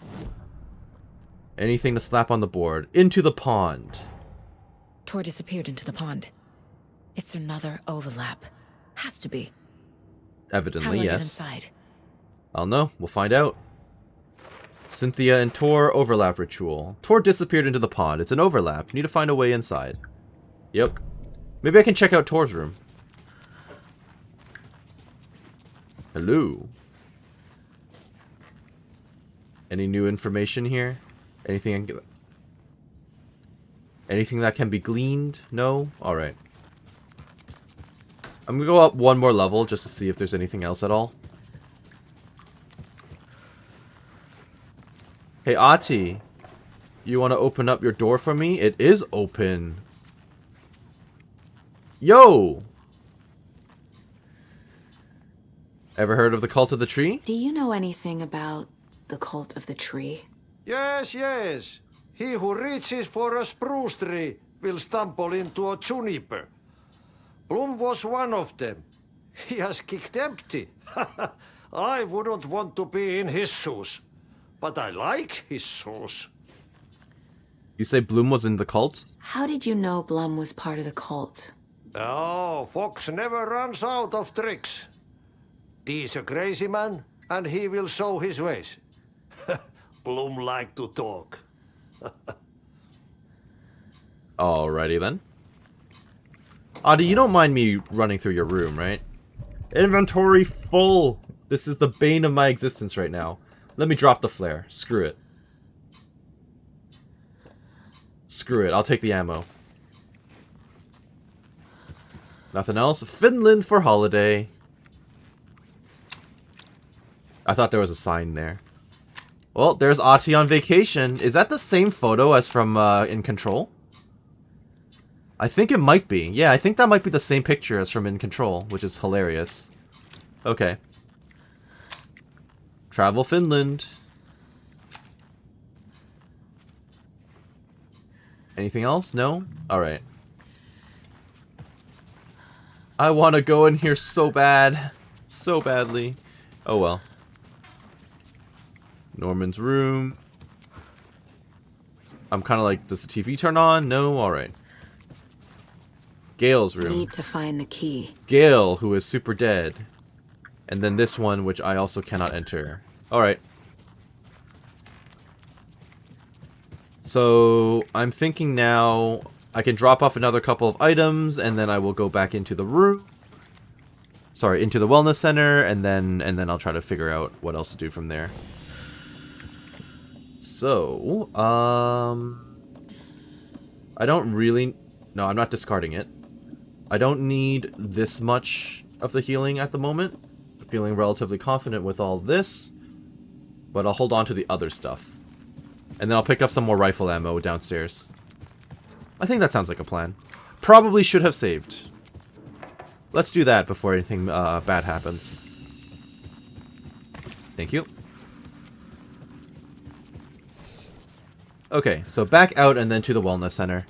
Anything to slap on the board. Into the pond. Tor disappeared into the pond. It's another overlap. Has to be. Evidently, How do I yes. get inside? I'll know. We'll find out. Cynthia and Tor overlap ritual. Tor disappeared into the pond. It's an overlap. You need to find a way inside. Yep. Maybe I can check out Tor's room. Hello. Any new information here? Anything that can be gleaned? No? Alright. I'm gonna go up one more level just to see if there's anything else at all. Hey, Ati. You want to open up your door for me? It is open. Yo! Ever heard of the Cult of the Tree? Do you know anything about the Cult of the Tree? Yes, yes. He who reaches for a spruce tree will stumble into a juniper. Bloom was one of them. He has kicked empty. I wouldn't want to be in his shoes. But I like his shoes. You say Bloom was in the cult? How did you know Blum was part of the cult? Oh, Fox never runs out of tricks. He's a crazy man, and he will show his ways. Bloom like to talk. Alrighty then. Adi, you don't mind me running through your room, right? Inventory full! This is the bane of my existence right now. Let me drop the flare. Screw it. Screw it. I'll take the ammo. Nothing else? Finland for holiday. I thought there was a sign there. Well, there's Ati on vacation. Is that the same photo as from In Control? I think it might be. Yeah, I think that might be the same picture as from In Control, which is hilarious. Okay. Travel Finland. Anything else? No? Alright. I want to go in here so bad. So badly. Oh well. Norman's room. I'm kind of like, does the TV turn on? No? Alright. Gail's room. Need to find the key. Gail, who is super dead. And then this one, which I also cannot enter. Alright. So, I'm thinking now I can drop off another couple of items, and then I will go back into the room. Sorry, into the wellness center, and then I'll try to figure out what else to do from there. So, I don't really... No, I'm not discarding it. I don't need this much of the healing at the moment. I'm feeling relatively confident with all this. But I'll hold on to the other stuff. And then I'll pick up some more rifle ammo downstairs. I think that sounds like a plan. Probably should have saved. Let's do that before anything bad happens. Thank you. Okay, so back out and then to the wellness center.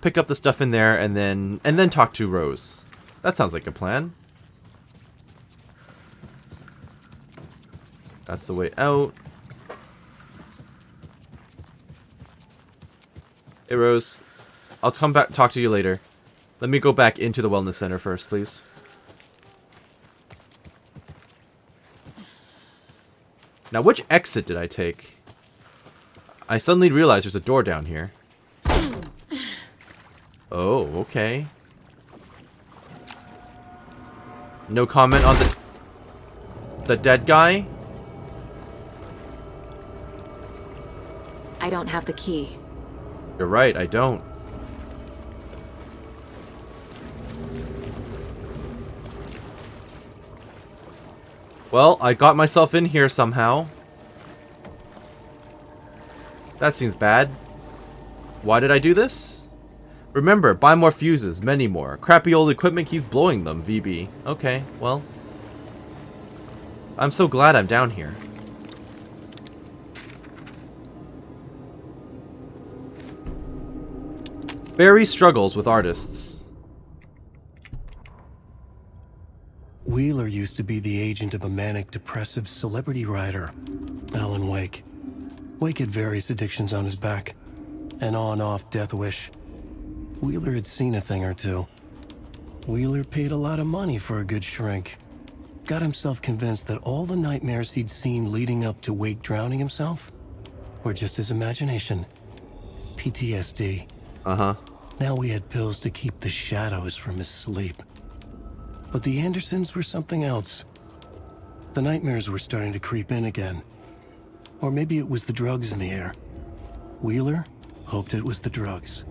Pick up the stuff in there and then talk to Rose. That sounds like a plan. That's the way out. Hey Rose, I'll come back talk to you later. Let me go back into the wellness center first, please. Now, which exit did I take? I suddenly realized there's a door down here. Oh, okay. No comment on the dead guy? I don't have the key. You're right, I don't. Well, I got myself in here somehow. That seems bad. Why did I do this? Remember, buy more fuses, many more. Crappy old equipment keeps blowing them, VB. Okay, well. I'm so glad I'm down here. Barry struggles with artists. Wheeler used to be the agent of a manic-depressive celebrity writer, Alan Wake. Wake had various addictions on his back. An on-off death wish. Wheeler had seen a thing or two. Wheeler paid a lot of money for a good shrink. Got himself convinced that all the nightmares he'd seen leading up to Wake drowning himself were just his imagination. PTSD. Uh-huh. Now we had pills to keep the shadows from his sleep. But the Andersons were something else. the nightmares were starting to creep in again. Or maybe it was the drugs in the air. Wheeler hoped it was the drugs.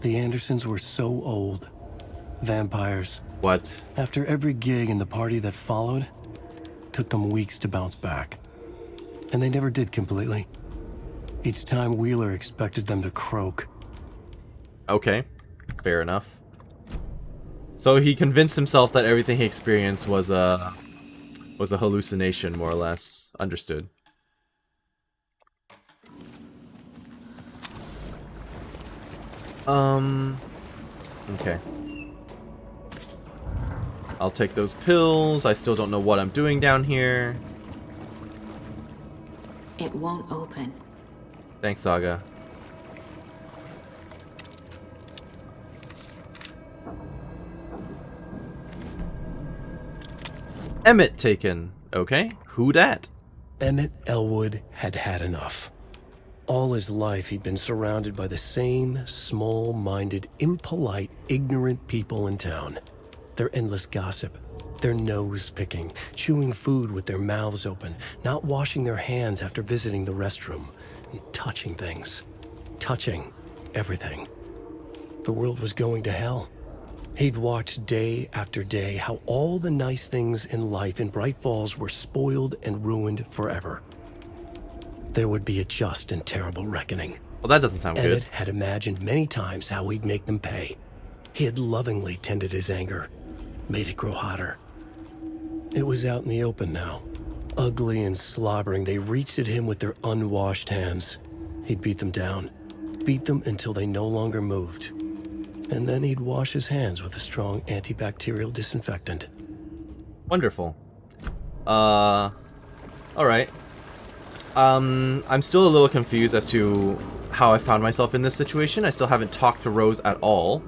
The Andersons were so old. Vampires. What? After every gig and the party that followed, took them weeks to bounce back. And they never did completely. Each time Wheeler expected them to croak. Okay, fair enough. So he convinced himself that everything he experienced was a hallucination, more or less. Understood. Okay. I'll take those pills. I still don't know what I'm doing down here. It won't open. Thanks, Saga. Emmett taken. Okay, who dat? Emmett Elwood had had enough. All his life he'd been surrounded by the same small-minded, impolite, ignorant people in town. Their endless gossip, their nose-picking, chewing food with their mouths open, not washing their hands after visiting the restroom, and touching things. Touching everything. The world was going to hell. He'd watched day after day how all the nice things in life in Bright Falls were spoiled and ruined forever. There would be a just and terrible reckoning. Well, that doesn't sound Emmett good. had imagined many times how he'd make them pay. He had lovingly tended his anger, made it grow hotter. It was out in the open now. Ugly and slobbering, they reached at him with their unwashed hands. He'd beat them down, beat them until they no longer moved. And then he'd wash his hands with a strong antibacterial disinfectant. Wonderful. Alright. I'm still a little confused as to how I found myself in this situation. I still haven't talked to Rose at all.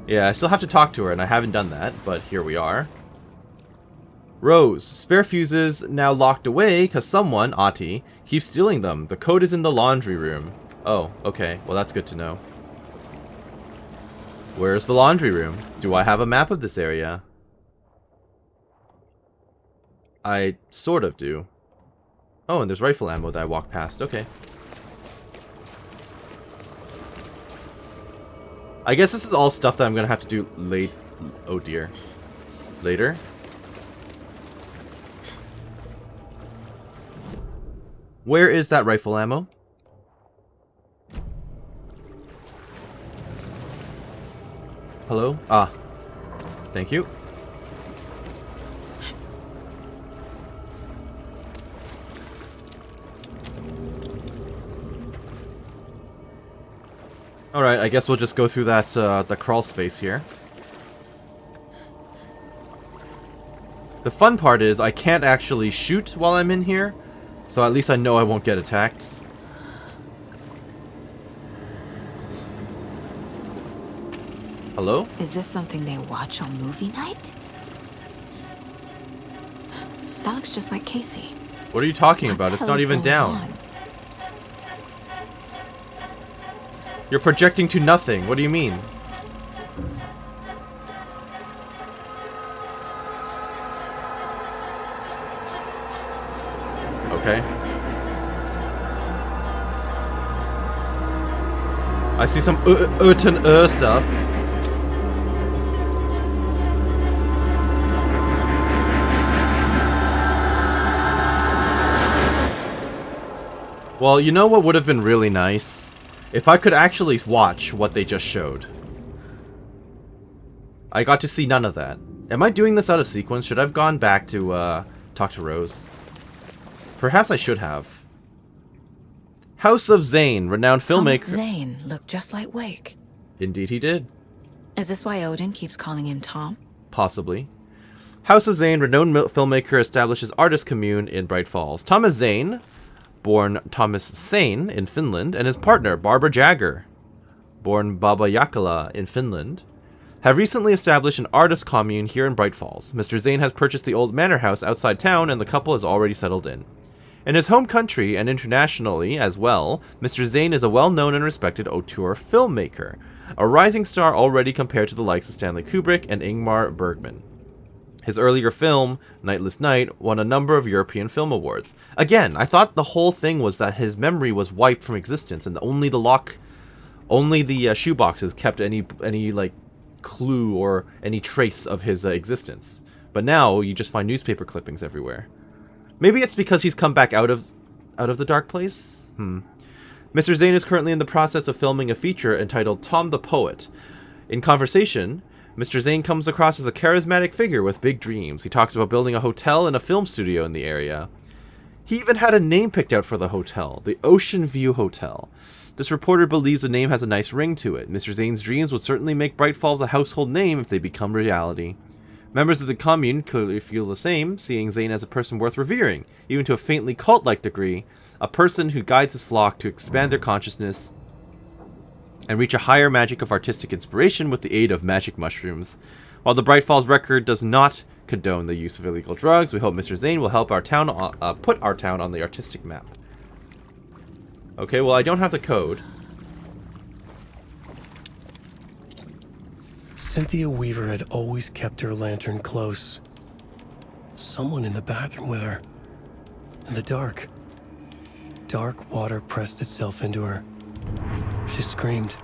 Yeah, I still have to talk to her, and I haven't done that, but here we are. Rose, spare fuses now locked away because someone, Ati, keeps stealing them. The code is in the laundry room. Oh, okay. Well, that's good to know. Where's the laundry room? Do I have a map of this area? I sort of do. Oh, and there's rifle ammo that I walked past. Okay. I guess this is all stuff that I'm gonna have to do late. Oh dear. Later. Where is that rifle ammo? Hello? Ah. Thank you. Alright, I guess we'll just go through that, the crawl space here. The fun part is I can't actually shoot while I'm in here, so at least I know I won't get attacked. Hello? Is this something they watch on movie night? That looks just like Casey. What are you talking about? It's not even down. You're projecting to nothing. What do you mean? Okay. I see some Urton stuff. Well, you know what would have been really nice? If I could actually watch what they just showed. I got to see none of that. Am I doing this out of sequence? Should I have gone back to talk to Rose? Perhaps I should have. House of Zane, renowned filmmaker. Thomas Zane looked just like Wake. Indeed he did. Is this why Odin keeps calling him Tom? Possibly. House of Zane, renowned filmmaker, establishes artist commune in Bright Falls. Thomas Zane, born Thomas Sane in Finland, and his partner, Barbara Jagger, born Baba Jakala in Finland, have recently established an artist commune here in Bright Falls. Mr. Zane has purchased the old manor house outside town, and the couple has already settled in. In his home country and internationally as well, Mr. Zane is a well-known and respected auteur filmmaker, a rising star already compared to the likes of Stanley Kubrick and Ingmar Bergman. His earlier film, Nightless Night, won a number of European Film Awards. Again, I thought the whole thing was that his memory was wiped from existence, and only the shoeboxes kept any like clue or any trace of his existence. But now you just find newspaper clippings everywhere. Maybe it's because he's come back out of the dark place? Mr. Zane is currently in the process of filming a feature entitled Tom the Poet. In conversation, Mr. Zane comes across as a charismatic figure with big dreams. He talks about building a hotel and a film studio in the area. He even had a name picked out for the hotel, the Ocean View Hotel. This reporter believes the name has a nice ring to it. Mr. Zane's dreams would certainly make Bright Falls a household name if they become reality. Members of the commune clearly feel the same, seeing Zane as a person worth revering, even to a faintly cult-like degree, a person who guides his flock to expand their consciousness and reach a higher magic of artistic inspiration with the aid of magic mushrooms. While the Bright Falls Record does not condone the use of illegal drugs, we hope Mr. Zane will help our town put our town on the artistic map. Okay, well, I don't have the code. Cynthia Weaver had always kept her lantern close. Someone in the bathroom with her. In the dark. Dark water pressed itself into her. She screamed.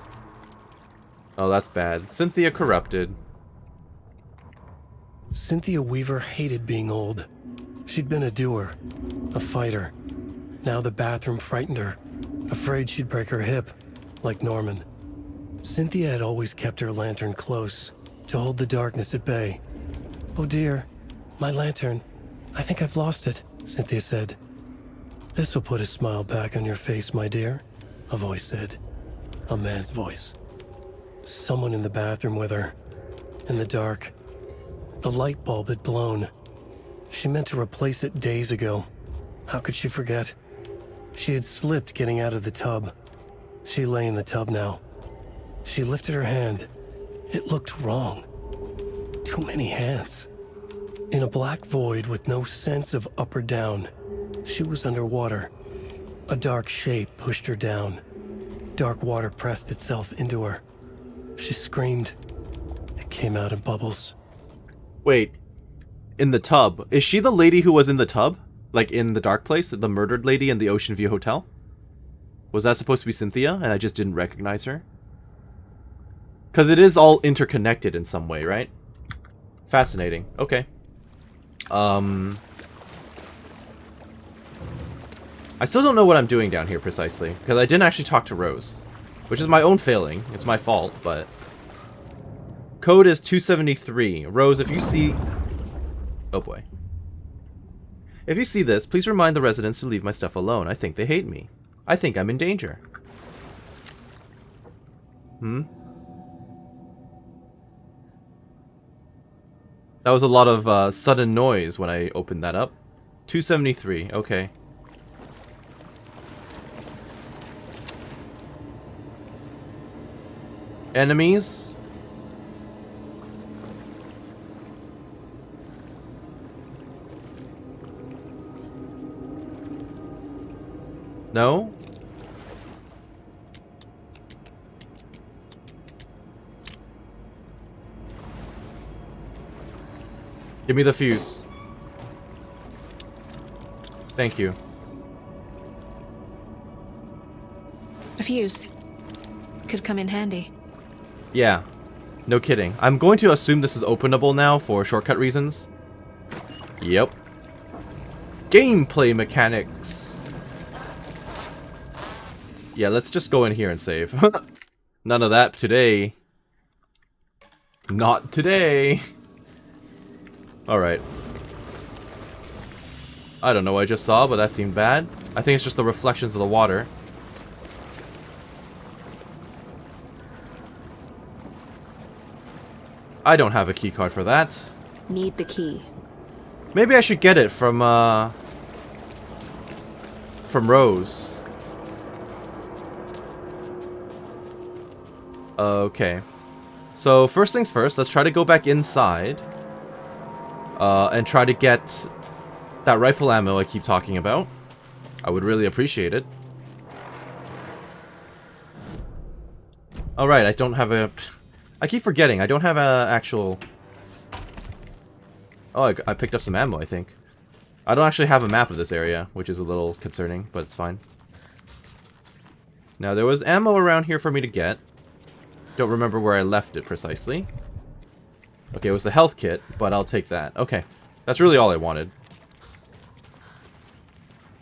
Oh, that's bad. Cynthia corrupted. Cynthia Weaver hated being old. She'd been a doer, a fighter. Now the bathroom frightened her, afraid she'd break her hip, like Norman. Cynthia had always kept her lantern close, to hold the darkness at bay. "Oh dear, my lantern. I think I've lost it," Cynthia said. "This will put a smile back on your face, my dear," a voice said. A man's voice. Someone in the bathroom with her. In the dark. The light bulb had blown. She meant to replace it days ago. How could she forget? She had slipped getting out of the tub. She lay in the tub now. She lifted her hand. It looked wrong. Too many hands. In a black void with no sense of up or down, she was underwater. A dark shape pushed her down. Dark water pressed itself into her. She screamed. It came out in bubbles. Wait. In the tub. Is she the lady who was in the tub? Like in the dark place? The murdered lady in the Ocean View Hotel? Was that supposed to be Cynthia and I just didn't recognize her? Because it is all interconnected in some way, right? Fascinating. Okay. I still don't know what I'm doing down here precisely, because I didn't actually talk to Rose. Which is my own failing. It's my fault, but... Code is 273. Rose, if you see... Oh boy. If you see this, please remind the residents to leave my stuff alone. I think they hate me. I think I'm in danger. That was a lot of sudden noise when I opened that up. 273, okay. Enemies? No? Give me the fuse. Thank you. A fuse. Could come in handy. Yeah. No kidding. I'm going to assume this is openable now for shortcut reasons. Yep. Gameplay mechanics. Yeah, let's just go in here and save. None of that today. Not today. Alright. I don't know what I just saw, but that seemed bad. I think it's just the reflections of the water. I don't have a keycard for that. Need the key. Maybe I should get it from Rose. Okay. So, first things first, let's try to go back inside. And try to get that rifle ammo I keep talking about. I would really appreciate it. Alright, I don't have a... I keep forgetting, I don't have a actual... Oh, I picked up some ammo, I think. I don't actually have a map of this area, which is a little concerning, but it's fine. Now, there was ammo around here for me to get. Don't remember where I left it precisely. Okay, it was the health kit, but I'll take that. Okay, that's really all I wanted.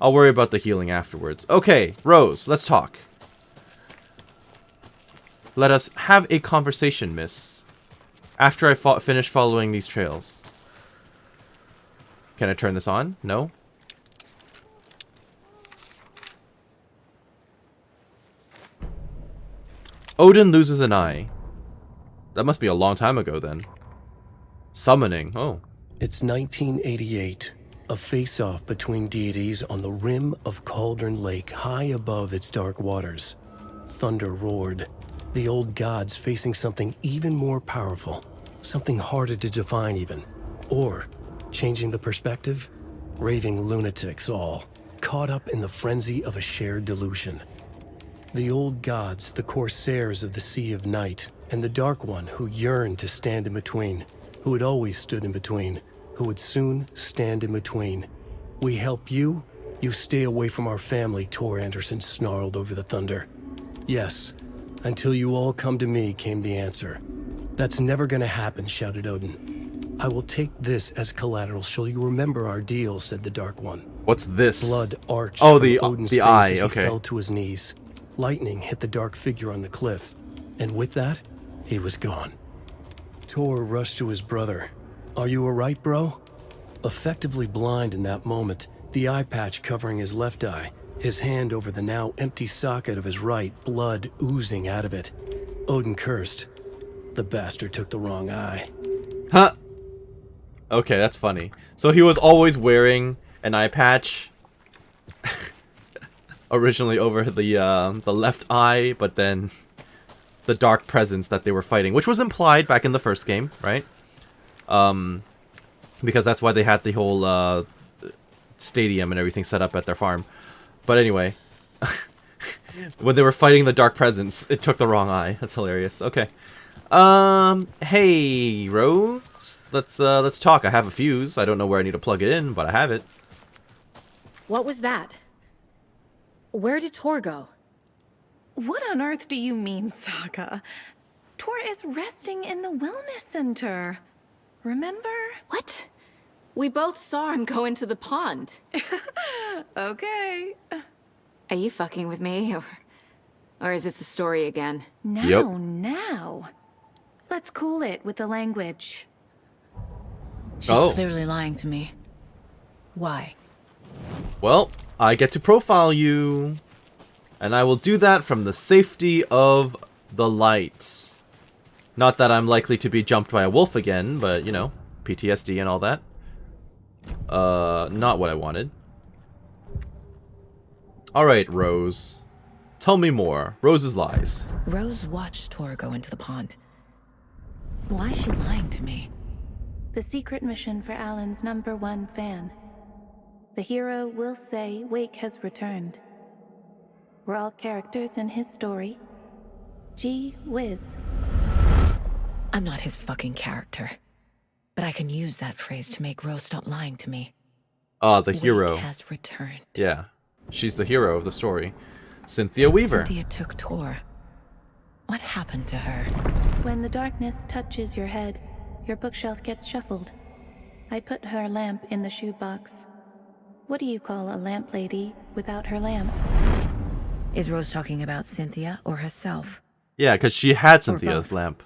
I'll worry about the healing afterwards. Okay, Rose, let's talk. Let us have a conversation, miss. After I finish following these trails. Can I turn this on? No? Odin loses an eye. That must be a long time ago then. Summoning. Oh. It's 1988. A face-off between deities on the rim of Cauldron Lake, high above its dark waters. Thunder roared. The old gods facing something even more powerful. Something harder to define even. Or, changing the perspective, raving lunatics all, caught up in the frenzy of a shared delusion. The old gods, the corsairs of the Sea of Night, and the Dark One who yearned to stand in between, who had always stood in between, who would soon stand in between. We help you, you stay away from our family, Tor Anderson snarled over the thunder. Yes, until you all come to me, came the answer. That's never gonna happen, shouted Odin. I will take this as collateral. Shall you remember our deal, said the Dark One. What's this? Blood arched from Odin's the face eye, as okay. he fell to his knees. Lightning hit the dark figure on the cliff, and with that, he was gone. Tor rushed to his brother. Are you alright, bro? Effectively blind in that moment, the eye patch covering his left eye, his hand over the now empty socket of his right, blood oozing out of it. Odin cursed. The bastard took the wrong eye. Huh. Okay, that's funny. So he was always wearing an eye patch originally over the left eye, but then the dark presence that they were fighting, which was implied back in the first game, right? Because that's why they had the whole stadium and everything set up at their farm. But anyway, when they were fighting the dark presence, it took the wrong eye. That's hilarious. Okay. Hey, Rose. Let's talk. I have a fuse. I don't know where I need to plug it in, but I have it. What was that? Where did Tor go? What on earth do you mean, Saga? Tor is resting in the wellness center. Remember? What? We both saw him go into the pond. Okay. Are you fucking with me, or is this the story again? Now. Let's cool it with the language. She's clearly lying to me. Why? Well, I get to profile you, and I will do that from the safety of the lights. Not that I'm likely to be jumped by a wolf again, but, you know, PTSD and all that. Not what I wanted. Alright, Rose. Tell me more. Rose's lies. Rose watched Tor go into the pond. Why is she lying to me? The secret mission for Alan's #1 fan. The hero will say Wake has returned. We're all characters in his story. Gee whiz. I'm not his fucking character. But I can use that phrase to make Rose stop lying to me. Ah, the hero. Wake has returned. Yeah. She's the hero of the story. Cynthia Weaver. Cynthia took Tor. What happened to her? When the darkness touches your head, your bookshelf gets shuffled. I put her lamp in the shoebox. What do you call a lamp lady without her lamp? Is Rose talking about Cynthia or herself? Yeah, because she had Cynthia's lamp.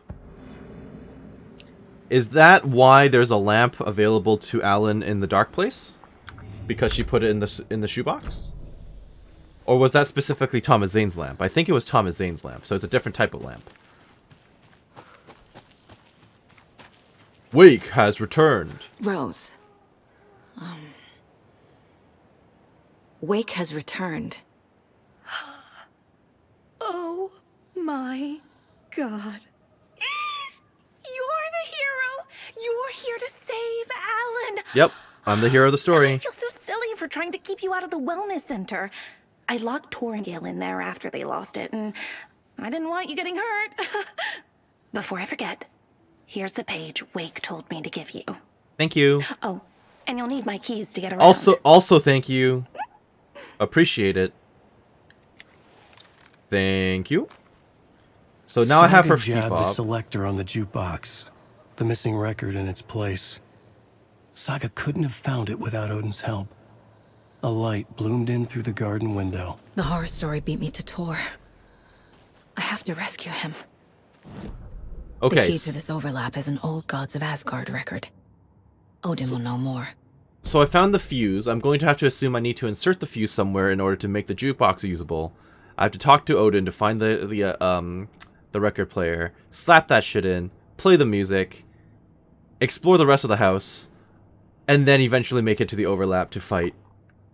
Is that why there's a lamp available to Alan in the dark place? Because she put it in the shoebox? Or was that specifically Thomas Zane's lamp? I think it was Thomas Zane's lamp, so it's a different type of lamp. Wake has returned. Rose. Wake has returned. Oh my God. You're the hero! You're here to save Alan! Yep, I'm the hero of the story. I feel so silly for trying to keep you out of the wellness center. I locked Tor and Gale in there after they lost it, and I didn't want you getting hurt. Before I forget, here's the page Wake told me to give you. Thank you. Oh, and you'll need my keys to get around. Also thank you. Appreciate it. Thank you. So now I have her key jabbed the fob. selector on the jukebox, the missing record in its place. Saga couldn't have found it without Odin's help. A light bloomed in through the garden window. The horror story beat me to Tor. I have to rescue him. Okay. The key to this overlap is an old Gods of Asgard record. Odin will know more. So I found the fuse. I'm going to have to assume I need to insert the fuse somewhere in order to make the jukebox usable. I have to talk to Odin to find the record player, slap that shit in, play the music, explore the rest of the house, and then eventually make it to the overlap to fight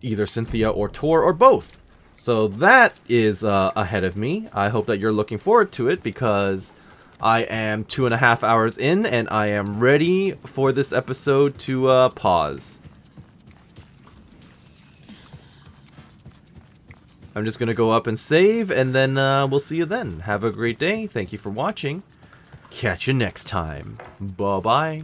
either Cynthia or Tor or both. So that is ahead of me. I hope that you're looking forward to it because I am 2.5 hours in and I am ready for this episode to pause. I'm just going to go up and save, and then we'll see you then. Have a great day. Thank you for watching. Catch you next time. Bye-bye.